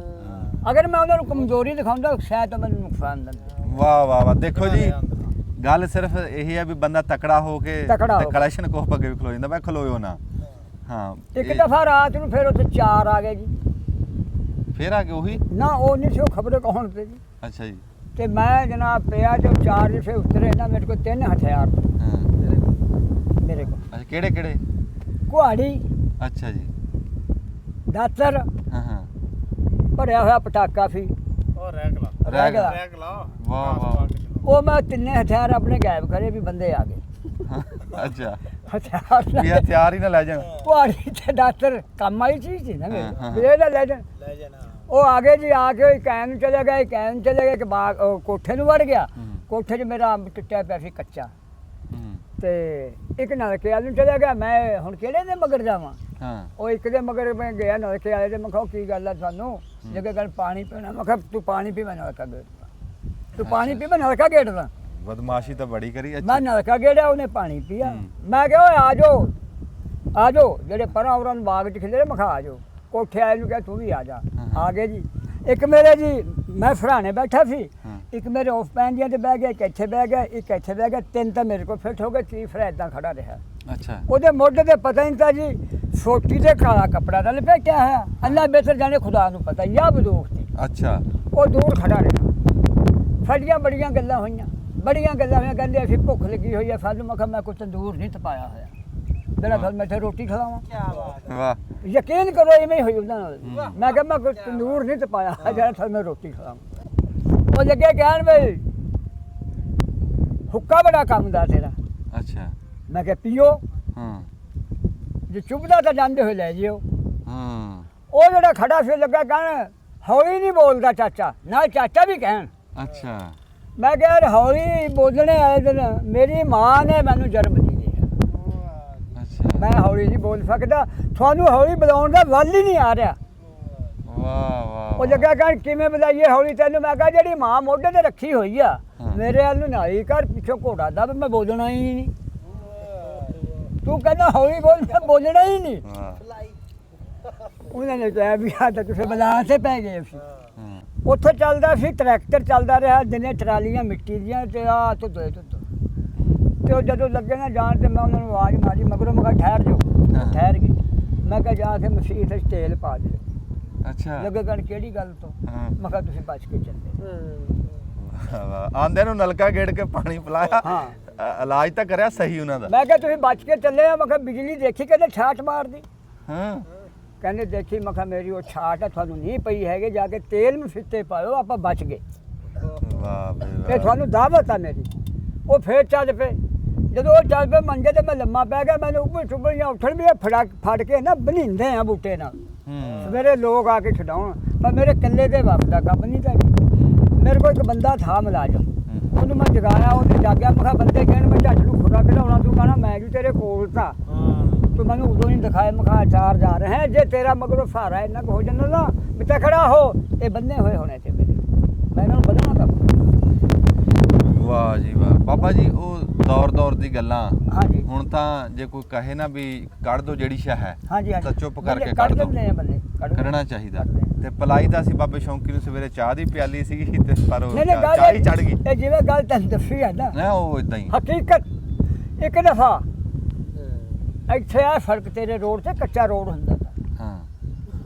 [SPEAKER 1] ਅਗਰ ਮੈਂ ਉਹਨਾਂ ਨੂੰ ਕਮਜ਼ੋਰੀ ਦਿਖਾਉਂਦਾ ਸ਼ਾਇਦ ਮੈਨੂੰ ਨੁਕਸਾਨ ਦਿੰਦਾ।
[SPEAKER 2] ਵਾਹ ਵਾਹ ਵਾਹ ਦੇਖੋ ਜੀ ਗੱਲ ਸਿਰਫ ਇਹ ਹੈ ਵੀ ਬੰਦਾ ਤਕੜਾ ਹੋ ਕੇ
[SPEAKER 1] ਤਕੜਾ
[SPEAKER 2] ਤੇ
[SPEAKER 1] ਹੋ ਕੇ।
[SPEAKER 2] ਕਲੈਸ਼ਨ ਕੋਪ ਅੱਗੇ ਵੀ ਖਲੋ ਜਾਂਦਾ। ਮੈਂ ਖਲੋਇਓ ਨਾ ਹਾਂ
[SPEAKER 1] ਇੱਕ ਦਫਾ ਰਾਤ ਨੂੰ ਫਿਰ ਉੱਥੇ 4 ਆ ਗਏ ਜੀ।
[SPEAKER 2] ਫੇਰ ਆ ਗਏ ਉਹੀ।
[SPEAKER 1] ਨਾ ਉਹ ਨਹੀਂ ਸੀ ਉਹ ਖਬਰੇ ਕੌਣ ਤੇ ਜੀ
[SPEAKER 2] ਅੱਛਾ ਜੀ
[SPEAKER 1] ਤੇ ਮੈਂ ਜਨਾਬ ਪਿਆ ਜੋ 4 ਜਿਸੇ ਉਤਰੇ ਨਾ ਮੇਰੇ ਕੋਲ 3 ਹਥਿਆਰ
[SPEAKER 2] ਹਾਂ
[SPEAKER 1] ਮੇਰੇ ਕੋਲ
[SPEAKER 2] ਅੱਛਾ ਕਿਹੜੇ ਕਿਹੜੇ?
[SPEAKER 1] ਕੁਹਾੜੀ
[SPEAKER 2] ਅੱਛਾ ਜੀ
[SPEAKER 1] ਦਾਤਰ
[SPEAKER 2] ਹਾਂ ਹਾਂ
[SPEAKER 1] ਭਰਿਆ ਹੋਇਆ ਪਟਾਕਾ ਸੀ
[SPEAKER 4] ਉਹ ਰੈਗਲਾ
[SPEAKER 1] ਰੈਗਲਾ।
[SPEAKER 4] ਰੈਗਲਾ
[SPEAKER 2] ਵਾਹ ਵਾਹ
[SPEAKER 1] ਉਹ ਮੈਂ ਤਿੰਨੇ ਹਥਿਆਰ ਆਪਣੇ ਗਾਇਬ ਕਰੇ ਵੀ ਬੰਦੇ ਆ ਗਏ
[SPEAKER 2] ਅੱਛਾ
[SPEAKER 1] ਹਥਿਆਰ
[SPEAKER 2] ਵੀ ਹਥਿਆਰ ਹੀ ਨਾ ਲੈ ਜਾਣ।
[SPEAKER 1] ਕੁਹਾੜੀ ਤੇ ਦਾਤਰ ਕੰਮ ਵਾਲੀ ਚੀਜ਼ ਸੀ ਨਾ
[SPEAKER 2] ਹਾਂ, ਹਾਂ।
[SPEAKER 1] ਮੇਰੇ ਇਹਦਾ ਲੈ ਜਾਣ।
[SPEAKER 4] ਲੈ ਜਾਣਾ
[SPEAKER 1] ਉਹ ਆਗੇ ਜੀ ਆ ਕੇ ਕੈਨ ਨੂੰ ਚਲੇ ਗਏ ਕੈਨ ਨੂੰ ਚਲੇ ਗਏ ਕਿ ਬਾਗ ਉਹ ਕੋਠੇ ਨੂੰ ਵੜ ਗਿਆ।
[SPEAKER 2] ਹੂੰ।
[SPEAKER 1] ਕੋਠੇ 'ਚ ਮੇਰਾ ਅੰਬ ਟੁੱਟਿਆ ਪਿਆ ਸੀ ਕੱਚਾ
[SPEAKER 2] ਹੂੰ,
[SPEAKER 1] ਤੇ ਇੱਕ ਨਲਕੇ ਵਾਲ ਨੂੰ ਚਲੇ ਗਿਆ। ਮੈਂ ਹੁਣ ਕਿਹੜੇ ਦੇ ਮਗਰ ਜਾਵਾਂ?
[SPEAKER 2] ਹਾਂ
[SPEAKER 1] ਉਹ ਇੱਕ ਦੇ ਮਗਰ ਮੈਂ ਗਿਆ ਨਲਕੇ ਵਾਲੇ ਦੇ। ਮੈਂ ਕਿਹਾ ਕੀ ਗੱਲ ਆ ਤੁਹਾਨੂੰ ਜਗੇ ਗੱਲ ਪਾਣੀ ਪੀਣਾ? ਮੈਂ ਕਿਹਾ ਤੂੰ ਪਾਣੀ ਪੀ ਮੈਂ ਨਲਕਾ ਗੇੜਦਾ। ਤੂੰ ਪਾਣੀ ਪੀ ਮੈਂ ਨਲਕਾ ਗੇੜਦਾ।
[SPEAKER 2] ਬਦਮਾਸ਼ੀ ਤਾਂ ਬੜੀ ਕਰੀ।
[SPEAKER 1] ਮੈਂ ਨਲਕਾ ਗੇੜਿਆ ਉਹਨੇ ਪਾਣੀ ਪੀਆ।
[SPEAKER 2] ਹੂੰ।
[SPEAKER 1] ਮੈਂ ਕਿਹਾ ਓਏ ਆ ਜਾਓ ਜਿਹੜੇ ਪਰਾਂ ਉਹਨਾਂ ਨੂੰ ਬਾਗ 'ਚ ਖਿਲੇ ਮੈਂ ਕਿਹਾ ਆ ਜਾਓ। ਕੋਠੇ ਆਏ ਨੂੰ ਕਿਹਾ ਤੂੰ ਵੀ ਆ ਜਾ।
[SPEAKER 2] ਹਾਂ।
[SPEAKER 1] ਆ ਗਏ ਜੀ। ਇੱਕ ਮੇਰੇ ਜੀ ਮੈਂ ਫਰਾਣੇ ਬੈਠਾ ਸੀ
[SPEAKER 2] ਹਾਂ।
[SPEAKER 1] ਇੱਕ ਮੇਰੇ ਆਫ ਪੈਂਦੀਆਂ ਤੇ ਬਹਿ ਗਿਆ ਇੱਕ ਇੱਥੇ ਬਹਿ ਗਿਆ ਇੱਕ ਇੱਥੇ ਬਹਿ ਗਿਆ 3 ਤਾਂ ਮੇਰੇ ਕੋਲ ਫਿੱਟ ਹੋ ਗਏ ਤੀਸਰਾ ਇਦਾਂ ਖੜਾ ਰਿਹਾ।
[SPEAKER 2] ਅੱਛਾ
[SPEAKER 1] ਉਹਦੇ ਮੋਢੇ ਤੇ ਪਤਾ ਨਹੀਂ ਤਾਂ ਜੀ ਛੋਟੀ ਤੇ ਕਾਲਾ ਕੱਪੜਾ ਤਾਂ ਲਪੇਟਿਆ ਹੈ। ਅੱਲਾ ਬਿਹਤਰ ਜਾਣੇ ਖੁਦਾ ਨੂੰ ਪਤਾ ਜਾਂ ਬੰਦੂਕ ਸੀ।
[SPEAKER 2] ਅੱਛਾ
[SPEAKER 1] ਉਹ ਦੂਰ ਖੜਾ ਰਿਹਾ। ਸਾਡੀਆਂ ਬੜੀਆਂ ਗੱਲਾਂ ਹੋਈਆਂ ਕਹਿੰਦੇ ਅਸੀਂ ਭੁੱਖ ਲੱਗੀ ਹੋਈ ਆ ਸਾਨੂੰ। ਮੈਂ ਕਿਹਾ ਮੈਂ ਕੋਈ ਤੰਦੂਰ ਨਹੀਂ ਤਪਾਇਆ ਹੋਇਆ ਜਿਹੜਾ ਫਿਰ ਮੈਂ ਇੱਥੇ ਰੋਟੀ ਖਵਾਵਾਂ।
[SPEAKER 2] ਵਾਹ
[SPEAKER 1] ਯਕੀਨ ਕਰੋ ਇਵੇਂ ਹੀ ਹੋਈ ਉਹਨਾਂ ਨਾਲ। ਮੈਂ ਕਿਹਾ ਮੈਂ ਕੋਈ ਤੰਦੂਰ ਨਹੀਂ ਤਪਾਇਆ ਜਿਹੜਾ ਤੁਹਾਨੂੰ ਮੈਂ ਰੋਟੀ ਖਵਾਵਾਂ। ਉਹ ਲੱਗੇ ਕਹਿਣ ਵੀ ਹੁੱਕਾ ਬੜਾ ਕੰਮ ਦਾ ਤੇਰਾ।
[SPEAKER 2] ਅੱਛਾ
[SPEAKER 1] ਮੈਂ ਕਿਹਾ ਪੀਓ
[SPEAKER 2] ਹਾਂ
[SPEAKER 1] ਜੇ ਚੁੱਭਦਾ ਤਾਂ ਜਾਂਦੇ ਹੋਏ ਲੈ ਜਿਓ।
[SPEAKER 2] ਹਾਂ
[SPEAKER 1] ਉਹ ਜਿਹੜਾ ਖੜਾ ਸੀ ਲੱਗਾ ਕਹਿਣ ਹੌਲੀ ਨਹੀਂ ਬੋਲਦਾ ਚਾਚਾ ਨਾਲ ਚਾਚਾ ਵੀ ਕਹਿਣ।
[SPEAKER 2] ਅੱਛਾ
[SPEAKER 1] ਮੈਂ ਕਿਹਾ ਯਾਰ ਹੌਲੀ ਬੋਲਣੇ ਆਏ ਦਿਨ ਮੇਰੀ ਮਾਂ ਨੇ ਮੈਨੂੰ ਜਨਮ ਨਹੀਂ ਦਿੱਤਾ।
[SPEAKER 2] ਅੱਛਾ
[SPEAKER 1] ਮੈਂ ਹੌਲੀ ਨਹੀਂ ਬੋਲ ਸਕਦਾ ਤੁਹਾਨੂੰ ਹੌਲੀ ਬੁਲਾਉਣ ਦਾ ਵੱਲ ਹੀ ਨਹੀਂ ਆ ਰਿਹਾ।
[SPEAKER 2] ਵਾਹ ਵਾਹ
[SPEAKER 1] ਉਹ ਲੱਗਾ ਕਹਿਣ ਕਿਵੇਂ ਬੁਲਾਈਏ ਹੌਲੀ ਤੈਨੂੰ? ਮੈਂ ਕਿਹਾ ਜਿਹੜੀ ਮਾਂ ਮੋਢੇ ਤੇ ਰੱਖੀ ਹੋਈ ਆ
[SPEAKER 2] ਹਾਂ।
[SPEAKER 1] ਮੇਰੇ ਵੱਲ ਨੂੰ ਨਾਈ ਕਰ ਪਿੱਛੋਂ ਘੋੜਾ ਦਾ ਮੈਂ ਬੋਲਣਾ ਹੀ ਨਹੀਂ। ਤੂੰ ਕਹਿੰਦਾ ਹੌਲੀ ਬੋਲ ਮੈਂ ਬੋਲਣਾ ਹੀ ਨਹੀਂ।
[SPEAKER 2] ਵਾਹ
[SPEAKER 1] ਉਹਨਾਂ ਨੇ ਕਿਹਾ ਵੀ ਆ ਤਾਂ ਤੁਸੀਂ ਬੁਲਾ ਤੇ ਪੈ ਗਏ ਸੀ।
[SPEAKER 2] ਹਾਂ
[SPEAKER 1] ਉੱਥੇ ਚੱਲਦਾ ਸੀ ਟਰੈਕਟਰ ਚੱਲਦਾ ਰਿਹਾ ਦਿਨੇ ਟਰਾਲੀਆਂ ਮਿੱਟੀ ਦੀਆਂ ਤੇ ਆ ਧੁੱਧ ਤੇ ਉਹ ਜਦੋਂ ਲੱਗੇ ਨਾ ਜਾਣ ਤੇ ਮੈਂ ਉਹਨਾਂ ਨੂੰ ਆਵਾਜ਼ ਮਾਰੀ ਮਗਰੋਂ ਮੈਂ ਕਿਹਾ ਠਹਿਰ ਜਾਓ।
[SPEAKER 2] ਹਾਂ।
[SPEAKER 1] ਠਹਿਰ ਗਏ। ਮੈਂ ਕਿਹਾ ਜਾ ਕੇ ਮਸੀਤ 'ਚ ਤੇਲ ਪਾ ਦੇ।
[SPEAKER 2] ਅੱਛਾ
[SPEAKER 1] ਲੱਗੇ ਕਹਿਣ ਕਿਹੜੀ ਗੱਲ ਤੋਂ?
[SPEAKER 2] ਹਾਂ
[SPEAKER 1] ਮੈਂ ਕਿਹਾ ਤੁਸੀਂ ਬਚ ਕੇ ਚੱਲੇ।
[SPEAKER 2] ਵਾਹ, ਵਾਹ। ਆਂਦੇ ਨੂੰ ਨਲਕਾ ਗੇੜ ਕੇ ਪਾਣੀ ਪਿਲਾਇਆ।
[SPEAKER 1] ਹਾਂ।
[SPEAKER 2] ਇਲਾਜ ਤਾਂ ਕਰਿਆ ਸਹੀ ਉਹਨਾਂ ਦਾ।
[SPEAKER 1] ਮੈਂ ਕਿਹਾ ਤੁਸੀਂ ਬਚ ਕੇ ਚੱਲੇ ਆ? ਮੈਂ ਕਿਹਾ ਬਿਜਲੀ ਦੇਖੀ ਕਹਿੰਦੇ ਛਾਟ ਮਾਰਦੀ।
[SPEAKER 2] ਹਾਂ
[SPEAKER 1] ਕਹਿੰਦੇ ਦੇਖੀ। ਮੈਂ ਕਿਹਾ ਮੇਰੀ ਉਹ ਛਾਟ ਆ ਤੁਹਾਨੂੰ ਨਹੀਂ ਪਈ ਹੈਗੇ ਜਾ ਕੇ ਤੇਲ ਮਸੀਤੇ ਪਾਇਓ ਆਪਾਂ ਬਚ ਗਏ।
[SPEAKER 2] ਵਾਹ ਬਈ
[SPEAKER 1] ਇਹ
[SPEAKER 2] ਵਾਹ।
[SPEAKER 1] ਤੁਹਾਨੂੰ ਦਾਵਤ ਆ ਮੇਰੀ। ਉਹ ਫੇਰ ਚੱਲ ਪਏ। ਜਦੋਂ ਉਹ ਚੱਲ ਪਏ ਮੰਜੇ ਤੇ ਮੈਂ ਲੰਮਾ ਪੈ ਗਿਆ। ਮੈਨੂੰ ਉੱਪਰ ਚੁੱਪਰ ਜਾਂ ਉੱਠਣ ਵੀ ਫੜ ਕੇ ਨਾ ਬਨਿੰਦੇ ਆ ਬੂਟੇ ਨਾਲ।
[SPEAKER 2] ਹੂੰ
[SPEAKER 1] ਸਵੇਰੇ ਲੋਕ ਆ ਕੇ ਛਡਾਉਣ ਪਰ ਮੇਰੇ ਇਕੱਲੇ ਦੇ ਵਕਤ ਦਾ ਕੰਮ ਨਹੀਂ ਤਾਂ ਮੇਰੇ ਕੋਲ ਇੱਕ ਬੰਦਾ ਥਾ ਮੁਲਾਜ਼ਮ ਉਹਨੂੰ ਮੈਂ ਜਗਾਇਆ। ਉਹਨੇ ਜਾਗਿਆ। ਮੈਂ ਕਿਹਾ ਬੰਦੇ ਕਹਿਣ ਮੈਂ ਝੱਟ ਨੂੰ ਖੁਰਾ ਖਿਡਾਉਣਾ ਤੂੰ ਕਹਿਣਾ ਮੈਂ ਵੀ ਤੇਰੇ ਕੋਲ ਤਾਂ ਤੂੰ ਮੈਨੂੰ ਉਦੋਂ ਨਹੀਂ ਦਿਖਾਇਆ। ਮੈਂ ਕਿਹਾ 4 ਜਾ ਰਹੇ ਹੈ ਜੇ ਤੇਰਾ ਮਗਰੋਂ ਸਹਾਰਾ ਇੰਨਾ ਕੁ ਹੋ ਜਾਂਦਾ ਨਾ ਵੀ ਤਕੜਾ ਹੋ ਇਹ ਬੰਨੇ ਹੋਏ ਹੋਣੇ ਤੇ ਮੇਰੇ ਮੈਂ ਇਹਨਾਂ ਨੂੰ ਬੰਨਣਾ ਤਾਂ
[SPEAKER 2] ਵਾਹ ਜੀ ਵਾਹ ਬਾਬਾ ਜੀ, ਉਹ ਦੌਰ ਦੀ ਗੱਲਾਂ
[SPEAKER 1] ਹਾਂਜੀ
[SPEAKER 2] ਹੁਣ ਤਾਂ ਜੇ ਕੋਈ ਕਹੇ ਨਾ ਵੀ ਕੱਢ ਦੋ ਜਿਹੜੀ ਸ਼ਾਹ ਹੈ
[SPEAKER 1] ਹਾਂਜੀ ਹਾਂਜੀ
[SPEAKER 2] ਤਾਂ ਚੁੱਪ
[SPEAKER 1] ਬੰਦੇ
[SPEAKER 2] ਕਰਕੇ
[SPEAKER 1] ਕੱਢ
[SPEAKER 2] ਕੱਢ ਦਿਓ।
[SPEAKER 1] ਦਿੰਦੇ ਆ ਬੰਦੇ ਕੱਢ
[SPEAKER 2] ਕੱਢਣਾ ਚਾਹੀਦਾ।
[SPEAKER 1] ਕੱਢਦੇ ਆ।
[SPEAKER 2] ਤੇ ਪਲਾਈ ਦਾ ਸੀ ਬਾਬੇ ਸ਼ੌਂਕੀ ਨੂੰ ਸਵੇਰੇ ਚਾਹ ਦੀ ਪਿਆਲੀ ਸੀਗੀ ਤੇ ਪਰ ਉਹ
[SPEAKER 1] ਨਹੀਂ ਨਹੀਂ ਗੱਲ
[SPEAKER 2] ਚਾਹ ਹੀ ਚੜ ਗਈ
[SPEAKER 1] ਇਹ ਜਿਵੇਂ ਗੱਲ ਤੈਨੂੰ ਦੱਸੀ ਹੈ ਨਾ
[SPEAKER 2] ਨਾ, ਉਹ ਇਦਾਂ ਹੀ।
[SPEAKER 1] ਹਕੀਕਤ ਇੱਕ ਦਫਾ ਇੱਥੇ ਆ ਸੜਕ ਤੇਰੇ ਰੋਡ ਤੇ ਕੱਚਾ ਰੋਡ ਹੁੰਦਾ ਤਾ।
[SPEAKER 2] ਹਾਂ,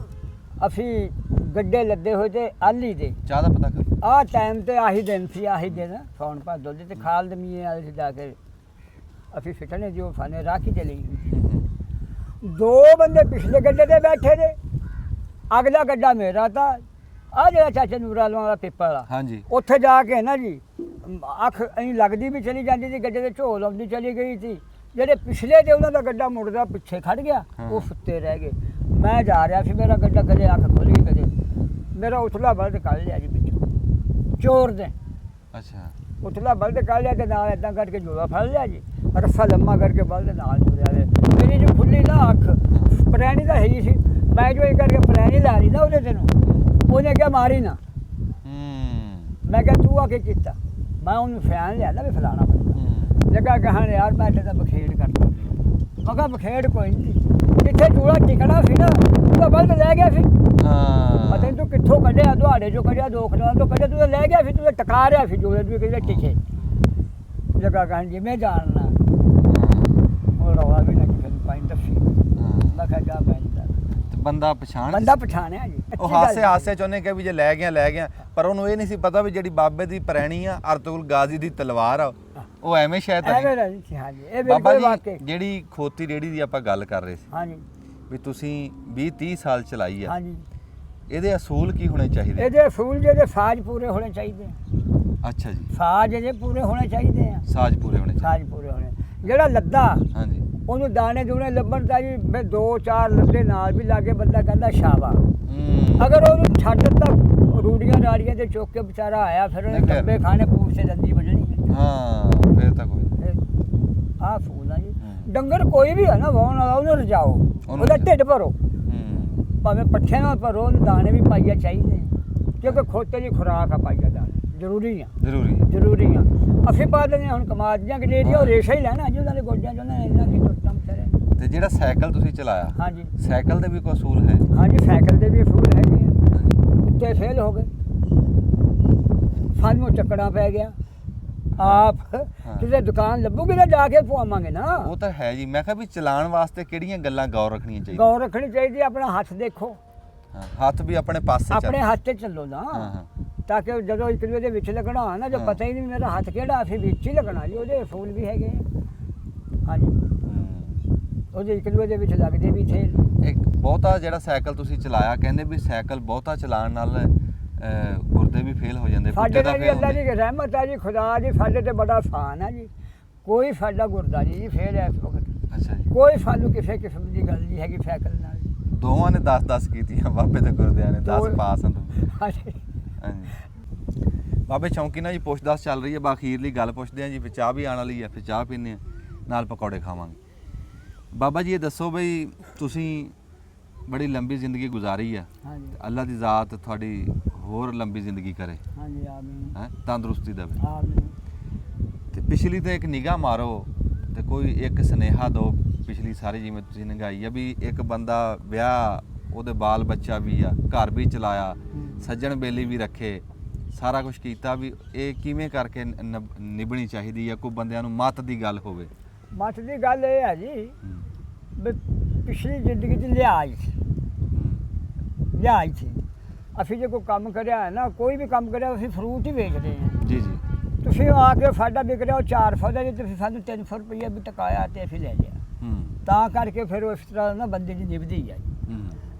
[SPEAKER 1] ਅਸੀਂ ਗੱਡੇ ਲੱਦੇ ਹੋਏ ਤੇ ਆਲੀ ਦੇ
[SPEAKER 2] ਚਾਹ ਦਾ ਪਤਾ ਕਰ।
[SPEAKER 1] ਆਹ ਟਾਈਮ ਤੇ ਆਹੀ ਦਿਨ ਸੀ ਆਹੀ ਦਿਨ ਸੌਣ ਭਾਦੋ ਦੇ ਤੇ ਖਾਲਦ ਮੀਏ ਵਾਲੇ ਸੀ ਜਾ ਕੇ ਅਸੀਂ ਸਿੱਟਣੇ ਜੋ ਫਾਨੇ ਰਾਖੀ ਚਲੀ ਗਈ। ਦੋ ਬੰਦੇ ਪਿਛਲੇ ਗੱਡੇ ਤੇ ਬੈਠੇ ਨੇ, ਅਗਲਾ ਗੱਡਾ ਮੇਰਾ ਤਾਂ ਆ ਜਿਹੜਾ ਚਾਚਾ ਨੂਰਾ ਵਾਲਾ ਪਿੱਪਲ ਵਾਲਾ
[SPEAKER 2] ਹਾਂਜੀ
[SPEAKER 1] ਉੱਥੇ ਜਾ ਕੇ ਨਾ ਜੀ ਅੱਖ ਐਂ ਲੱਗਦੀ ਵੀ ਚਲੀ ਜਾਂਦੀ ਸੀ, ਗੱਡੇ ਦੇ ਝੋਲ ਆਉਂਦੀ ਚਲੀ ਗਈ ਸੀ। ਜਿਹੜੇ ਪਿਛਲੇ ਤੇ ਉਹਨਾਂ ਦਾ ਗੱਡਾ ਮੁੜਦਾ ਪਿੱਛੇ ਖੜ ਗਿਆ, ਉਹ ਸੁੱਤੇ ਰਹਿ ਗਏ। ਮੈਂ ਜਾ ਰਿਹਾ ਸੀ, ਮੇਰਾ ਗੱਡਾ ਕਦੇ ਅੱਖ ਖੁੱਲੀ ਕਦੇ ਮੇਰਾ ਉਥਲਾ ਬਲਦ ਕੱਢ ਲਿਆ ਜੀ ਪਿੱਛੋਂ ਚੋਰ ਦੇ।
[SPEAKER 2] ਅੱਛਾ
[SPEAKER 1] ਉਥਲਾ ਬਲਦ ਕੱਢ ਲਿਆ ਤੇ ਨਾਲ ਏਦਾਂ ਕਰਕੇ ਜੋੜਾ ਫੜ ਲਿਆ ਜੀ, ਰੱਸਾ ਲੰਮਾ ਕਰਕੇ ਬਲਦ ਨਾਲ ਜੁੜਿਆ ਵੇ। ਮੇਰੀ ਜੋ ਖੁੱਲੀ ਨਾ ਅੱਖ ਪ੍ਰੈਣੀ ਤਾਂ ਹੈ ਹੀ ਸੀ, ਮੈਂ ਜੋ ਇਹ ਕਰਕੇ ਪ੍ਰੈਣੀ ਲਾ ਲਈ ਨਾ ਉਹਦੇ ਤੈਨੂੰ, ਉਹਨੇ ਕਿਹਾ ਮਾਰੀ ਨਾ। ਮੈਂ ਕਿਹਾ ਤੂੰ ਆ ਕੇ ਕੀਤਾ? ਮੈਂ ਉਹਨੂੰ ਫੈਨ ਲਿਆ ਨਾ ਵੀ ਫਲਾਣਾ ਬੰਦਾ ਜਗਾ ਕਹਾਣ ਯਾਰ ਮੈਂ ਤੇ ਤਾਂ ਬਖੇੜ ਕਰਦਾ ਮੈਂ ਕਿਹਾ ਬਖੇੜ ਕੋਈ ਨਹੀਂ, ਜਿੱਥੇ ਚੂੜਾ ਟਿਕਣਾ ਸੀ ਨਾ ਉਹਦਾ ਬਲਦ ਲੈ ਗਿਆ ਸੀ।
[SPEAKER 2] ਹਾਂ
[SPEAKER 1] ਪਤਾ ਨਹੀਂ ਤੂੰ ਕਿੱਥੋਂ ਕੱਢਿਆ, ਦੁਹਾੜੇ ਚੋਂ ਕੱਢਿਆ, ਦੋ ਖਡਾਂ ਤੋਂ ਕੱਢਿਆ, ਤੂੰ ਤਾਂ ਲੈ ਗਿਆ ਸੀ, ਤੂੰ ਤਾਂ ਟਕਾ ਰਿਹਾ ਸੀ ਜੋੜੇ ਨੂੰ ਕਿਤੇ ਟਿਕੇ। ਜਗਾ ਕਹਾਣ ਜਿਵੇਂ ਜਾਣਨਾ ਉਹ ਰੌਲਾ ਵੀ ਨਾ ਕਿਸੇ ਨੂੰ ਪਾਈ ਦੱਸੀ। ਮੈਂ ਕਿਹਾ ਜਾ ਪੈਂਦਾ
[SPEAKER 2] ਬੰਦਾ ਪਛਾਣ
[SPEAKER 1] ਬੰਦਾ ਪਛਾਣਿਆ ਜੀ।
[SPEAKER 2] ਉਹ ਹਾਸੇ ਚ ਉਹਨੇ ਕਿਹਾ ਵੀ ਜੇ ਲੈ ਗਿਆ, ਪਰ ਉਹਨੂੰ ਇਹ ਨਹੀਂ ਸੀ ਪਤਾ ਵੀ ਜਿਹੜੀ ਬਾਬੇ ਦੀ ਪ੍ਰੈਣੀ ਆ ਅਰਤੁਗਰਲ ਗਾਜ਼ੀ ਦੀ ਤਲਵਾਰ ਆ, ਉਹ ਐਵੇਂ ਸ਼ਾਇਦ
[SPEAKER 1] ਐਵੇਂ ਨਹੀਂ ਸੀ। ਹਾਂਜੀ ਇਹ
[SPEAKER 2] ਬਾਬਾ
[SPEAKER 1] ਬਿਲਕੁਲ
[SPEAKER 2] ਜੀ
[SPEAKER 1] ਵਾਕਈ।
[SPEAKER 2] ਜਿਹੜੀ ਖੋਤੀ ਰੇੜੀ ਦੀ ਆਪਾਂ ਗੱਲ ਕਰ ਰਹੇ ਸੀ
[SPEAKER 1] ਹਾਂਜੀ
[SPEAKER 2] ਵੀ ਤੁਸੀਂ 20-30 ਸਾਲ ਚਲਾਈ ਆ,
[SPEAKER 1] ਹਾਂਜੀ
[SPEAKER 2] ਇਹਦੇ ਅਸੂਲ ਕੀ ਹੋਣੇ ਚਾਹੀਦੇ?
[SPEAKER 1] ਇਹਦੇ ਫੂਲ ਜਿਹਦੇ ਸਾਜ਼ ਪੂਰੇ ਹੋਣੇ ਚਾਹੀਦੇ ਆ।
[SPEAKER 2] ਅੱਛਾ ਜੀ,
[SPEAKER 1] ਸਾਜ਼ ਇਹਦੇ ਪੂਰੇ ਹੋਣੇ ਚਾਹੀਦੇ ਆ।
[SPEAKER 2] ਸਾਜ਼ ਪੂਰੇ ਹੋਣੇ ਚਾਹੀਦੇ।
[SPEAKER 1] ਸਾਜ਼ ਪੂਰੇ ਹੋਣੇ। ਜਿਹੜਾ ਲੱਦਾ
[SPEAKER 2] ਹਾਂਜੀ
[SPEAKER 1] ਉਹਨੂੰ ਦਾਣੇ ਦੂਣੇ ਲੱਭਣ ਤਾਂ ਜੀ ਮੈਂ 2-4 ਲੱਦੇ ਨਾਲ ਵੀ ਲਾਗੇ ਬੰਦਾ ਕਹਿੰਦਾ ਸ਼ਾਬਾ। ਅਗਰ ਉਹਨੂੰ ਛੱਡ ਦਿੱਤਾ ਰੂੜੀਆਂ ਰਾੜੀਆਂ ਤੇ ਚੁੱਕ ਕੇ ਵਿਚਾਰਾ ਆਇਆ ਫਿਰ ਉਹਨੇ
[SPEAKER 2] ਨਹੀਂ ਫਿਰ।
[SPEAKER 1] ਡੱਬੇ ਖਾਣੇ ਪੂਰ ਸੇ ਦੰਦੀ ਵੱਢਣੀ ਹੈ।
[SPEAKER 2] ਹਾਂ ਫੇਰ ਤਾਂ ਕੋਈ
[SPEAKER 1] ਆਹ ਫੂਲ ਆ ਜੀ। ਡੰਗਰ ਕੋਈ ਵੀ ਹੈ ਨਾ ਵਾਹੁਣ ਵਾਲਾ ਉਹਨੂੰ ਰਜਾਓ, ਉਹਦਾ ਢਿੱਡ ਭਰੋ, ਭਾਵੇਂ ਪੱਠੇ ਨਾਲ ਭਰੋ, ਉਹਨੂੰ ਦਾਣੇ ਵੀ ਪਾਈਆ ਚਾਹੀਦੇ ਆ, ਕਿਉਂਕਿ ਖੋਤੇ ਦੀ ਖੁਰਾਕ ਆ ਪਾਈਆ ਦਾਣੇ ਜ਼ਰੂਰੀ ਆ ਜ਼ਰੂਰੀ ਆ। ਅਸੀਂ ਪਾ ਦਿੰਦੇ ਹੁਣ ਕਮਾਦੀਆਂ ਗਜੇਰੀਆਂ ਉਹ ਰੇਸ਼ਾ ਹੀ ਲੈਣਾ ਜੀ ਉਹਨਾਂ ਦੇ ਗੋਡਿਆਂ 'ਚ, ਉਹਨਾਂ ਨੇ ਇੰਨਾ ਕੀ ਟੁੱਟਾਂ ਵਿਚਾਰੇ।
[SPEAKER 2] ਤੇ ਜਿਹੜਾ ਸਾਈਕਲ ਤੁਸੀਂ ਚਲਾਇਆ,
[SPEAKER 1] ਹਾਂਜੀ
[SPEAKER 2] ਸਾਈਕਲ ਦੇ ਵੀ ਕੋਈ ਅਸੂਲ ਹੈ?
[SPEAKER 1] ਹਾਂਜੀ ਸਾਈਕਲ ਦੇ ਵੀ ਫੂਲ ਹੈਗੇ ਆ। ਕੁੱਤੇ ਫੇਲ ਹੋ ਗਏ, ਸਾਨੂੰ ਚੱਕਣਾ ਪੈ ਗਿਆ। ਆਪ ਕਿਸੇ ਦੁਕਾਨ ਲੱਭੂਗੀ ਨਾ ਜਾ ਕੇ ਪਵਾਵਾਂਗੇ ਨਾ।
[SPEAKER 2] ਉਹ ਤਾਂ ਹੈ ਜੀ। ਮੈਂ ਕਿਹਾ ਵੀ ਚਲਾਉਣ ਵਾਸਤੇ ਕਿਹੜੀਆਂ ਗੱਲਾਂ ਗੌਰ ਰੱਖਣੀਆਂ ਚਾਹੀਦੀਆਂ?
[SPEAKER 1] ਗੌਰ ਰੱਖਣੀ ਚਾਹੀਦੀ, ਆਪਣਾ ਹੱਥ ਦੇਖੋ,
[SPEAKER 2] ਹਾਂ, ਹੱਥ ਵੀ ਆਪਣੇ ਪਾਸੇ
[SPEAKER 1] ਆਪਣੇ ਹੱਥ ਤੇ ਚੱਲੋ ਨਾ,
[SPEAKER 2] ਹਾਂ।
[SPEAKER 1] ਤਾਂ ਕਿ ਜਦੋਂ ਇੱਕ ਦੂਜੇ ਦੇ ਵਿੱਚ ਲੱਗਣਾ ਹੋਣਾ ਨਾ, ਜੋ ਪਤਾ ਹੀ ਨਹੀਂ ਮੇਰਾ ਹੱਥ ਕਿਹੜਾ, ਅਸੀਂ ਵਿੱਚ ਹੀ ਲੱਗਣਾ ਜੀ। ਉਹਦੇ ਫੂਲ ਵੀ ਹੈਗੇ ਹਾਂਜੀ, ਉਹਦੇ ਇੱਕ ਦੂਜੇ ਦੇ ਵਿੱਚ ਲੱਗਦੇ ਵੀ ਥੇ।
[SPEAKER 2] ਇੱਕ ਬਹੁਤਾ ਜਿਹੜਾ ਸਾਈਕਲ ਤੁਸੀਂ ਚਲਾਇਆ, ਕਹਿੰਦੇ ਵੀ ਸਾਈਕਲ ਬਹੁਤਾ ਚਲਾਉਣ ਨਾਲ ਗੁਰਦੇ ਵੀ ਫੇਲ ਹੋ ਜਾਂਦੇ।
[SPEAKER 1] ਸਾਡੇ ਨਾਲ ਜੀ ਅੱਲਾ ਦੀ ਰਹਿਮਤ ਆ ਜੀ, ਖੁਦਾ ਜੀ ਸਾਡੇ ਤੇ ਬੜਾ ਆਸਾਨ ਆ ਜੀ। ਕੋਈ ਸਾਡਾ ਗੁਰਦਾ ਨਹੀਂ ਜੀ ਫੇਲ ਹੈ ਇਸ ਵਕਤ।
[SPEAKER 2] ਅੱਛਾ ਜੀ,
[SPEAKER 1] ਕੋਈ ਸਾਨੂੰ ਕਿਸੇ ਕਿਸਮ ਦੀ ਗੱਲ ਨਹੀਂ ਹੈਗੀ ਸਾਈਕਲ ਨਾਲ।
[SPEAKER 2] ਦੋਵਾਂ ਨੇ 10-10 ਕੀਤੀਆਂ, ਬਾਬੇ ਤੇ ਗੁਰਦਿਆਂ ਨੇ 10 ਪਾਸ ਹਨ।
[SPEAKER 1] ਹਾਂਜੀ
[SPEAKER 2] ਹਾਂਜੀ ਬਾਬੇ ਸ਼ੌਂਕੀ ਨਾਲ ਜੀ ਪੁੱਛ-ਦੱਸ ਚੱਲ ਰਹੀ ਹੈ, ਬਾਖੀਰਲੀ ਗੱਲ ਪੁੱਛਦੇ ਆ ਜੀ, ਫਿਰ ਚਾਹ ਵੀ ਆਉਣ ਵਾਲੀ ਆ, ਫਿਰ ਚਾਹ ਪੀਂਦੇ ਆ, ਨਾਲ ਪਕੌੜੇ ਖਾਵਾਂਗੇ। ਬਾਬਾ ਜੀ ਇਹ ਦੱਸੋ ਬਈ ਤੁਸੀਂ ਬੜੀ ਲੰਬੀ ਜ਼ਿੰਦਗੀ ਗੁਜ਼ਾਰੀ ਆ,
[SPEAKER 1] ਹਾਂਜੀ
[SPEAKER 2] ਅੱਲਾ ਦੀ ਜ਼ਾਤ ਤੁਹਾਡੀ ਹੋਰ ਲੰਬੀ ਜ਼ਿੰਦਗੀ ਕਰੇ,
[SPEAKER 1] ਹਾਂਜੀ ਆਮੀਨ
[SPEAKER 2] ਹੈ ਤੰਦਰੁਸਤੀ ਦੇਵੇ।
[SPEAKER 1] ਆਮੀਨ।
[SPEAKER 2] ਤੇ ਪਿਛਲੀ ਤੇ ਇੱਕ ਨਿਗਾਹ ਮਾਰੋ ਤੇ ਕੋਈ ਇੱਕ ਸੁਨੇਹਾ ਦਿਓ ਪਿਛਲੀ ਸਾਰੀ ਜਿਵੇਂ ਤੁਸੀਂ ਨਿਗਾਈ ਆ, ਵੀ ਇੱਕ ਬੰਦਾ ਵਿਆਹ, ਉਹਦੇ ਬਾਲ ਬੱਚਾ ਵੀ ਆ, ਘਰ ਵੀ ਚਲਾਇਆ, ਸੱਜਣ ਬੇਲੀ ਵੀ ਰੱਖੇ, ਸਾਰਾ ਕੁਝ ਕੀਤਾ, ਵੀ ਇਹ ਕਿਵੇਂ ਕਰਕੇ ਨਿਭਣੀ ਚਾਹੀਦੀ ਆ? ਕੋਈ ਬੰਦਿਆਂ ਨੂੰ ਮੱਤ ਦੀ ਗੱਲ ਹੋਵੇ।
[SPEAKER 1] ਮੱਤ ਦੀ ਗੱਲ ਇਹ ਹੈ ਜੀ ਵੀ ਪਿਛਲੀ ਜ਼ਿੰਦਗੀ 'ਚ ਲਿਹਾਜ਼ ਸੀ। ਅਸੀਂ ਜੇ ਕੋਈ ਕੰਮ ਕਰਿਆ ਹੈ ਨਾ, ਕੋਈ ਵੀ ਕੰਮ ਕਰਿਆ, ਅਸੀਂ ਫਰੂਟ ਹੀ ਵੇਚਦੇ ਹਾਂ
[SPEAKER 2] ਜੀ ਜੀ।
[SPEAKER 1] ਤੁਸੀਂ ਆ ਕੇ ਸਾਡਾ ਵਿਕ ਰਿਹਾ ਉਹ 400 ਦਾ, ਜੇ ਤੁਸੀਂ ਸਾਨੂੰ 300 ਰੁਪਈਆ ਵੀ ਟਕਾਇਆ ਤੇ ਅਸੀਂ ਲੈ ਲਿਆ। ਤਾਂ ਕਰਕੇ ਫਿਰ ਉਹ ਇਸ ਤਰ੍ਹਾਂ ਨਾ ਬੰਦੇ ਦੀ ਨਿਭਦੀ ਹੈ,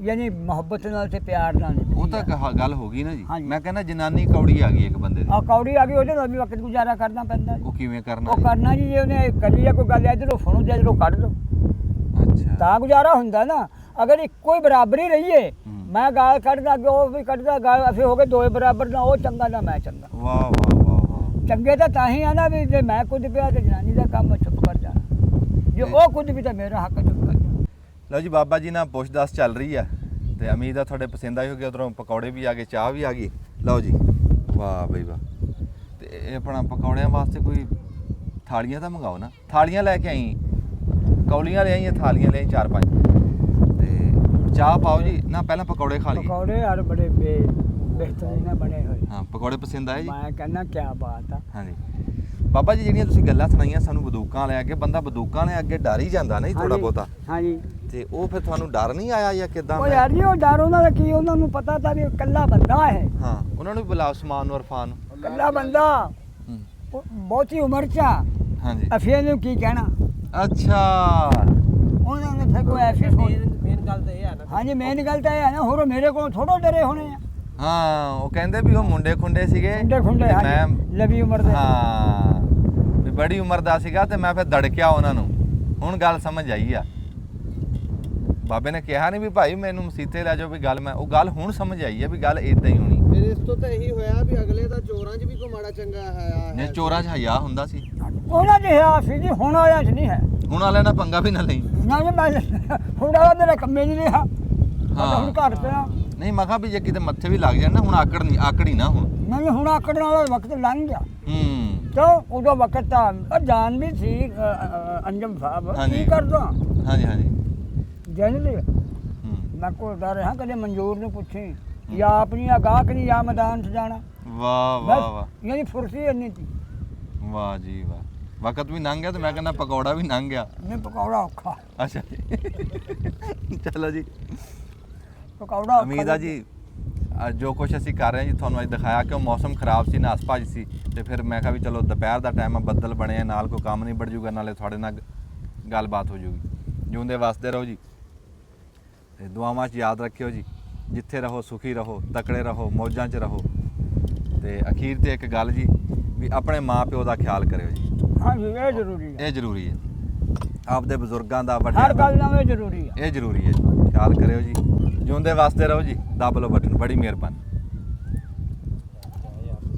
[SPEAKER 1] ਯਾਨੀ ਮੁਹੱਬਤ ਨਾਲ ਤੇ ਪਿਆਰ ਨਾਲ ਨਿਭਦੀ।
[SPEAKER 2] ਉਹ ਤਾਂ ਗੱਲ ਹੋ ਗਈ ਨਾ ਜੀ।
[SPEAKER 1] ਹਾਂਜੀ।
[SPEAKER 2] ਮੈਂ ਕਹਿੰਦਾ ਜਨਾਨੀ ਕੌੜੀ ਆ ਗਈ ਇੱਕ ਬੰਦੇ ਦੀ।
[SPEAKER 1] ਆ ਕੌੜੀ ਆ ਗਈ, ਉਹਦੇ ਨਾਲ ਵੀ ਵਕਤ ਗੁਜ਼ਾਰਾ ਕਰਨਾ ਪੈਂਦਾ ਜੀ।
[SPEAKER 2] ਉਹ ਕਿਵੇਂ ਕਰਨਾ?
[SPEAKER 1] ਉਹ ਕਰਨਾ ਜੀ, ਜੇ ਉਹਨੇ ਕਰੀ ਆ ਕੋਈ ਗੱਲ, ਇੱਧਰੋਂ ਸੁਣੋ ਤੇ ਇੱਧਰੋਂ ਕੱਢ ਲਓ,
[SPEAKER 2] ਅੱਛਾ
[SPEAKER 1] ਤਾਂ ਗੁਜ਼ਾਰਾ ਹੁੰਦਾ ਨਾ। ਅਗਰ ਇੱਕੋ ਹੀ ਬਰਾਬਰੀ ਰਹੀਏ, ਮੈਂ ਗਾਲ ਕੱਢਦਾ ਅੱਗੇ ਉਹ ਵੀ ਕੱਢਦਾ ਗਾਲ, ਅਸੀਂ ਹੋ ਗਏ ਦੋਏ ਬਰਾਬਰ, ਨਾ ਉਹ ਚੰਗਾ ਨਾ ਮੈਂ ਚੰਗਾ।
[SPEAKER 2] ਵਾਹ ਵਾਹ ਵਾਹ ਵਾਹ।
[SPEAKER 1] ਚੰਗੇ ਤਾਂ ਹੀ ਆ ਨਾ ਵੀ ਜੇ ਮੈਂ ਕੁੱਦ ਪਿਆ ਤੇ ਜਨਾਨੀ ਦਾ ਕੰਮ ਚੁੱਪ ਕਰ ਜਾਣਾ, ਜੇ ਉਹ ਕੁੱਦ ਵੀ ਤਾਂ ਮੇਰਾ ਹੱਕ ਚੁੱਪ ਕਰ ਜਾਣਾ।
[SPEAKER 2] ਲਓ ਜੀ ਬਾਬਾ ਜੀ ਨਾਲ ਪੁੱਛ-ਦੱਸ ਚੱਲ ਰਹੀ ਆ ਤੇ ਉਮੀਦ ਆ ਤੁਹਾਡੇ ਪਸੰਦ ਆਈ ਹੋਗੀ। ਉਧਰੋਂ ਪਕੌੜੇ ਵੀ ਆ ਗਏ, ਚਾਹ ਵੀ ਆ ਗਈ। ਲਓ ਜੀ, ਵਾਹ ਬਈ ਵਾਹ। ਤੇ ਤੇ ਇਹ ਆਪਣਾ ਪਕੌੜਿਆਂ ਵਾਸਤੇ ਕੋਈ ਥਾਲੀਆਂ ਤਾਂ ਮੰਗਾਓ ਨਾ। ਥਾਲੀਆਂ ਲੈ ਕੇ ਆਈ, ਕੌਲੀਆਂ ਲੈ ਆਈ, ਥਾਲੀਆਂ ਲੈ ਆਈ 4-5 ਤੇ ਚਾਹ ਪਾਓ ਜੀ ਨਾ। ਪਹਿਲਾਂ ਪਕੌੜੇ ਖਾ ਲਈਏ।
[SPEAKER 1] ਪਕੌੜੇ ਯਾਰ ਬੜੇ ਬਿਹਤਰੀਨ ਬਣੇ ਹੋਏ।
[SPEAKER 2] ਹਾਂ ਪਕੌੜੇ ਪਸੰਦ ਆਏ ਜੀ?
[SPEAKER 1] ਮੈਂ ਕਹਿੰਦਾ ਕੀ ਬਾਤ ਆ।
[SPEAKER 2] ਹਾਂਜੀ ਬਾਬਾ ਜੀ, ਜਿਹੜੀਆਂ ਤੁਸੀਂ ਗੱਲਾਂ ਸੁਣਾਈਆਂ ਸਾਨੂੰ ਬੰਦੂਕਾਂ ਲੈ ਅੱਗੇ, ਬੰਦਾ ਬੰਦੂਕਾਂ ਲੈ ਅੱਗੇ ਡਰ ਹੀ ਜਾਂਦਾ ਨਹੀਂ ਥੋੜਾ ਬਹੁਤਾ,
[SPEAKER 1] ਹਾਂਜੀ।
[SPEAKER 2] ਤੇ ਉਹ ਫਿਰ ਤੁਹਾਨੂੰ ਡਰ ਨਹੀਂ ਆਇਆ ਜਾਂ ਕਿਦਾਂ?
[SPEAKER 1] ਉਹ ਯਾਰ ਜੀ ਉਹ ਡਰ ਉਹਨਾਂ ਦਾ ਕੀ, ਉਹਨਾਂ ਨੂੰ ਪਤਾ ਤਾਂ ਵੀ ਇਕੱਲਾ ਬੰਦਾ ਹੈ।
[SPEAKER 2] ਹਾਂ ਉਹਨਾਂ ਨੂੰ ਵੀ ਬੁਲਾਓ, ਸਮਾਨ ਨੂੰ, ਅਰਫਾਨ ਨੂੰ।
[SPEAKER 1] ਇਕੱਲਾ ਬੰਦਾ
[SPEAKER 2] ਹੂੰ।
[SPEAKER 1] ਉਹ ਬਹੁਤੀ ਉਮਰ ਚ ਆ,
[SPEAKER 2] ਹਾਂਜੀ
[SPEAKER 1] ਅਫੀਆਂ ਨੂੰ ਕੀ ਕਹਿਣਾ।
[SPEAKER 2] ਅੱਛਾ
[SPEAKER 1] ਉਹਨਾਂ ਨੇ ਫਿਰ ਕੋਈ ਐਸੀ
[SPEAKER 3] ਮੇਨ ਗੱਲ ਤਾਂ ਇਹ ਹੈ ਨਾ।
[SPEAKER 1] ਹਾਂਜੀ ਮੇਨ ਗੱਲ ਤਾਂ ਇਹ ਹੈ ਨਾ, ਹੋਰ ਮੇਰੇ ਕੋਲ ਥੋੜਾ ਡਰੇ ਹੋਣੇ ਆ।
[SPEAKER 2] ਹਾਂ ਉਹ ਕਹਿੰਦੇ ਵੀ ਉਹ ਮੁੰਡੇ ਖੁੰਡੇ ਸੀਗੇ,
[SPEAKER 1] ਖੁੰਡੇ ਖੁੰਡੇ
[SPEAKER 2] ਤੇ
[SPEAKER 1] ਹਾਂਜੀ ਲੰਬੀ ਉਮਰ ਦੇ।
[SPEAKER 2] ਹਾਂ ਵੀ ਬੜੀ ਉਮਰ ਦਾ ਸੀਗਾ ਤੇ ਮੈਂ ਫਿਰ ਦੜਕਿਆ ਉਹਨਾਂ ਨੂੰ। ਹੁਣ ਗੱਲ ਸਮਝ ਆਈ ਆ। ਬਾਬੇ ਨੇ ਕਿਹਾ ਨਹੀਂ ਵੀ ਭਾਈ ਮੈਨੂੰ ਮਸੀਤੇ ਲੈ ਜਾਓ, ਵੀ ਗੱਲ ਮੈਂ ਉਹ ਗੱਲ ਹੁਣ ਸਮਝ ਆਈ ਆ ਵੀ ਗੱਲ ਇਦਾਂ ਹੀ ਹੋਣੀ।
[SPEAKER 3] ਫਿਰ ਇਸ ਤੋਂ ਤਾਂ ਇਹੀ ਹੋਇਆ ਵੀ ਅਗਲੇ ਦਾ ਚੋਰਾਂ 'ਚ ਵੀ ਕੋਈ ਮਾੜਾ ਚੰਗਾ ਹੈ।
[SPEAKER 2] ਨੇ ਚੋਰਾਂ 'ਚ ਹਯਾ ਹੁੰਦਾ ਸੀ,
[SPEAKER 1] ਉਹਨਾਂ ਦੇ ਹਿਆ ਸੀ ਜੀ, ਹੁਣ ਵਾਲਿਆਂ 'ਚ ਨਹੀਂ ਹੈ।
[SPEAKER 2] ਹੁਣ ਵਾਲਿਆਂ ਨਾਲ ਪੰਗਾ ਵੀ ਨਾ ਲਈ।
[SPEAKER 1] ਨਾ ਜੀ ਮੈਂ ਹੁਣ ਵਾਲਾ ਮੇਰਾ ਕੰਮੇ ਨਹੀਂ ਰਿਹਾ। ਮੈਂ ਤਾਂ ਹੁਣ ਘਰ ਪਿਆ।
[SPEAKER 2] ਨਹੀਂ ਮੈਂ ਕਿਹਾ ਵੀ ਜੇ ਕਿਤੇ ਮੱਥੇ ਵੀ ਲੱਗ ਜਾਣ ਨਾ, ਹੁਣ ਆਕੜੀ ਨਾ ਹੁਣ।
[SPEAKER 1] ਮੈਨੂੰ ਹੁਣ ਆਕੜਨ ਵਾਲਾ ਵਕਤ ਲੰਘ ਗਿਆ। ਕਿਉਂ ਉਦੋਂ ਵਕਤ ਤਾਂ ਜਾਨ ਵੀ ਸੀ ਅੰਜਮ ਸਾਹਿਬ ਕੀ ਕਰਦਾ।
[SPEAKER 2] ਹਾਂਜੀ ਹਾਂਜੀ
[SPEAKER 1] ਜਾਣ ਲਈ ਮੈਂ ਕੋਲਦਾ ਰਿਹਾ, ਕਦੇ ਮਨਜ਼ੂਰ ਨੂੰ ਪੁੱਛੀ ਜਾਂ ਆਪਣੀ ਗਾਹਕ ਨਹੀਂ ਜਾਂ ਮੈਦਾਨ 'ਚ ਜਾਣਾ।
[SPEAKER 2] ਵਾਹ ਵਾਹ ਵਾਹ,
[SPEAKER 1] ਯਾਨੀ ਫੁਰਸੀ ਇੰਨੀ ਸੀ।
[SPEAKER 2] ਵਾਹ ਜੀ ਵਾਹ, ਵਕਤ ਵੀ ਲੰਘ ਗਿਆ ਤੇ ਮੈਂ ਕਹਿੰਦਾ ਪਕੌੜਾ ਵੀ ਲੰਘ ਗਿਆ।
[SPEAKER 1] ਨਹੀਂ ਪਕੌੜਾ ਔਖਾ।
[SPEAKER 2] ਅੱਛਾ ਜੀ ਚਲੋ ਜੀ,
[SPEAKER 1] ਪਕੌੜਾ ਔਖਾ।
[SPEAKER 2] ਉਮੀਦ ਆ ਜੀ ਜੋ ਕੁਛ ਅਸੀਂ ਕਰ ਰਹੇ ਹਾਂ ਜੀ ਤੁਹਾਨੂੰ ਅੱਜ ਦਿਖਾਇਆ ਕਿ ਉਹ ਮੌਸਮ ਖਰਾਬ ਸੀ, ਨਾਸ ਭੱਜ ਸੀ, ਤੇ ਫਿਰ ਮੈਂ ਕਿਹਾ ਵੀ ਚਲੋ ਦੁਪਹਿਰ ਦਾ ਟਾਈਮ ਆ, ਬੱਦਲ ਬਣੇ ਆ, ਨਾਲ ਕੋਈ ਕੰਮ ਨਿਬੜ ਜੂਗਾ, ਨਾਲੇ ਤੁਹਾਡੇ ਨਾਲ ਗੱਲਬਾਤ ਹੋ ਜੂਗੀ। ਜਿਉਂਦੇ ਵਸਦੇ ਰਹੋ ਜੀ, ਤੇ ਦੁਆਵਾਂ 'ਚ ਯਾਦ ਰੱਖਿਓ ਜੀ। ਜਿੱਥੇ ਰਹੋ ਸੁਖੀ ਰਹੋ, ਤਕੜੇ ਰਹੋ, ਮੌਜਾਂ 'ਚ ਰਹੋ, ਤੇ ਅਖੀਰ ਤੇ ਇੱਕ ਗੱਲ ਜੀ ਵੀ ਆਪਣੇ ਮਾਂ ਪਿਓ ਦਾ ਖਿਆਲ ਕਰਿਓ ਜੀ।
[SPEAKER 1] ਹਾਂਜੀ ਇਹ ਜ਼ਰੂਰੀ ਹੈ।
[SPEAKER 2] ਇਹ ਜ਼ਰੂਰੀ ਹੈ, ਆਪਦੇ ਬਜ਼ੁਰਗਾਂ ਦਾ,
[SPEAKER 1] ਹਰ
[SPEAKER 2] ਵੱਡਿਆਂ ਦਾ,
[SPEAKER 1] ਗੱਲ ਨਾਲ ਇਹ ਜ਼ਰੂਰੀ ਹੈ।
[SPEAKER 2] ਇਹ ਜ਼ਰੂਰੀ ਹੈ ਜੀ। ਖਿਆਲ ਕਰਿਓ ਜੀ। ਜਿਉਂਦੇ ਵਸਦੇ ਰਹੋ ਜੀ। ਦੱਬ ਲਓ ਬਟਨ। ਬੜੀ ਮਿਹਰਬਾਨੀ।